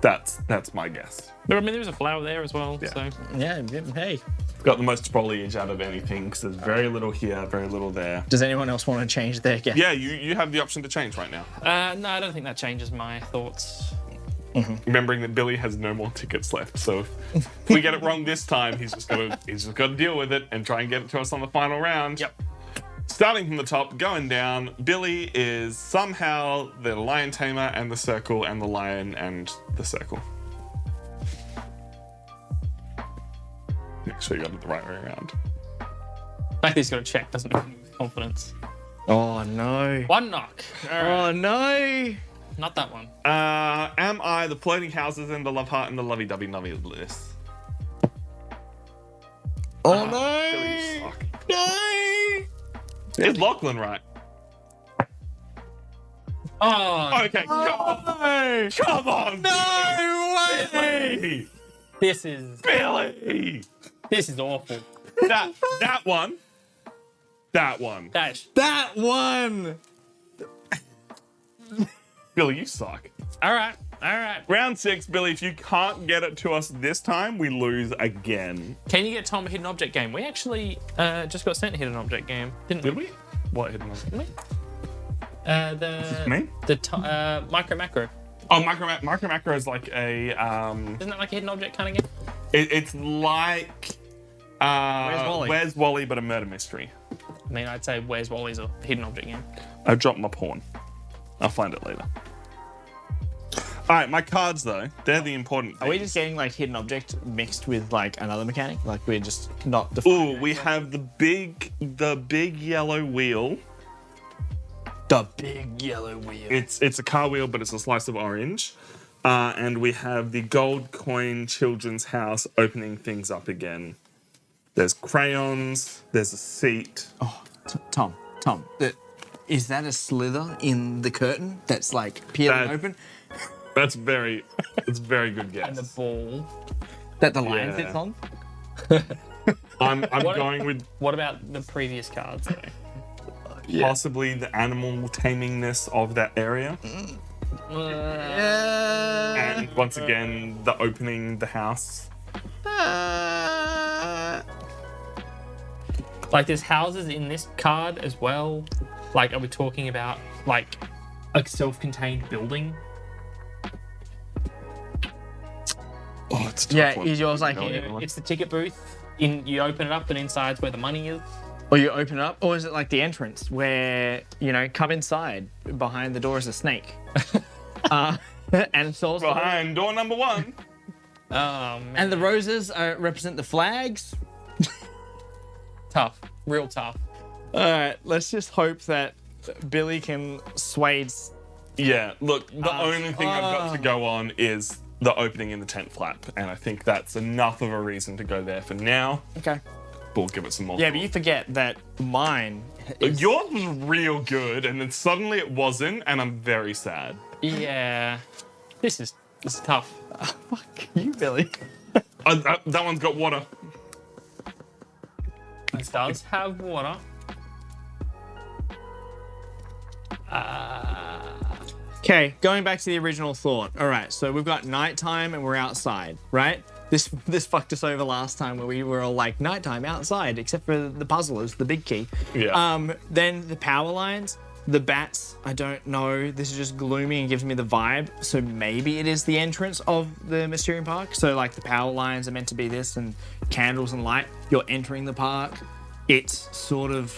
That's my guess. But I mean, there's a flower there as well. Yeah. So Yeah, hey. Got the most foliage out of anything because there's very little here, very little there. Does anyone else want to change their guess? Yeah, you have the option to change right now. no, I don't think that changes my thoughts. Remembering that Billy has no more tickets left, so if we get it wrong this time, he's just got to deal with it and try and get it to us on the final round. Yep. Starting from the top, going down, Billy is somehow the lion tamer and the circle and the lion and the circle. Make sure you got it the right way around. The fact that he's got a check doesn't make me with confidence. Oh no. One knock. All right. Oh no. Not that one. Am I the floating houses and the love heart and the lovey-dovey list? Oh Billy, you no. suck. No. Is Lachlan right? Oh, Okay, No. come on, No way. Billy! this is Billy! awful. That one. That's That one. Billy, you suck. all right. Round 6, Billy, if you can't get it to us this time, we lose again. Can you get Tom a hidden object game? We actually just got sent a hidden object game, didn't Did we? What hidden object? we? Me? The micro macro. Oh, Micro Macro is like a Isn't that like a hidden object kind of game? it's like Wally? Where's Wally, but a murder mystery. I mean, I'd say Where's Wally's a hidden object game. I dropped my pawn. I'll find it later. All right, my cards though, they're the important things. Are we just getting like hidden object mixed with like another mechanic? Like we're just not Ooh, defining. we have the big yellow wheel. The big yellow wheel. It's a car wheel, but it's a slice of orange. And we have the gold coin children's house opening things up again. There's crayons. There's a seat. Oh, Tom. Is that a slither in the curtain that's like peeling open? It's very good guess. And the ball. That the lion Yeah. sits on? I'm What- going with What about the previous cards though? possibly the animal tamingness of that area. And once again, the opening the house. Like there's houses in this card as well. Like, are we talking about like a self-contained building? Oh, it's a tough Yeah, one. is yours like No, here? yeah. It's the ticket booth. You open it up and inside's where the money is. Or you open it up? Or is it like the entrance where, come inside, behind the door is a snake? And it's also... Behind door number 1. Oh man. And the roses represent the flags? Tough. Real tough. All right, let's just hope that Billy can sway. Yeah, look, the only thing I've got to go on is the opening in the tent flap, and I think that's enough of a reason to go there for now. Okay. We'll give it some more. Yeah, but you forget that mine is... Yours was real good, and then suddenly it wasn't, and I'm very sad. Yeah. This is tough. Fuck you, Billy. That one's got water. It does have water. Okay, going back to the original thought. All right, so we've got nighttime and we're outside, right? this fucked us over last time where we were all like nighttime outside, except for the puzzlers, the big key. Yeah. Then the power lines, the bats, I don't know. This is just gloomy and gives me the vibe. So maybe it is the entrance of the Mysterium Park. So like the power lines are meant to be this, and candles and light. You're entering the park. It's sort of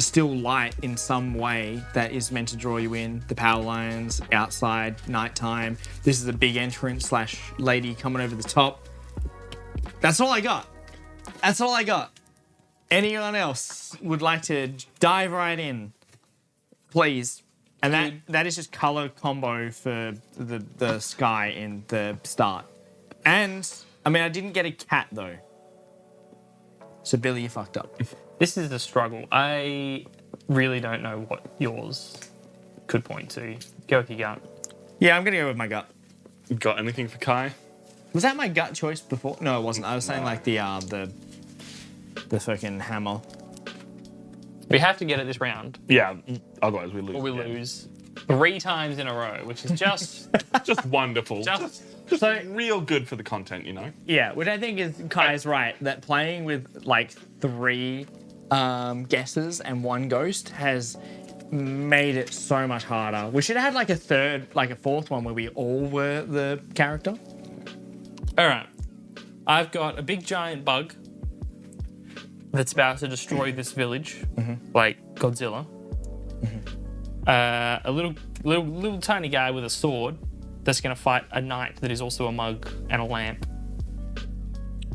still light in some way that is meant to draw you in. The power lines, outside, nighttime. This is a big entrance / lady coming over the top. That's all I got. That's all I got. Anyone else would like to dive right in, please? And that is just color combo for the sky in the start. And I mean, I didn't get a cat though. So Billy, you fucked up. This is a struggle. I really don't know what yours could point to. Go with your gut. Yeah, I'm gonna go with my gut. Got anything for Kye? Was that my gut choice before? No, it wasn't. I was saying like the fucking hammer. We have to get it this round, Yeah, otherwise we lose. or we Yeah. lose 3 times in a row, which is just Just wonderful. just. So Real good for the content, you know? yeah, which I think is Kai's right that playing with like 3 guesses and 1 ghost has made it so much harder. We should have had like a 4th one where we all were the character. All right, I've got a big giant bug that's about to destroy this village, like Godzilla. A little tiny guy with a sword that's going to fight a knight that is also a mug and a lamp.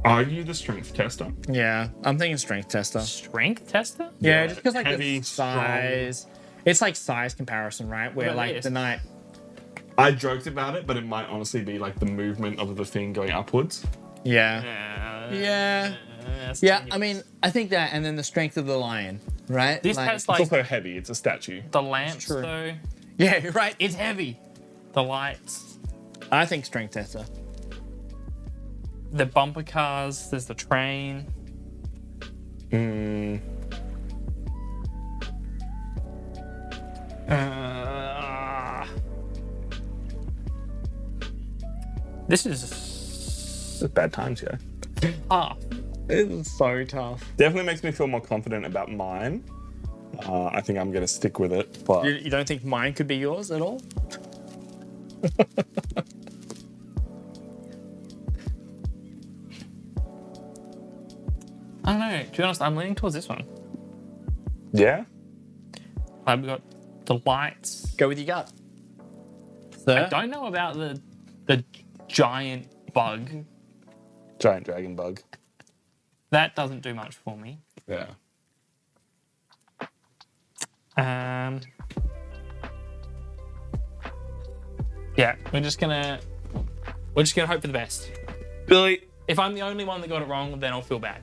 Are you the strength tester? Yeah, I'm thinking strength tester. Strength tester? Yeah, just because like Heavy, the size. It's like size comparison, right? Where What about like this? the knight. I joked about it, but it might honestly be like the movement of the thing going upwards. Yeah. Yeah. Yeah, I mean, I think that, and then the strength of the lion, right? This Like- has It's like also heavy. It's a statue. the lamps true. though, Yeah, you're right. It's heavy. the lights, I think strength tester. the bumper cars. There's the train. This is It's bad times, yeah. tough. It's so tough. Definitely makes me feel more confident about mine. I think I'm going to stick with it. But You don't think mine could be yours at all? I don't know. To be honest, I'm leaning towards this one. yeah, I've got the lights. Go with your gut. I don't know about the giant bug. giant dragon bug. That doesn't do much for me. Yeah. Yeah, we're just gonna hope for the best. Billy. If I'm the only one that got it wrong, then I'll feel bad.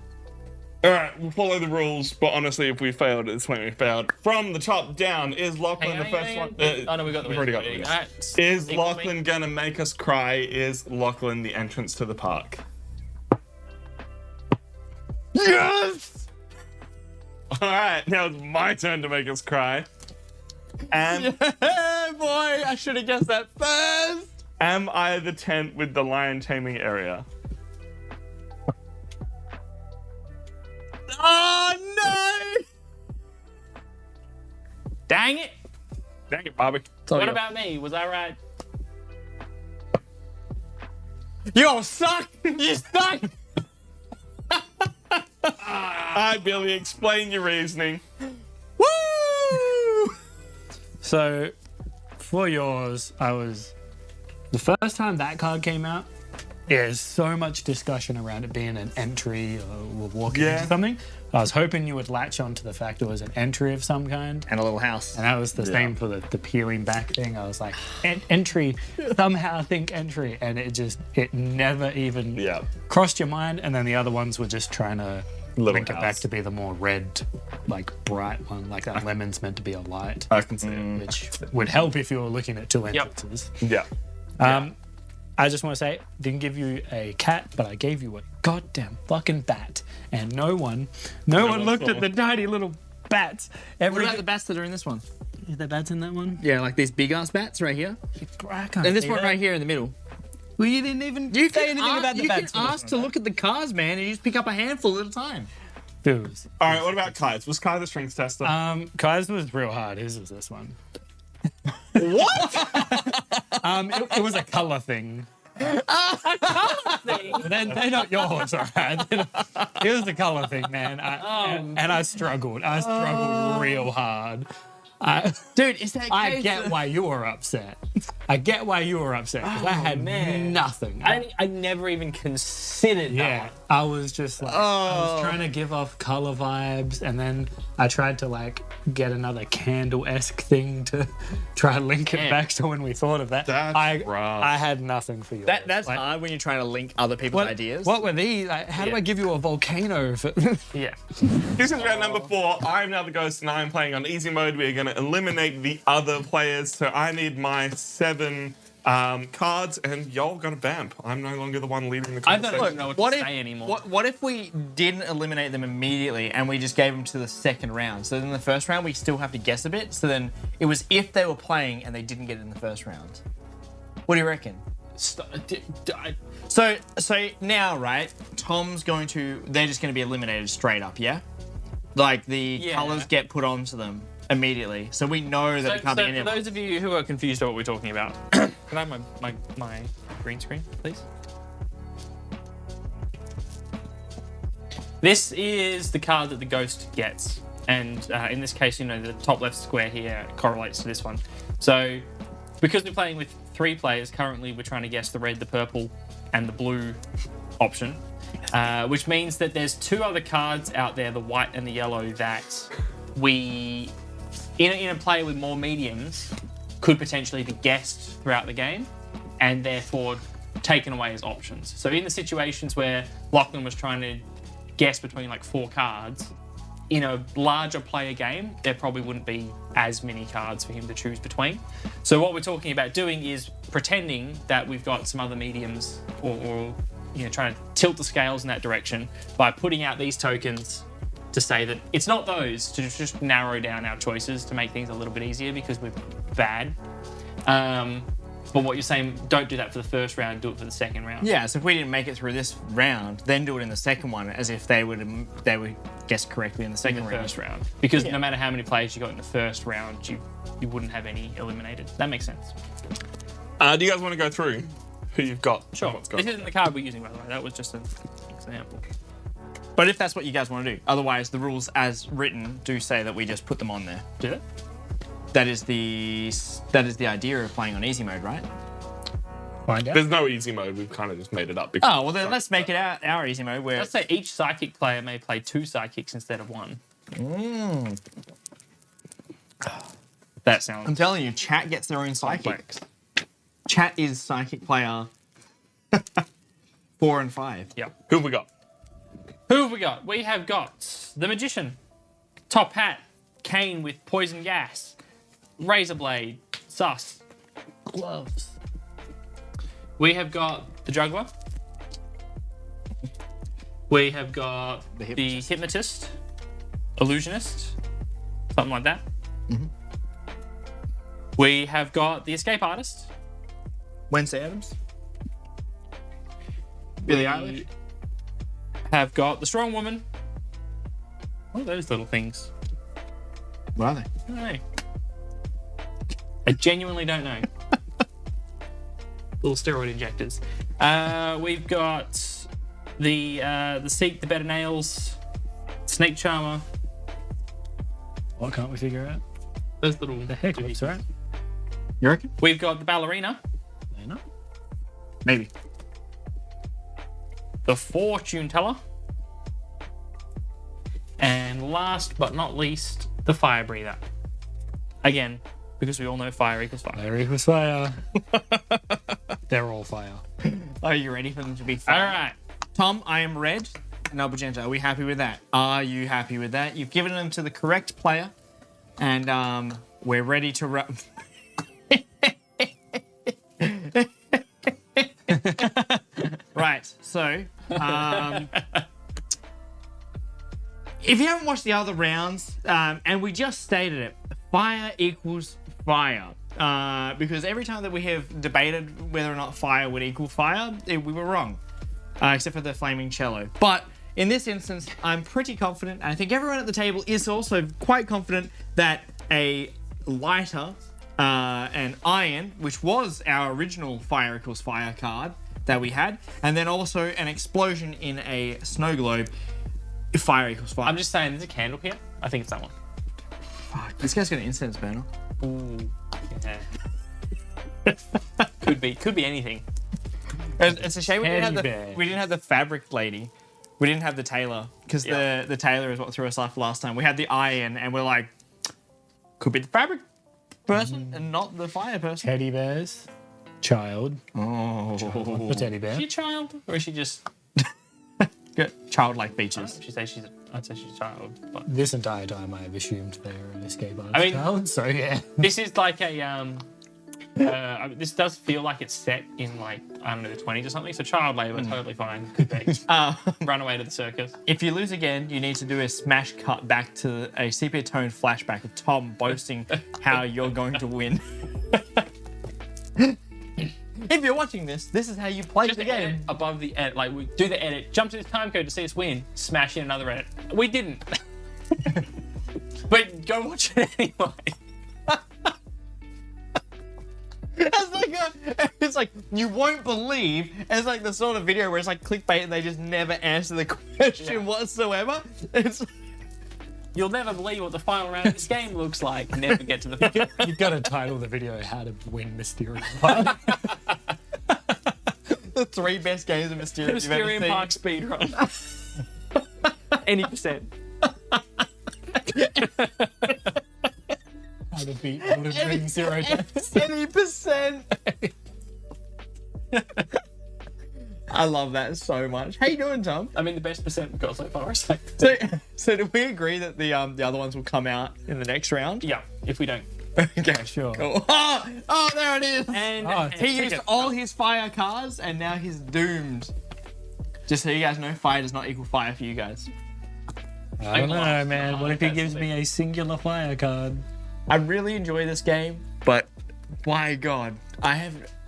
All right, we'll follow the rules. But honestly, if we failed, it's when we failed. From the top down, is Lachlan the first one? Oh no, we got the we've already got wizard. the All list. right, Is equal me. Lachlan gonna make us cry? Is Lachlan the entrance to the park? Yes! All right, now it's my turn to make us cry. And Boy, I should have guessed that first. am I the tent with the lion taming area? Oh no! Dang it! Dang it, Bobby. What about me? Was I right? You suck! You suck! All right, Billy, explain your reasoning. Woo! So, for yours, the first time that card came out, there's so much discussion around it being an entry or walking Yeah. into something. I was hoping you would latch on to the fact it was an entry of some kind. And a little house. And that was the same for the peeling back thing. I was like, entry, somehow think entry. And it never even Yeah. crossed your mind. And then the other ones were just trying to Little link it back house. to be the more red, like bright one. Like that lemon's meant to be a light, I can see it. which would help if you were looking at 2 entrances. Yeah. I just want to say, didn't give you a cat, but I gave you a goddamn fucking bat. And no one looked saw. at the tiny little bats. What about the bats that are in this one? Is there bats in that one? Yeah, like these big ass bats right here. I can't And this see one that. right here in the middle. Well, you didn't even say anything about the You bad can sportsman, ask to look at the cards, man, and you just pick up a handful at a time. Feels. All right, what about Kye's? Was Kye the strengths tester? Kai's was real hard. His was this one. What? It was a color thing. They're not yours, all right? It was a color thing, man. And I struggled. I struggled real hard. Dude, is that I get why you were upset. I get why you were upset because I had nothing. I never even considered that. I was just like, I was trying to give off color vibes, and then I tried to like get another candle-esque thing to try and link it back to when we thought of that. That's rough. I had nothing for you. That's hard when you're trying to link other people's ideas. What were these? Like, how do I give you a volcano? Yeah. This is round number 4. I'm now the ghost and I'm playing on easy mode. We are going to eliminate the other players. So I need my 7 cards and y'all got to vamp. I'm no longer the one leading the I conversation. don't know what to say anymore. What if we didn't eliminate them immediately and we just gave them to the second round? So then the first round we still have to guess a bit. So then it was if they were playing and they didn't get it in the first round. What do you reckon? So now, right? They're just going to be eliminated straight up, yeah? Like the colors get put onto them immediately, so we know that it can't be any for of them. those of you who are confused about what we're talking about, can I have my green screen, please? This is the card that the ghost gets, and in this case, the top left square here correlates to this one. So, because we're playing with 3 players, currently we're trying to guess the red, the purple, and the blue option, which means that there's 2 other cards out there, the white and the yellow, that we, in a play with more mediums, could potentially be guessed throughout the game and therefore taken away as options. So in the situations where Lachlan was trying to guess between like 4 cards, in a larger player game, there probably wouldn't be as many cards for him to choose between. So what we're talking about doing is pretending that we've got some other mediums or trying to tilt the scales in that direction by putting out these tokens to say that it's not those, to just narrow down our choices to make things a little bit easier because we're bad. But what you're saying, don't do that for the first round, do it for the second round. Yeah, so if we didn't make it through this round, then do it in the second one as if they would guess correctly in the second round. First round. Because no matter how many players you got in the first round, you wouldn't have any eliminated. That makes sense. Do you guys want to go through who you've got? Sure. What's going This isn't the card we're using, by the way. That was just an example. But if that's what you guys want to do, otherwise the rules as written do say that we just put them on there. Do that? That is the idea of playing on easy mode, right? Find out. There's no easy mode. We've kind of just made it up. Oh, well then let's make it our easy mode where... Let's say each psychic player may play 2 psychics instead of 1. That sounds I'm telling you, chat gets their own psychic. complex. Chat is psychic player 4 and 5. Yep. Who have we got? Who have we got? We have got the Magician, Top Hat, Kane with poison gas, Razor Blade, Sus, gloves. We have got the Juggler. We have got the Hypnotist, Illusionist, something like that. We have got the Escape Artist. Wednesday Adams. Billie Eilish. Have got the Strong Woman. What are those little things? What are they? I don't know. I genuinely don't know. Little steroid injectors. We've got the Seek, the Better Nails, Snake Charmer. What can't we figure out? Those little. The heck, looks right. You reckon? We've got the Ballerina, Maybe. the Fortune Teller, and last but not least, the Fire Breather. Again, because we all know fire equals fire. Fire equals fire. They're all fire. Are you ready for them to be fire? All right. Tom, I am red. And Albagenta, are we happy with that? Are you happy with that? You've given them to the correct player. And we're ready to Right, so if you haven't watched the other rounds, and we just stated it, fire equals fire. Because every time that we have debated whether or not fire would equal fire, we were wrong. Except for the flaming cello. But in this instance, I'm pretty confident, and I think everyone at the table is also quite confident that a lighter, an iron, which was our original fire equals fire card that we had, and then also an explosion in a snow globe, fire equals fire. I'm just saying, there's a candle here. I think it's that one. Fuck, this guy's got an incense burner. Ooh. Yeah. Could be anything. It's a shame we didn't Teddy have the fabric lady. We didn't have the tailor, because the tailor is what threw us off last time. We had the iron, and we're like, could be the fabric person and not the fire person. Teddy bears. Child. Oh. The teddy bear. Is she a child, or is she just? Good. Childlike features. I'd say she's a child. But This entire time I've assumed they're an escape artist. I mean- child, so yeah. this is like a this does feel like it's set in like, I don't know, the 20s or something. So child labor, totally fine. Could be. Run away to the circus. If you lose again, you need to do a smash cut back to a sepia tone flashback of Tom boasting how you're going to win. If you're watching this is how you play Just the the edit game. above the edit, like we do the edit, jump to this time code to see us win, smash in another edit. We didn't. But go watch it anyway. It's like you won't believe. It's like the sort of video where it's like clickbait and they just never answer the question whatsoever. It's You'll never believe what the final round of this game looks like. Never get to the final. You've got to title the video "How to Win Mysterium." the 3 best games of Mysterium you've ever Mysterium seen. Park speedrun. Any percent. How to beat Elden Ring 0 deaths. Any percent. I love that so much. How you doing, Tom? I mean, the best percent we've got so far is like. So do we agree that the other ones will come out in the next round? Yeah, if we don't. Okay, Sure. cool. Oh, there it is. And Oh, He used all his fire cards, and now he's doomed. Just so you guys know, fire does not equal fire for you guys. I don't know, man. What if he That's gives the me a singular fire card? I really enjoy this game, but my God,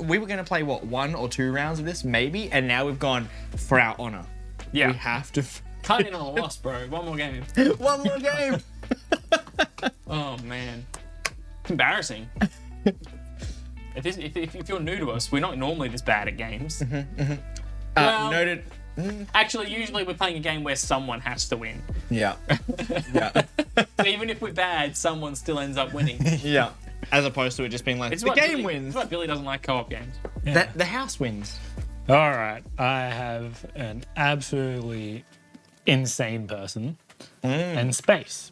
we were going to play, what, 1 or 2 rounds of this, maybe, and now we've gone for our honor. yeah, We have to. can't end on a loss, bro. One more game. One more game. Oh man, it's embarrassing. If you're new to us, we're not normally this bad at games. Well- Noted. Actually, usually we're playing a game where someone has to win. Yeah. Yeah. So even if we're bad, someone still ends up winning. Yeah. As opposed to it just being like, It's the what game Billy, wins. It's what Billy doesn't like co-op games. The house wins. All right, I have an absolutely insane person and space.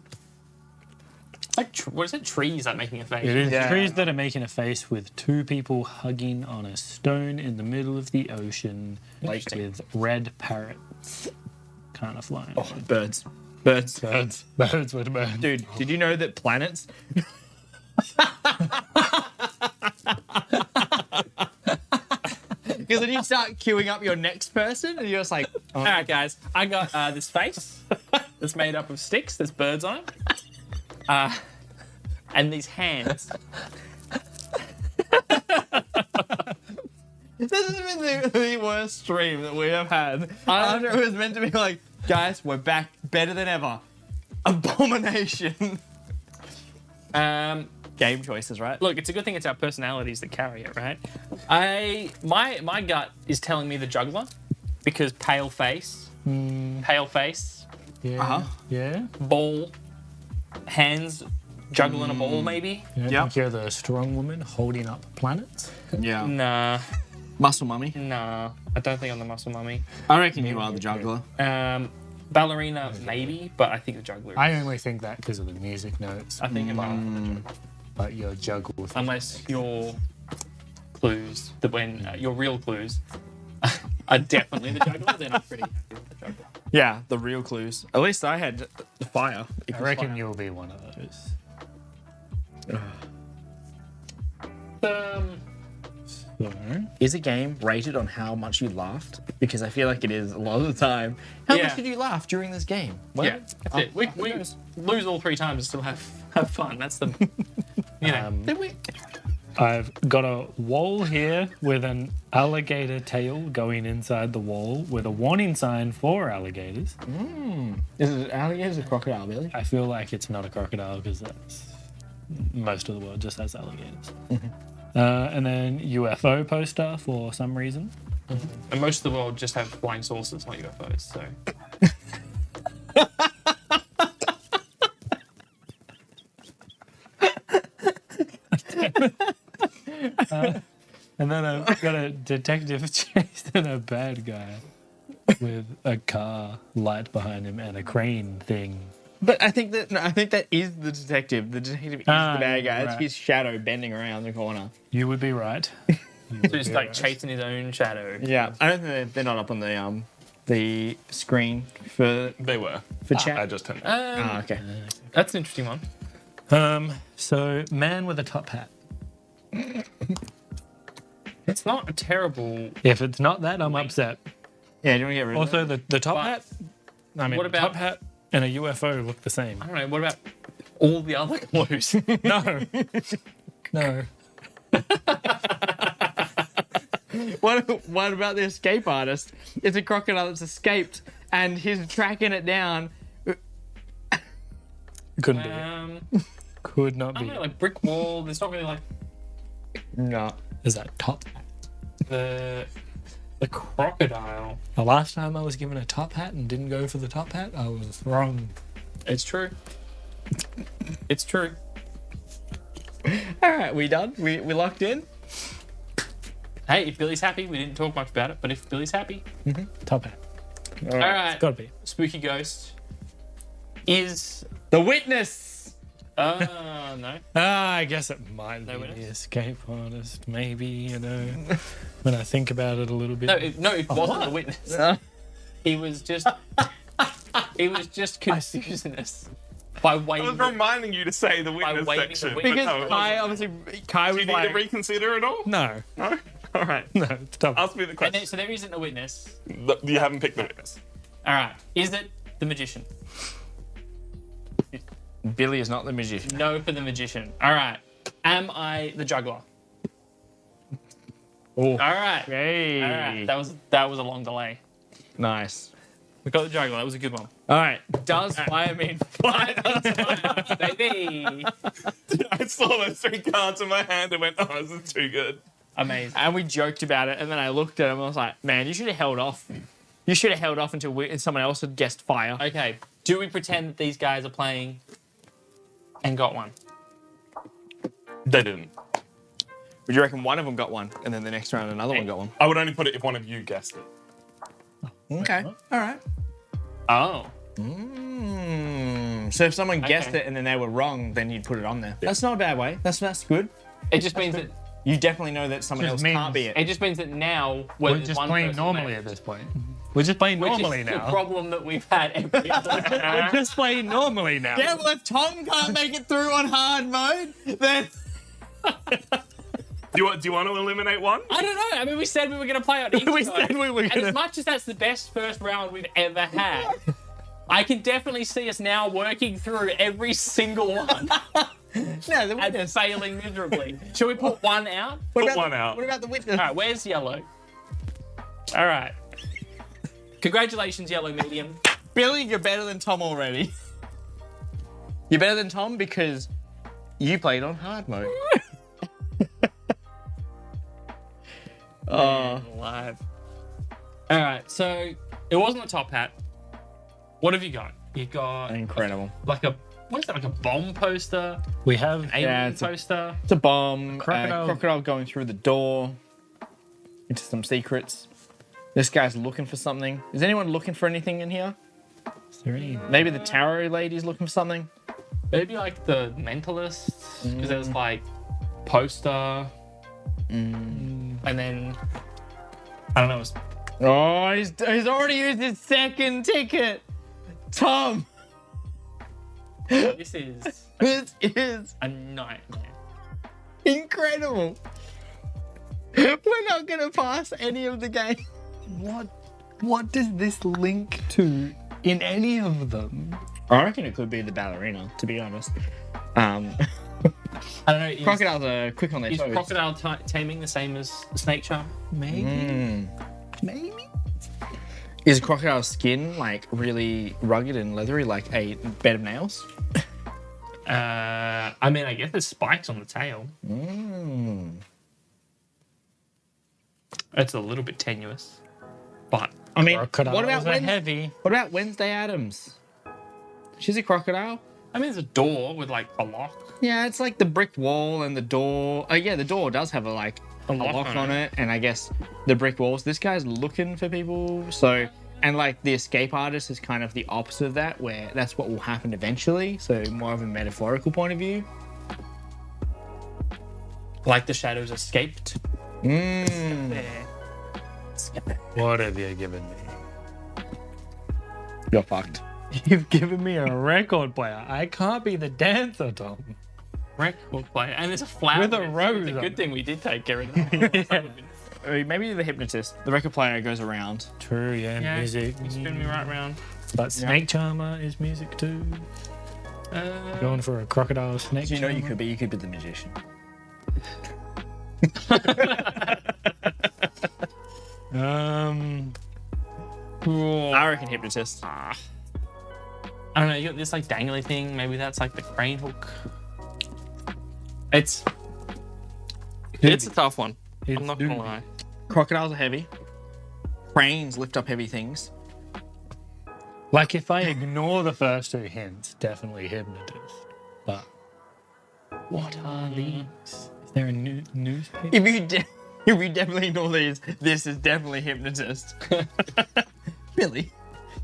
Like, what is it? Trees like making a face. It is Yeah. trees that are making a face with 2 people hugging on a stone in the middle of the ocean with red parrots kind of flying. Oh, birds. Birds. Birds. Birds with birds. Dude, did you know that planets... Because then you start queuing up your next person, and you're just like, All right, guys. I got this face that's made up of sticks. There's birds on it. And these hands. this has been the worst stream that we have had. After it was meant to be like, guys, we're back better than ever. Abomination. Game choices, right? Look, it's a good thing it's our personalities that carry it, right? My gut is telling me the juggler because pale face, Yeah. Yeah. ball, hands, juggling a ball maybe. Yeah. Yep. Think you're the strong woman holding up planets. Yeah. Nah, Muscle mummy. I don't think I'm the muscle mummy. I reckon you are the juggler. Ballerina maybe, but I think the juggler. I only think that because of the music notes, I think about the juggler. but you're juggled. Unless your clues, that when your real clues are definitely the juggler, then I'm pretty happy with the juggler. Yeah, the real clues. At least I had the fire. I reckon you'll be one of those. So, Is a game rated on how much you laughed? Because I feel like it is a lot of the time. How Yeah. much did you laugh during this game? Well, Yeah, that's it. We lose all 3 times and still have fun. That's the You know, I've got a wall here with an alligator tail going inside the wall with a warning sign for alligators. Is it alligators or crocodile, Billy? I feel like it's not a crocodile because most of the world just has alligators. And then UFO poster for some reason. and most of the world just have flying saucers, not UFOs. So And then I've got a detective chasing a bad guy with a car light behind him and a crane thing. But I think that is the detective. The detective is the bad guy. It's right. his shadow bending around the corner. You would be right. so he's like chasing his own shadow. Yeah, I don't think they're not up on the screen for They were. chat. I just turned. Oh, okay. That's an interesting one. So man with a top hat. It's not a terrible. If it's not that, I'm upset. Yeah, do you want to get rid of Also, it? the top But hat. I mean, what the about- top hat and a UFO look the same. I don't know. What about all the other clues? No, no. What about the escape artist? It's a crocodile that's escaped, and he's tracking it down. Couldn't be. It. Could not I be. don't know, It. like brick wall. There's not really like No. Is that top hat? the crocodile. The last time I was given a top hat and didn't go for the top hat, I was wrong. It's true. It's true. All right, we done? We locked in? Hey, if Billy's happy, we didn't talk much about it, but if Billy's happy, Top hat. all right. Gotta be. Spooky ghost is. The witness. No. I guess it might No be the witness? escape artist, maybe, you know, when I think about it a little bit. No, it wasn't the witness. He was just. He was just confusing us by I was waiting. reminding you to say the witness waiting section. the but witness. Because no, it Kai, wasn't. obviously, Kai Do was you need like, to reconsider it all? No, No? All right. no, it's top. Ask me the And question. so there isn't a witness. You haven't picked the witness. All right. Is it the magician? Billy is not the magician. No for the magician. All right. Am I the juggler? Oh. All right. Hey. All right. That was a long delay. Nice. We got the juggler. That was a good one. All right. Does fire mean fire? Does fire, baby. I saw those three cards in my hand and went, oh, this is too good. Amazing. And we joked about it, and then I looked at him and I was like, man, you should have held off. You should have held off until someone else had guessed fire. Okay. Do we pretend that these guys are playing and got one? They didn't. Would you reckon one of them got one, and then the next round another one got one? I would only put it if one of you guessed it. Okay. All right. Oh. So if someone guessed Okay. it and then they were wrong, then you'd put it on there. That's not a bad way. That's good. It just means that You definitely know that someone Just else means- can't be it. it just means that now when We're there's just one playing person normally left, at this point. We're just playing which normally is the now. problem that we've had every We're just playing normally now. Yeah, well, if Tom can't make it through on hard mode, then Do you want to eliminate one? I don't know. I mean, we said we were going to play on each We side. said we were And gonna- as much as that's the best first round we've ever had, I can definitely see us now working through every single one no, the and witness. failing miserably. Shall we put one out? Put one out. What about the witness? All right, where's yellow? All right. Congratulations, yellow medium. Billy, you're better than Tom already. You're better than Tom because you played on hard mode. Alive. All right, so it wasn't the top hat. What have you got? You got Incredible. like a what is that? Like a bomb poster, We have alien it's a- poster. It's a bomb. Crocodile. Crocodile going through the door into some secrets. This guy's looking for something. Is anyone looking for anything in here? Maybe the tarot lady's looking for something. Maybe like the mentalists, because there's like poster, and then I don't know. It's, Oh, he's already used his second ticket. Tom, this is this is a nightmare. incredible. We're not gonna pass any of the game. What does this link to in any of them? I reckon it could be the ballerina, to be honest. I don't know. Is, Crocodiles are quick on their is toes. crocodile taming the same as snake charm? Maybe. Maybe. Is crocodile's skin like really rugged and leathery, like a bed of nails? I mean, I guess there's spikes on the tail. It's a little bit tenuous, but I mean, Crocodiles what about are heavy. What about Wednesday Addams? She's a crocodile. I mean, there's a door with like a lock. Yeah, it's like the brick wall and the door. Oh yeah, the door does have a lock lock on it, and I guess the brick walls. This guy's looking for people, so and like the escape artist is kind of the opposite of that, where that's what will happen eventually. So more of a metaphorical point of view. Like the shadows escaped. There. What have you given me? You're fucked. You've given me a record player. I can't be the dancer, Tom. Record player. And there's a flower. With a there, so rose It's a on good it. thing we did take care of that. Maybe the hypnotist. The record player goes around. True, yeah, Yeah, music. you spin me right round. But Snake Charmer is music too. Going for a crocodile snake. So you know charmer. you could be. You could be the magician. I reckon hypnotist. I don't know. You got this like dangly thing. Maybe that's like the crane hook. It's a tough one. It's I'm not gonna doomy. lie. Crocodiles are heavy. Cranes lift up heavy things. Like if I ignore the first two hints, definitely hypnotist. But what are these? Is there a newspaper? If you definitely ignore these, this is definitely hypnotist. Really?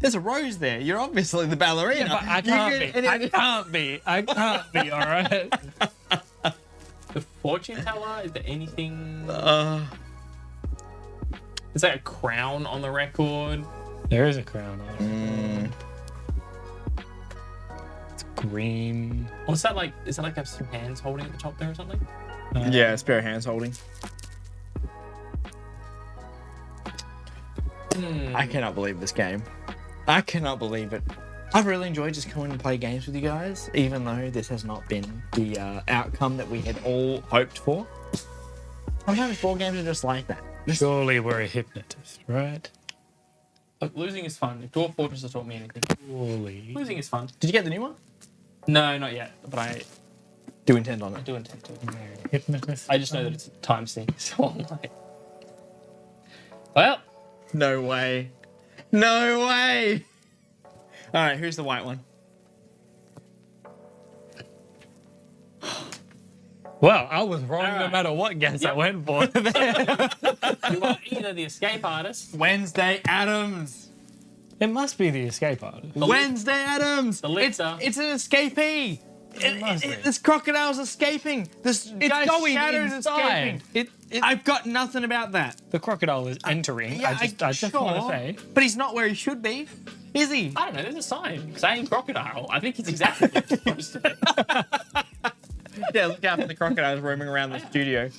There's a rose there. You're obviously the ballerina. But I You can't could- be. I can't be. I can't be. All right. The fortune teller. Is there anything? Is there a crown on the record? There is a crown on it. It's green. Or is that like have some hands holding at the top there or something? Yeah, spare hands holding. I cannot believe this game. I cannot believe it. I've really enjoyed just coming and play games with you guys, even though this has not been the outcome that we had all hoped for. Sometimes board games are just like that. Surely we're a hypnotist, right? Look, losing is fun. If Dwarf Fortress has taught me anything, Surely. losing is fun. Did you get the new one? No, not yet. But I Do intend on it. do intend to. Hypnotist. I just know that it's a time sink, so I'm like, well, No way. No way. All right, who's the white one? Well, I was wrong no Alright. matter what guess I Yep. went for. you are either the escape artist, Wednesday Addams. It must be the escape artist. Wednesday Addams. The lifter. It's an escapee. must be. This crocodile's escaping. This guy's going shadow's inside. escaping. I've got nothing about that. The crocodile is entering. Yeah, I just want to say. But he's not where he should be, is he? I don't know, there's a sign saying crocodile. I think it's exactly what it's supposed to be. Yeah, look out for the crocodiles roaming around the studio.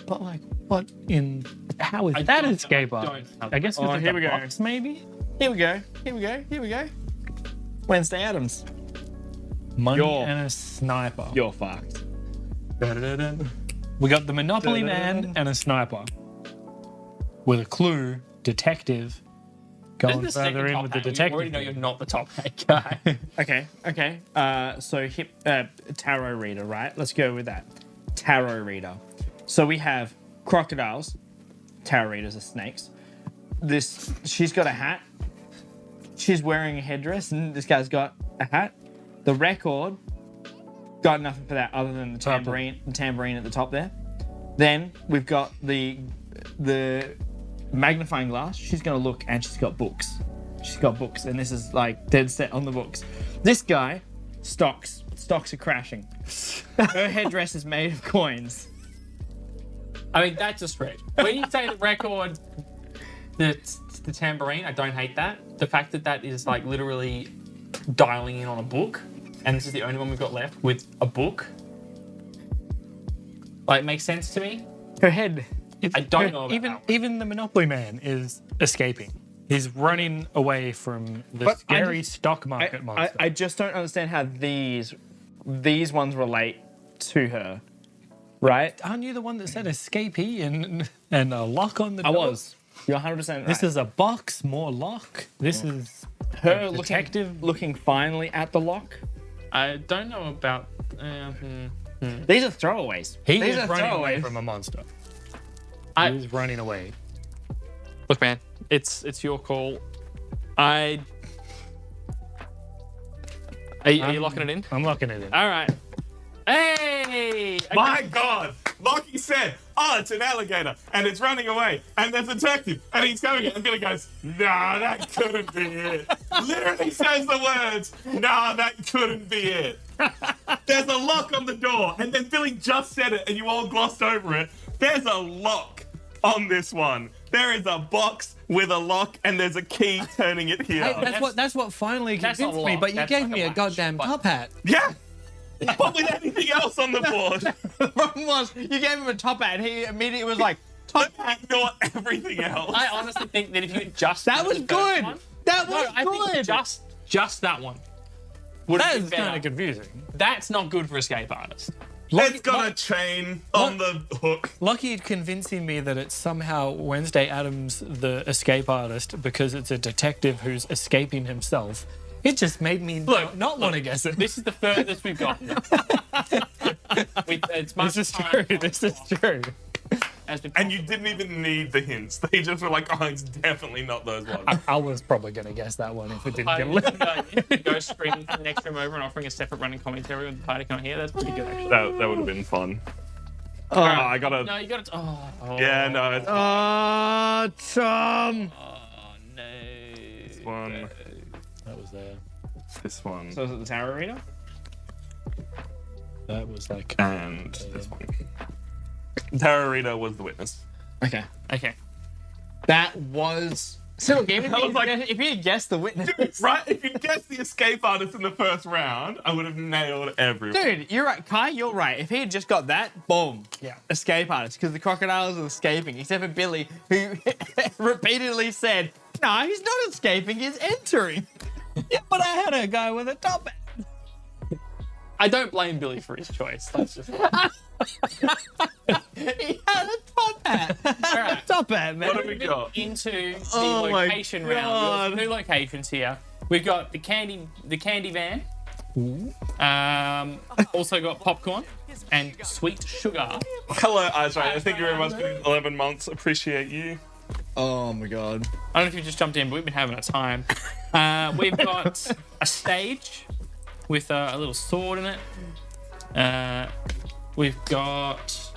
But like, what in? How is I that don't- escape I artist? don't- I guess Oh, with here the we go. box, maybe. Here we go. Here we go. Here we go. Wednesday Addams. Money You're- and a sniper. You're fucked. We got the Monopoly Man and a sniper. With a clue, detective. Going This is the further second in top with the hat. You detective. already know you're not the top hat guy. Okay. So tarot reader, right? Let's go with that. Tarot reader. So we have crocodiles. Tarot readers are snakes. She's got a hat. She's wearing a headdress, and this guy's got a hat. The record got nothing for that other than the tambourine at the top there. Then we've got the magnifying glass. She's gonna look, and she's got books. She's got books, and this is like dead set on the books. This guy, stocks are crashing. Her headdress is made of coins. I mean, that's a stretch. When you say the record, the tambourine, I don't hate that. The fact that is like literally dialing in on a book, and this is the only one we've got left with a book, like, makes sense to me. Her head. I don't know about even that one. even the Monopoly Man is escaping. He's running away from the But I scary stock market monster. I just don't understand how these these ones relate to her, right? Aren't you the one that said escapee and a lock on the door? I was. You're 100% right. This is a box, more lock. This is her a detective. looking finally at the lock. I don't know about. These are throwaways. He These is are running away throwaways. from a monster. I- He's running away. Look, man, it's your call. Are you locking it in? I'm locking it in. All right. Hey! My God! Lockie said, "Oh, it's an alligator, and it's running away, and there's a detective, and he's coming in." And Billy goes, "Nah, that couldn't be it." Literally says the words, "Nah, that couldn't be it." There's a lock on the door, and then Billy just said it, and you all glossed over it. There's a lock on this one. There is a box with a lock, and there's a key turning it here. Hey, that's what finally That's not convinced me. lock, But you that's gave like me a a latch, goddamn but- top hat. Yeah. But with anything else on the board, The problem was, you gave him a top hat, and he immediately was like, top hat. ignore everything else. I honestly think that if you just That did was the first good. one- That No, was I think good. just that one would That have is been kind better. of confusing. That's not good for escape artists. It's got a chain on the hook. Lucky convincing me that it's somehow Wednesday Addams, the escape artist, because it's a detective who's escaping himself. It just made me not want to guess it. This is the furthest we've got. It's much This is higher true. This is true. as we- And you didn't even need the hints. They just were like, "Oh, it's definitely not those ones." I was probably going to guess that one if it didn't Party get lit. Ghost screaming from the next room over and offering a separate running commentary with the party can't hear. That's pretty good, actually. That would have been fun. Oh, I gotta. No, you got to. Oh, Yeah, no, it's Tom. Oh no. this one. That was there. This one. So is it the Tower Arena? That was like. And this one. Tara Rita was the witness. Okay. Okay. That was... Still, even I was like- if you had guessed the witness... Right? If you guessed the escape artist in the first round, I would have nailed everyone. Dude, you're right. Kai, you're right. If he had just got that, boom. Yeah. Escape artist. Because the crocodiles are escaping. Except for Billy, who repeatedly said, no, he's not escaping, he's entering. Yeah, but I had a guy with a top hat. I don't blame Billy for his choice. That's just. He had a top hat. Alright. Top hat, man. What have we got? Into the Oh my location round. God. We've got 2 locations here. We've got the candy van. Also got popcorn and sweet sugar. Hello, Ajay. Thank you very much for these 11 months. Appreciate you. Oh my god. I don't know if you just jumped in, but we've been having a time. We've got a stage with a little sword in it. We've got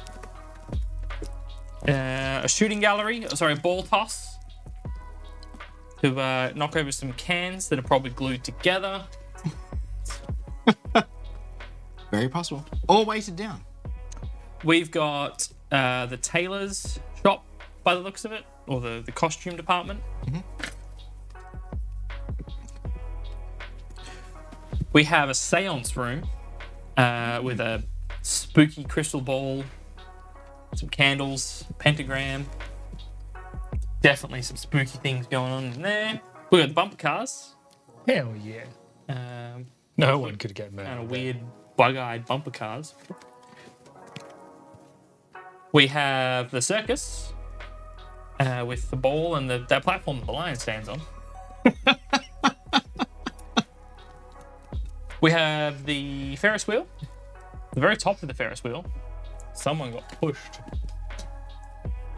a shooting gallery, a ball toss to knock over some cans that are probably glued together. Very possible. Or weighted down. We've got the tailor's shop by the looks of it, or the costume department. We have a seance room with a spooky crystal ball, some candles, pentagram. Definitely some spooky things going on in there. We got the bumper cars. Hell yeah. No one could get mad. Kind of weird bug-eyed bumper cars. We have the circus with the ball and that platform that the lion stands on. We have the Ferris wheel. The very top of the Ferris wheel. Someone got pushed.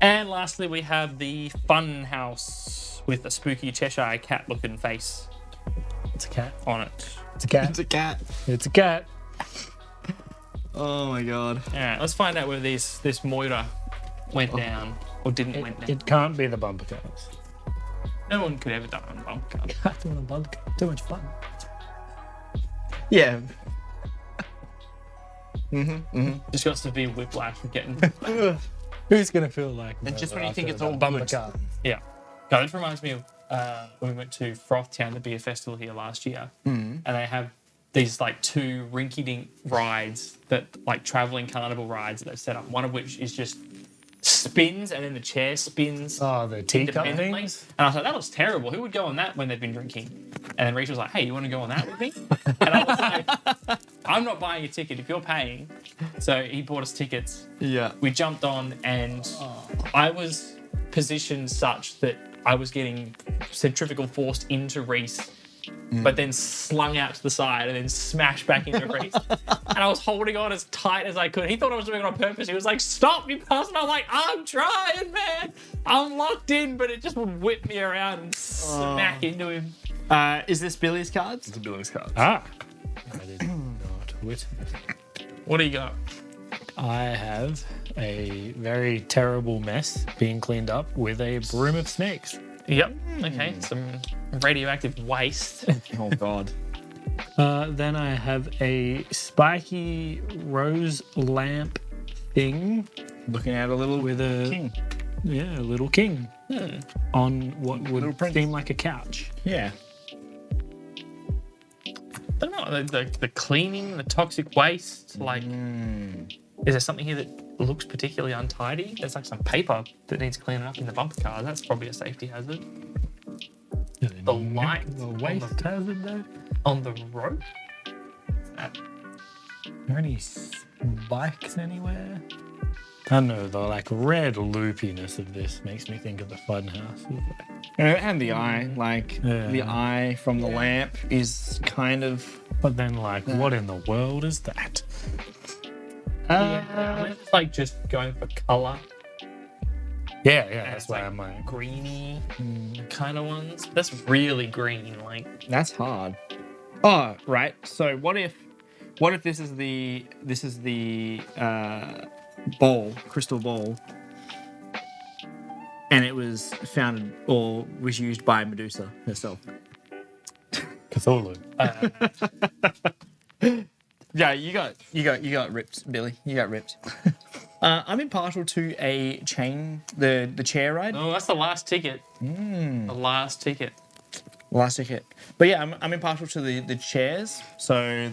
And lastly, we have the fun house with a spooky Cheshire cat looking face It's a cat. on it. It's a cat. It's a cat. It's a cat. Oh my god. All right, let's find out where this Moira went down or didn't went down. It can't be the bumper cars. No one could ever die on a bumper car. I don't want a bumper car. Too much fun. Yeah. Just got severe whiplash from getting. Who's gonna feel like? And just when you after think it's that all bumper good. car? Yeah. God, this reminds me of when we went to Frothtown, the beer festival here last year, and they have these like 2 rinky-dink rides that like traveling carnival rides that they've set up. One of which is just spins, and then the chair spins. Oh, the teacup independently. things. And I was like, that looks terrible. Who would go on that when they've been drinking? And then Rachel was like, hey, you want to go on that with me? And I was like, I'm not buying a ticket if you're paying. So he bought us tickets. Yeah. We jumped on, and I was positioned such that I was getting centrifugal forced into Reese, but then slung out to the side and then smashed back into Reese. And I was holding on as tight as I could. He thought I was doing it on purpose. He was like, "Stop, you bastard." I'm like, "I'm trying, man. I'm locked in," but it just would whip me around and smack into him. Is this Billy's cards? It's Billy's cards. I did not witness. What do you got? I have a very terrible mess being cleaned up with a broom of snakes. Yep. Okay. Some radioactive waste. Oh, God. Then I have a spiky rose lamp thing Looking at a little with a king. a little king on what would prince. seem like a couch. Yeah. I don't know. The cleaning, the toxic waste. Like, is there something here that looks particularly untidy? There's like some paper that needs cleaning up in the bumper car. That's probably a safety hazard. The light, the waste hazard though. on the rope. Are there any spikes anywhere? I don't know, the like red loopiness of this makes me think of the Funhouse. And the eye, like Yeah. the eye from the lamp is kind of. But then like, what in the world is that? It's like just going for color. Yeah, That's that's why like I'm like, greeny kind of ones. That's really green. Like, That's hard. Oh, right. So what if this is the ball, crystal ball, and it was founded or was used by Medusa herself? Cthulhu. Yeah, you got ripped, Billy. You got ripped. I'm impartial to a chain, the chair ride. oh, that's the last ticket. The last ticket. Last ticket. But yeah, I'm impartial to the chairs. So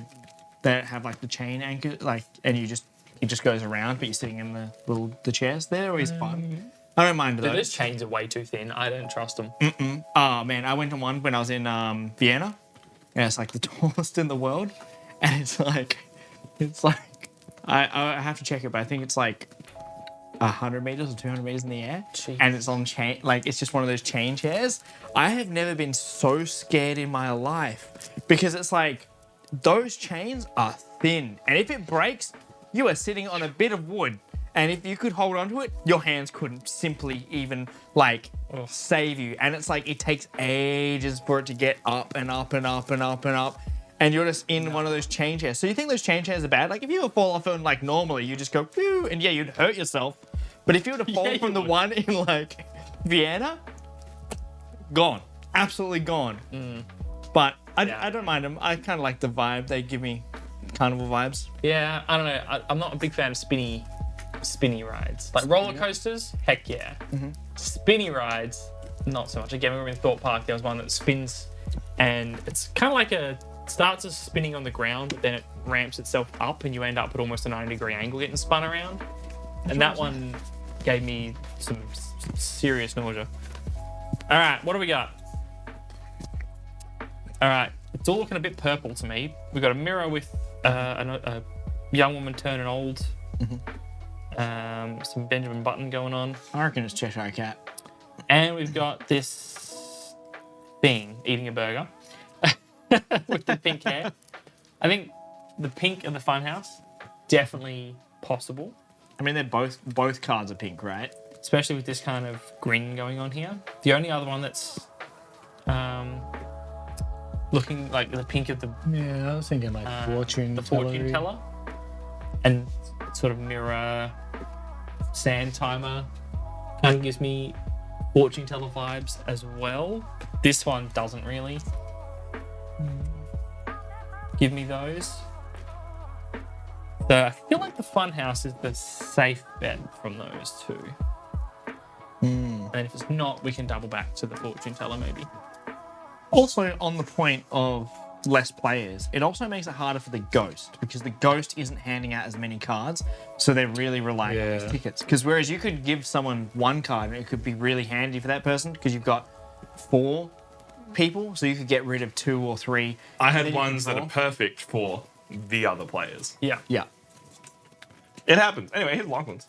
that have like the chain anchor, like, and it just goes around, but you're sitting in the chairs. They're always fun. I don't mind Those those. chains are way too thin. I don't trust them. Oh man, I went to one when I was in Vienna, and it's like the tallest in the world, and it's like I have to check it, but I think it's like 100 meters or 200 meters in the air, Jeez. and it's on chain. Like it's just one of those chain chairs. I have never been so scared in my life because it's like those chains are thin, and if it breaks, you are sitting on a bit of wood. And if you could hold onto it, your hands couldn't simply even like save you. And it's like it takes ages for it to get up and up and up and up and up. And you're just in one of those chain chairs. So you think those chain chairs are bad? Like if you were to fall off and like normally you just go phew, and yeah, you'd hurt yourself. But if you were to fall Yeah, from you the would. one in like Vienna, gone, absolutely gone. But I don't mind them. I kind of like the vibe. They give me carnival vibes. Yeah, I don't know. I'm not a big fan of spinny rides. Like roller coasters, heck yeah. Spinny rides, not so much. Again, we were in Thorpe Park. There was one that spins, and it's kind of like starts as spinning on the ground, but then it ramps itself up, and you end up at almost a 90-degree angle getting spun around. And that one gave me some serious nausea. All right, what do we got? All right, it's all looking a bit purple to me. We've got a mirror with a young woman turning old. Some Benjamin Button going on. I reckon it's Cheshire Cat. And we've got this thing eating a burger with the pink hair. I think the pink of the funhouse, definitely possible. I mean, they're both cards are pink, right? Especially with this kind of grin going on here. The only other one that's looking like the pink of the Yeah, I was thinking like fortune teller. And sort of mirror, sand timer, kind of gives me fortune teller vibes as well. This one doesn't really give me those. So I feel like the funhouse is the safe bet from those two. And if it's not, we can double back to the fortune teller maybe. Also, on the point of less players, it also makes it harder for the ghost because the ghost isn't handing out as many cards, so they're really relying on these tickets. Because whereas you could give someone one card and it could be really handy for that person because you've got 4 people, so you could get rid of 2 or 3. I and had then you ones can that are draw. perfect for the other players. Yeah. Yeah. It happens. Anyway, here's Lachlan's.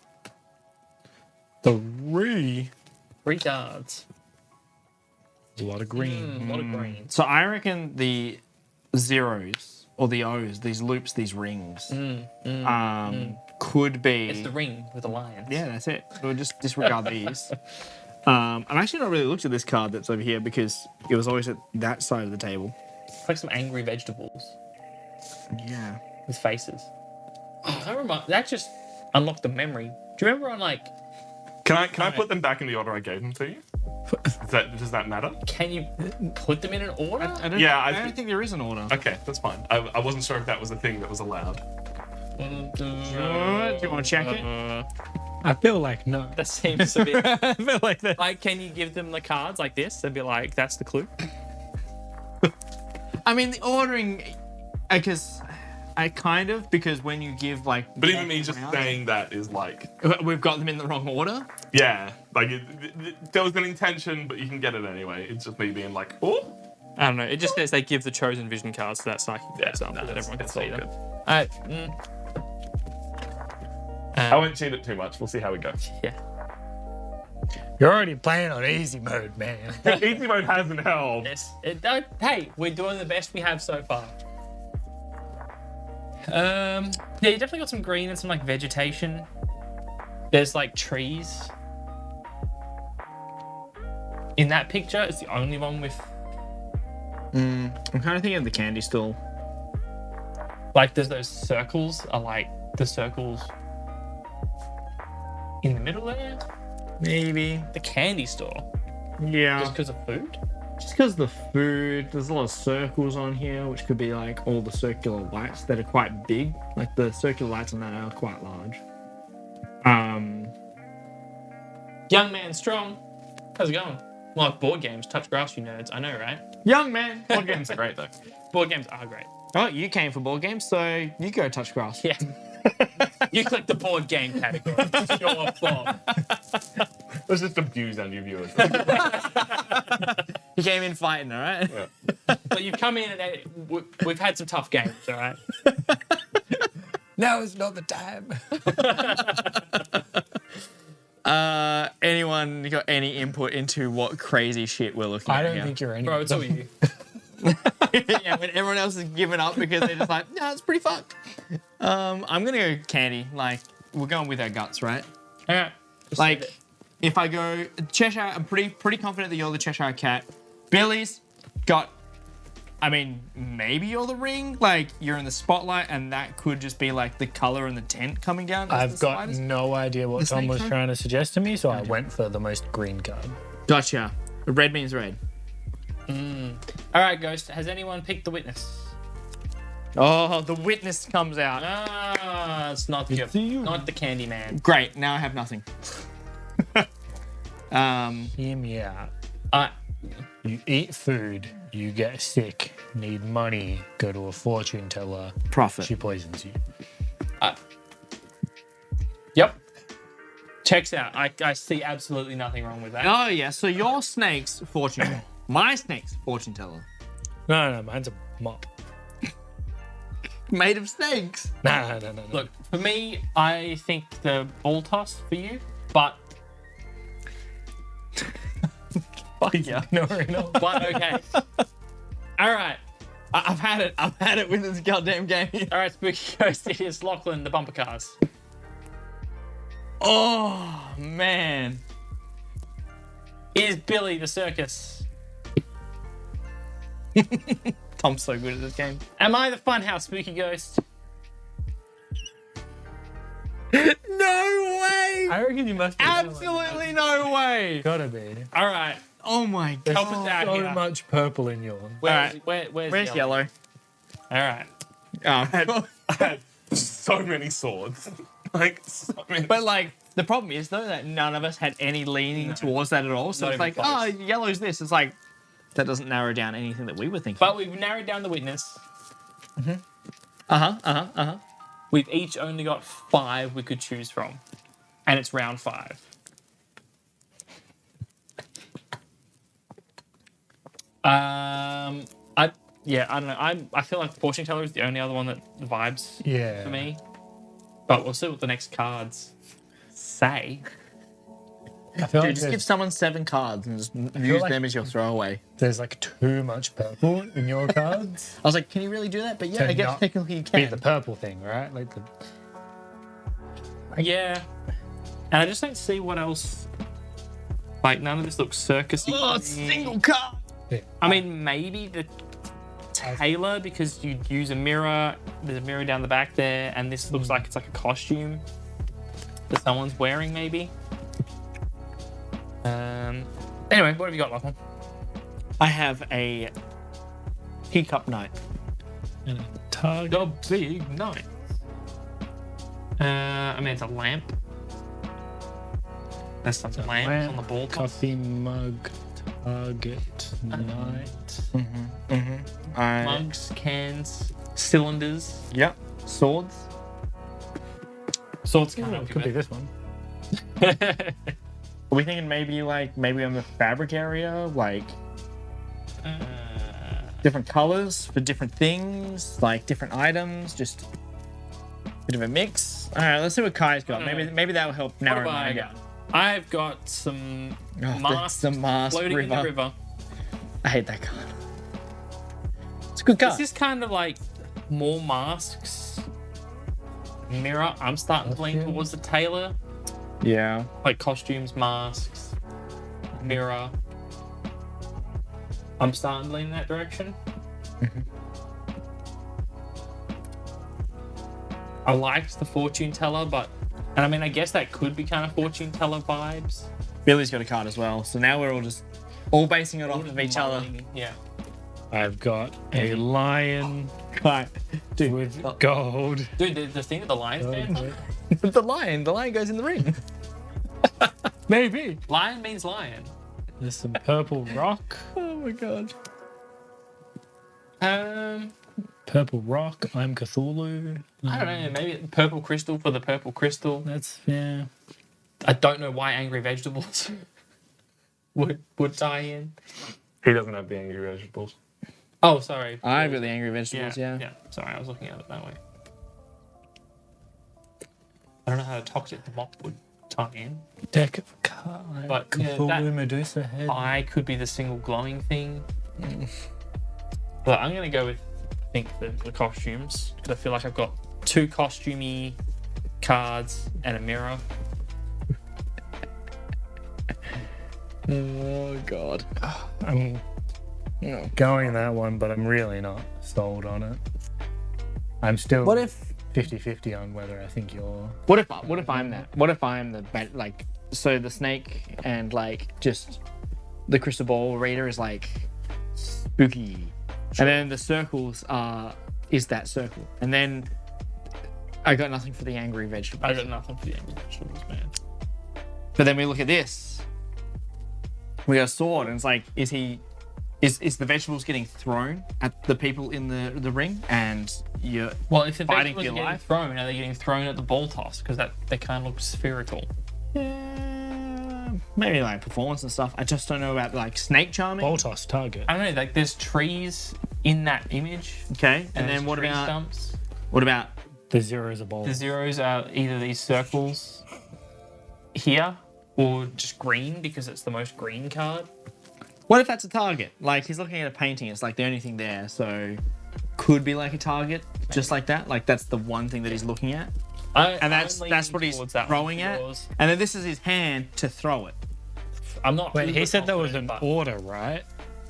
3. 3 cards. A lot of green. A lot of green. So I reckon the zeros or the O's, these loops, these rings, could be. It's the ring with the lions. Yeah, that's it. We'll just disregard these. I've actually not really looked at this card that's over here because it was always at that side of the table. It's like some angry vegetables Yeah. with faces. Oh, that that just unlocked the memory. Do you remember on like? Can I put them back in the order I gave them to you? Does that matter? Can you put them in an order? I don't think there is an order. Okay, that's fine. I wasn't sure if that was a thing that was allowed. Do you want to check it? I feel like no. That seems a bit. I feel like that. Like, can you give them the cards like this and be like, "That's the clue"? I mean, the ordering, because because when you give like. But even me just saying that is like, we've got them in the wrong order. yeah, like there was an intention, but you can get it anyway. It's just me being like, oh. I don't know. It just says they give the chosen vision cards to that psychic, for example, that everyone can see them. I won't cheat it too much. We'll see how it goes. Yeah. You're already playing on easy mode, man. Easy mode hasn't helped. Yes. Hey, we're doing the best we have so far. Yeah, you definitely got some green and some like vegetation. There's like trees. In that picture, it's the only one with I'm kind of thinking of the candy store. like there's those circles are like the circles in the middle there. Maybe. The candy store. Yeah. Just because of food? Just because the food, there's a lot of circles on here, which could be like all the circular lights that are quite big. Like the circular lights on that are quite large. Young man strong. How's it going? Well, like board games, touch grass, you nerds. I know, right? Young man. Board games are great though. Board games are great. Oh, you came for board games, so you go touch grass. Yeah. You clicked the board game category. It's your fault. Let's just abuse our new viewers. You came in fighting, all right? Yeah. But you've come in and we've had some tough games, all right? Now is not the time. Anyone got any input into what crazy shit we're looking I at don't here? think you're any. Bro, it's all you. Yeah, when everyone else is giving up because they're just like, no, it's pretty fucked. I'm gonna go candy. Like, we're going with our guts, right? All right. Like, if I go Cheshire, I'm pretty confident that you're the Cheshire Cat. Billy's got, I mean, maybe you're the ring. Like, you're in the spotlight, and that could just be like the color and the tent coming down. I've got no idea what The Tom snake was card? trying to suggest to me, so I went for the most green card. Gotcha. Red means red. All right, Ghost. Has anyone picked the witness? Oh, the witness comes out. Ah, it's not the not the candy man. Great. Now I have nothing. Hear me out. You eat food, you get sick, need money, go to a fortune teller, Profit. she poisons you. Yep. Checks out. I see absolutely nothing wrong with that. Oh yeah. So your snake's fortune teller. My snake's fortune teller. No, mine's a mop. Made of snakes. No. Look, for me, I think the ball toss for you, but Fuck yeah. No. but okay. All right. I've had it. I've had it with this goddamn game. All right, Spooky Ghost. It is Lachlan, the bumper cars. Oh man. Is Billy the circus? Tom's so good at this game. Am I the funhouse, Spooky Ghost? No way. I reckon you must be. Absolutely no way. Gotta be. All right. Oh my god. There's Help us out so here. much purple in yours. Where's yellow? All right. Oh. I had so many swords. Like, so many. But like, the problem is though that none of us had any leaning towards that at all. So Not it's like, even close. oh, yellow's this. It's like, that doesn't narrow down anything that we were thinking. But we've narrowed down the witness. We've each only got 5 we could choose from. And it's round 5. yeah, I don't know. I feel like fortune teller is the only other one that vibes Yeah. for me. But we'll see what the next cards say. I feel Dude, like just give someone 7 cards and just use like- them as your throwaway. there's like too much purple in your cards. I was like, can you really do that? But yeah, To I guess not technically you Be can. the purple thing, right? Like the Yeah. And I just don't see what else. Like, none of this looks circusy. Oh, it's a single card. I mean, maybe the tailor, because you'd use a mirror. There's a mirror down the back there, and this looks like it's like a costume that someone's wearing, maybe. Anyway, what have you got, Lachlan? I have a teacup knight. and a target. The big knight. I mean, it's a lamp. That's some lamp on the ball top. Coffee mug, target, knight. Mugs, cans, cylinders, Yep. Swords. swords. Oh, it could be this one. Are we thinking maybe on the fabric area, like different colors for different things, like different items, just a bit of a mix. All right, let's see what Kye's got. Maybe that will help What narrow have I mine got? down. I've got some Oh, masks the mask floating in the river. river. I hate that card. It's a good card. This is kind of like more masks. Mirror. I'm starting to lean towards the tailor. Yeah. Like costumes, masks, mirror. I'm starting to lean in that direction. I liked the fortune teller, and I mean, I guess that could be kind of fortune teller vibes. Billy's got a card as well, so now we're all basing it off of each other. Yeah. I've got a lion Kai, dude, with gold. Dude, the thing with the lions, man. the lion goes in the ring. Maybe. Lion means lion. There's some purple rock. Oh my god. Purple rock. I'm Cthulhu. I don't know, maybe purple crystal for the purple crystal. That's yeah. I don't know why angry vegetables would tie in. He doesn't have the angry vegetables. Oh, sorry. I really angry vegetables, yeah. Sorry, I was looking at it that way. I don't know how a toxic mop would tie in. Deck of cards. But, yeah, Cthulhu that- Medusa head. I could be the single glowing thing. But I'm going to go with, I think, the costumes. Because I feel like I've got 2 costumey cards and a mirror. Oh god. I'm going that one, but I'm really not sold on it. I'm still What if 50-50 on whether I think you're What if I'm that? What if I'm the like so the snake and like just the crystal ball reader is like spooky, and then the circles is that circle, and then I got nothing for the angry vegetables. I got nothing for the angry vegetables, man. But then we look at this. We got a sword, and it's like, is the vegetables getting thrown at the people in the ring, and you're Well, if the fighting vegetables for are your getting life? thrown, are they getting thrown at the ball toss? Because they kind of look spherical. maybe like performance and stuff. I just don't know about like snake charming. ball toss target. I don't know, like there's trees in that image. Okay, and there's then what tree about stumps? The zero is a ball. The zeros are either these circles here or just green because it's the most green card. what if that's a target? Like he's looking at a painting, it's like the only thing there, so could be like a target, just like that. Like that's the one thing that he's looking at, and that's what he's throwing at. And then this is his hand to throw it. I'm not. Wait, he uber said there was confident, an but order, right?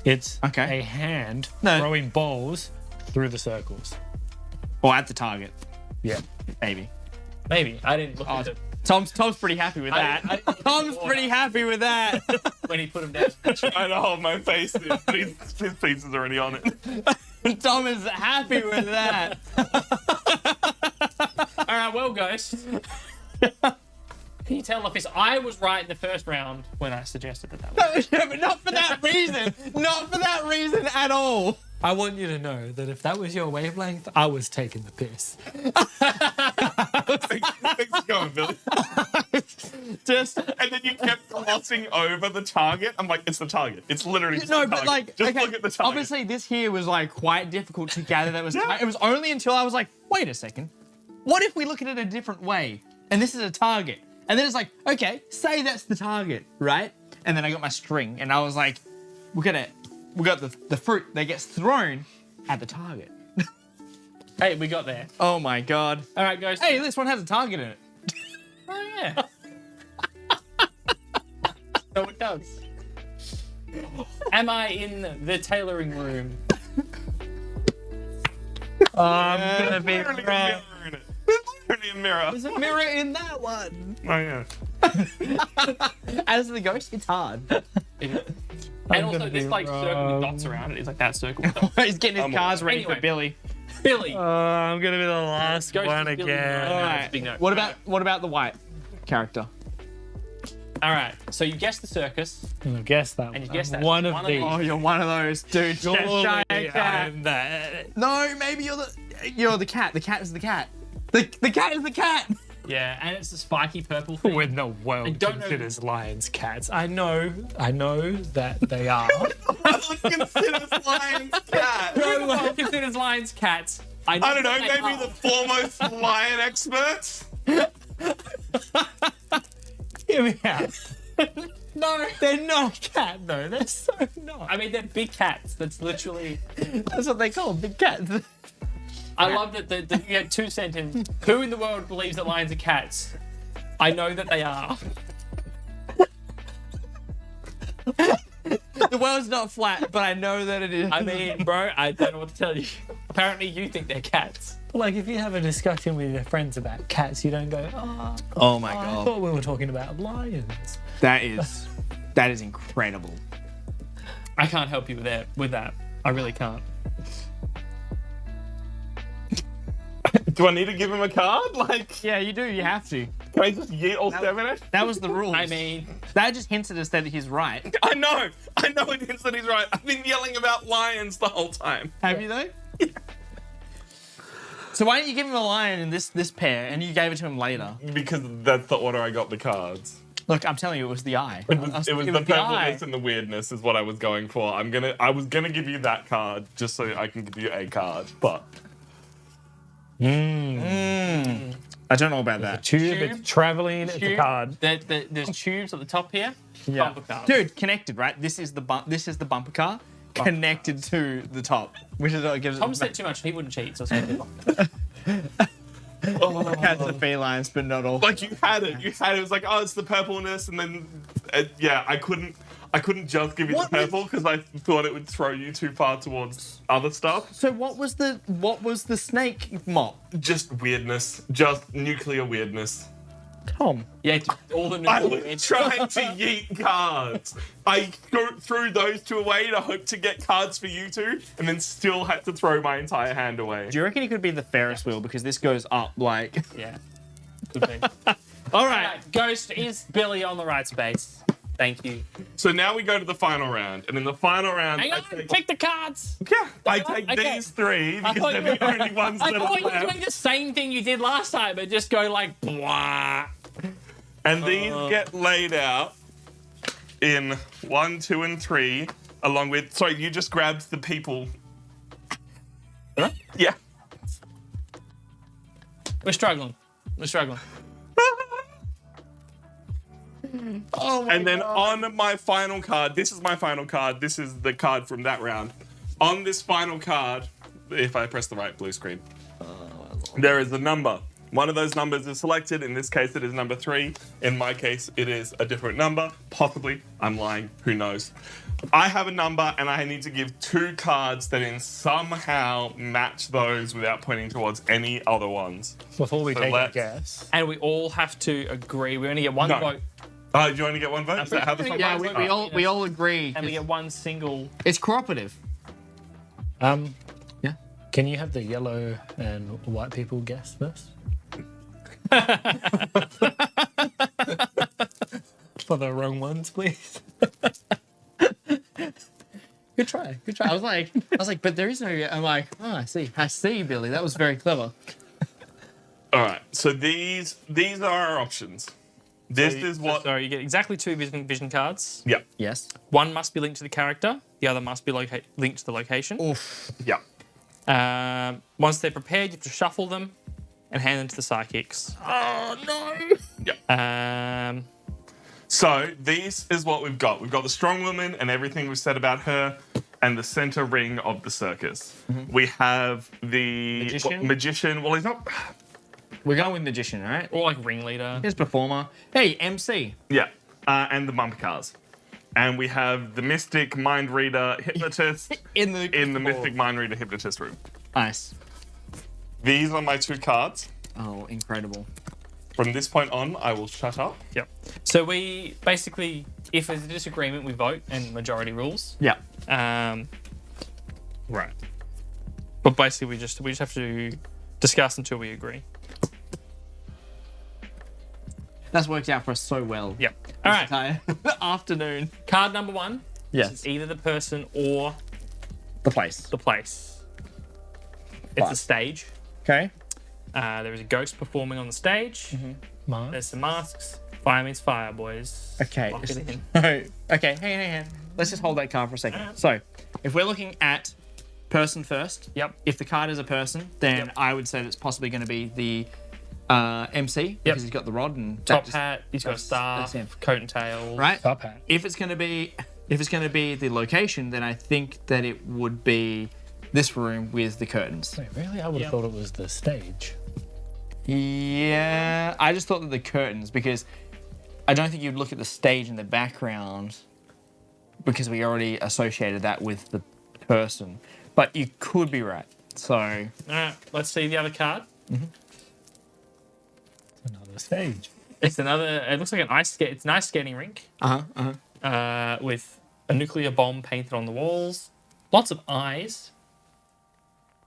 It's Okay. a hand No. throwing balls through the circles. Or at the target, Yeah. maybe. maybe I didn't look at it Tom's pretty happy with that. I didn't Tom's pretty happy with that. when he put them down. I know, my face is, his face is already on it. Tom is happy with that. All right, well, guys. Can you tell, Loftus, I was right in the first round when I suggested that was. Yeah, but not for that reason. Not for that reason at all. I want you to know that if that was your wavelength, I was taking the piss. Thanks for going, Billy. And then you kept glossing over the target. I'm like, it's the target. It's literally just No, the but target. like, Just okay, look at the target. obviously this here was like quite difficult to gather. That was Yeah. it was only until I was like, wait a second, what if we look at it a different way? And this is a target. And then it's like, okay, say that's the target, right? And then I got my string, and I was like, look at it. We got the fruit that gets thrown at the target. Hey, we got there. Oh my god. All right, Ghost. Hey, this one has a target in it. Oh, yeah. So it does. Am I in the tailoring room? I'm gonna be Literally a right. mirror in it. There's literally a mirror. There's a mirror in that one. Oh, yeah. As the ghost, it's hard. And also, this like circle with dots around it is like that circle with dots. He's getting his cars ready Anyway. for Billy. Billy. I'm gonna be the last Ghost one is Billy. again. All Alright. right. Big no. What about the white character? All right. So you guessed the circus. I guess that And you one. guessed that. One of One of these. these. Oh, you're one of those, dude. Surely Cheshire cat. I'm that. No, maybe you're the cat. The cat is the cat. The cat is the cat. Yeah, and it's a spiky purple thing. Who in the world don't know- considers lions cats? I know that they are. Considers lions cat. No one considers lions cats. I don't know, that they maybe are. the foremost lion experts? Hear me out. No, they're not cat though. They're so not. I mean, they're big cats. That's literally. That's what they call big cats. I love that you had two sentences. Who in the world believes that lions are cats? I know that they are. The world's not flat, but I know that it is. I mean, bro, I don't know what to tell you. Apparently, you think they're cats. Like if you have a discussion with your friends about cats, you don't go, Oh my I thought we were talking about lions. that is incredible. I can't help you with that. I really can't. Do I need to give him a card? Like, Yeah, you do. You have to. can I just yeet all seven at? That was the rule. I mean, that just hints at us that he's right. I know it hints that he's right. I've been yelling about lions the whole time. Have you though? So why don't you give him a lion in this pair, and you gave it to him later? Because that's the order I got the cards. Look, I'm telling you, it was the eye. It was the eye. purpleness and the weirdness is what I was going for. I was gonna give you that card just so I can give you a card, but I don't know about that. Tube, it's traveling, it's a tube, card. there's tubes at the top here. Yeah. Bumper cars. Dude, connected, right? This is the bumper car connected to the top, which is what gives Tom it. said too much. He wouldn't cheat, so it's good. Cats and felines, but not all. like you had it. It was like, oh, it's the purpleness, and then yeah, I couldn't just give you What the was- purple because I thought it would throw you too far towards other stuff. So what was the snake mop? Just weirdness, just nuclear weirdness. Tom. Yeah, all the I new. was trying to yeet cards. I threw those two away to hope to get cards for you two, and then still had to throw my entire hand away. Do you reckon he could be the Ferris wheel because this goes up like? Yeah. Could be. All Right, Ghost is Billy on the right space. Thank you. So now we go to the final round, and in the final round, Hang on, pick the cards. I take Okay. these three because thought they're you the only ones I that thought are you were left. doing the same thing you did last time, but just go like blah. And these get laid out in 1, 2, and 3, along with. Sorry, you just grabbed the people. Huh? Yeah. We're struggling. Oh my And then on my final card, this is my final card. This is the card from that round. On this final card, if I press the right blue screen, there is a number. One of those numbers is selected. In this case, it is number 3. In my case, it is a different number. Possibly. I'm lying. Who knows? I have a number, and I need to give 2 cards that in somehow match those without pointing towards any other ones. Before we So take a let's- guess. And we all have to agree. We only get one No. vote, Do you only get one vote? Is that how this one Yeah, works? we all agree. and we get one single. It's cooperative. Yeah. Can you have the yellow and white people guess first? For the wrong ones, please. Good try. I was like, but there is no. I'm like, oh, I see, Billy. That was very clever. All right. So these are our options. This is what. Sorry, you get exactly 2 vision cards. Yeah. Yes. One must be linked to the character. The other must be linked to the location. Oof. Yeah. Once they're prepared, you have to shuffle them and hand them to the psychics. Oh no. Yeah. So this is what we've got. We've got the strong woman and everything we've said about her, and the center ring of the circus. We have the magician. Well, he's not. We're going with magician, right? Or like ringleader. Here's performer. Hey, MC. Yeah. And the bumper cars. And we have the mystic mind reader hypnotist In the mystic mind reader hypnotist room. Nice. These are my 2 cards. Oh, incredible. From this point on, I will shut up. Yep. So we basically, if there's a disagreement, we vote and majority rules. Yeah. Right. But basically, we just have to discuss until we agree. That's worked out for us so well. Yep. All right. Entire afternoon. Card number 1. Yes. This is either the person or The place. the place. It's a stage. Okay. There is a ghost performing on the stage. There's some masks. Fire means fire, boys. Okay. Lock it in. Okay. Hang on. Let's just hold that card for a second. So, if we're looking at person first. Yep. If the card is a person, then I would say that's possibly going to be the MC because he's got the rod and Top hat. He's got a that's staff, him. coat and tail. right. Top hat. If it's going to be the location, then I think that it would be this room with the curtains. Wait, really? I would have thought it was the stage. Yeah, I just thought that the curtains, because I don't think you'd look at the stage in the background because we already associated that with the person. But you could be right. So, All right. Let's see the other card. Another stage. It's another. It looks like it's an ice skating rink. With a nuclear bomb painted on the walls, lots of eyes,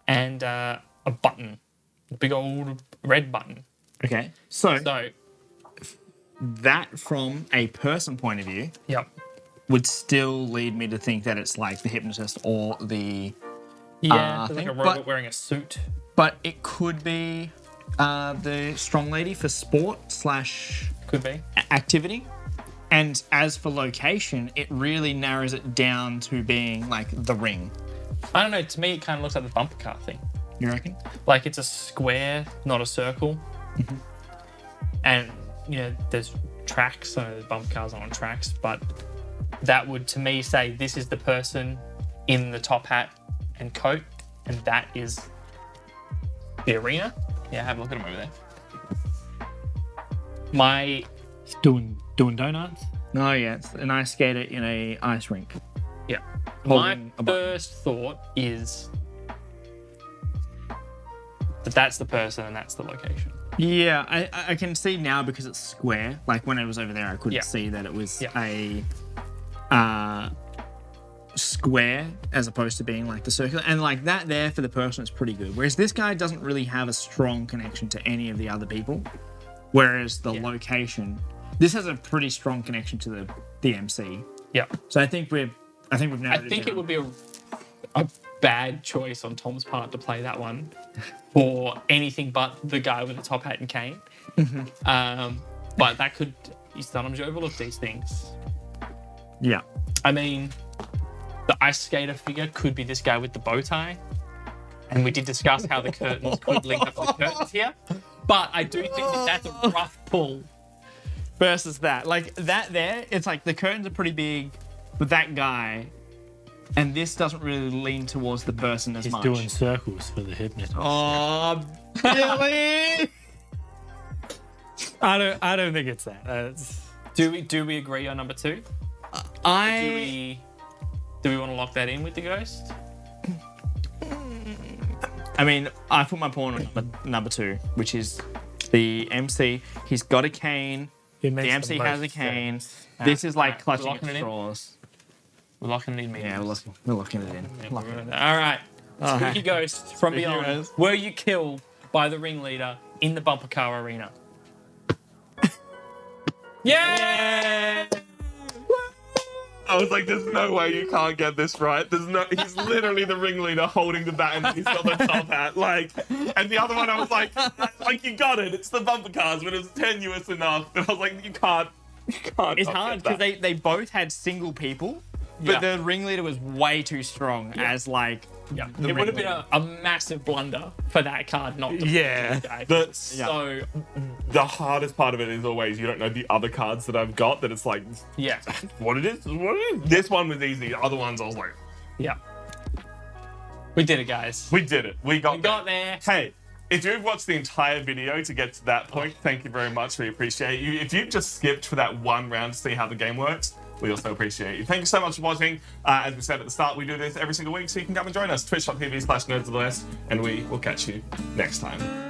and a button, a big old red button. okay. So So, that from a person point of view yep. would still lead me to think that it's like the hypnotist or the Yeah, there's like thing, a robot but- wearing a suit. but it could be the strong lady for sport / Could be. activity. And as for location, it really narrows it down to being like the ring. I don't know. To me, it kind of looks like the bumper car thing. You reckon? Like it's a square, not a circle. And there's tracks, so the bumper cars are on tracks. But that would, to me, say this is the person in the top hat and coat, and that is the arena. Yeah, have a look at him over there. My Doing donuts. No, yeah, it's an ice skater in a ice rink. my Holding a button. first thought is that that's the person and that's the location. Yeah, I can see now because it's square. Like when it was over there, I couldn't Yeah. see that it was Yeah. a square as opposed to being like the circular. And like that there for the person is pretty good. Whereas this guy doesn't really have a strong connection to any of the other people. Whereas the location, this has a pretty strong connection to the MC. Yeah. So I think we've narrowed I think down. it would be a bad choice on Tom's part to play that one for anything but the guy with the top hat and cane. But that could, sometimes you overlook these things. Yeah. I mean, the ice skater figure could be this guy with the bow tie. And we did discuss how the curtains could link up to the curtains here. But I do think that that's a rough pull. Versus that. Like that there, it's like the curtains are pretty big with that guy. And this doesn't really lean towards the person as He's much. doing circles for the hypnotist. Oh, Billy! I don't think it's that. Do we agree on number 2? Do we want to lock that in with the ghost? I mean, I put my pawn on number 2, which is the MC. He's got a cane. It The makes MC the has a most cane. sense. This is like Alright, clutching we're at locking it in? straws. We're locking it in, Yeah, we're locking it in. Locking it in. All right. Alright. Spooky Ghost from Spooky beyond. Ghost. Were you killed by the ringleader in the bumper car arena? Yeah! I was like, there's no way you can't get this right. He's literally the ringleader holding the bat and he's got the top hat. Like, and the other one, I was like, you got it. It's the bumper cars, but it was tenuous enough. And I was like, you can't. It's hard because they both had single people, but the ringleader was way too strong as like. Yeah, it would have been a massive blunder for that card not to The hardest part of it is always you don't know the other cards that I've got, that it's like, what it is. This one was easy. The other ones I was like, we did it, guys. We did it. We got there. Hey, if you've watched the entire video to get to that point, thank you very much. We appreciate you. If you've just skipped for that one round to see how the game works, we also appreciate you. Thank you so much for watching. As we said at the start, we do this every single week, so you can come and join us. Twitch.tv/nerdsofthewest, and we will catch you next time.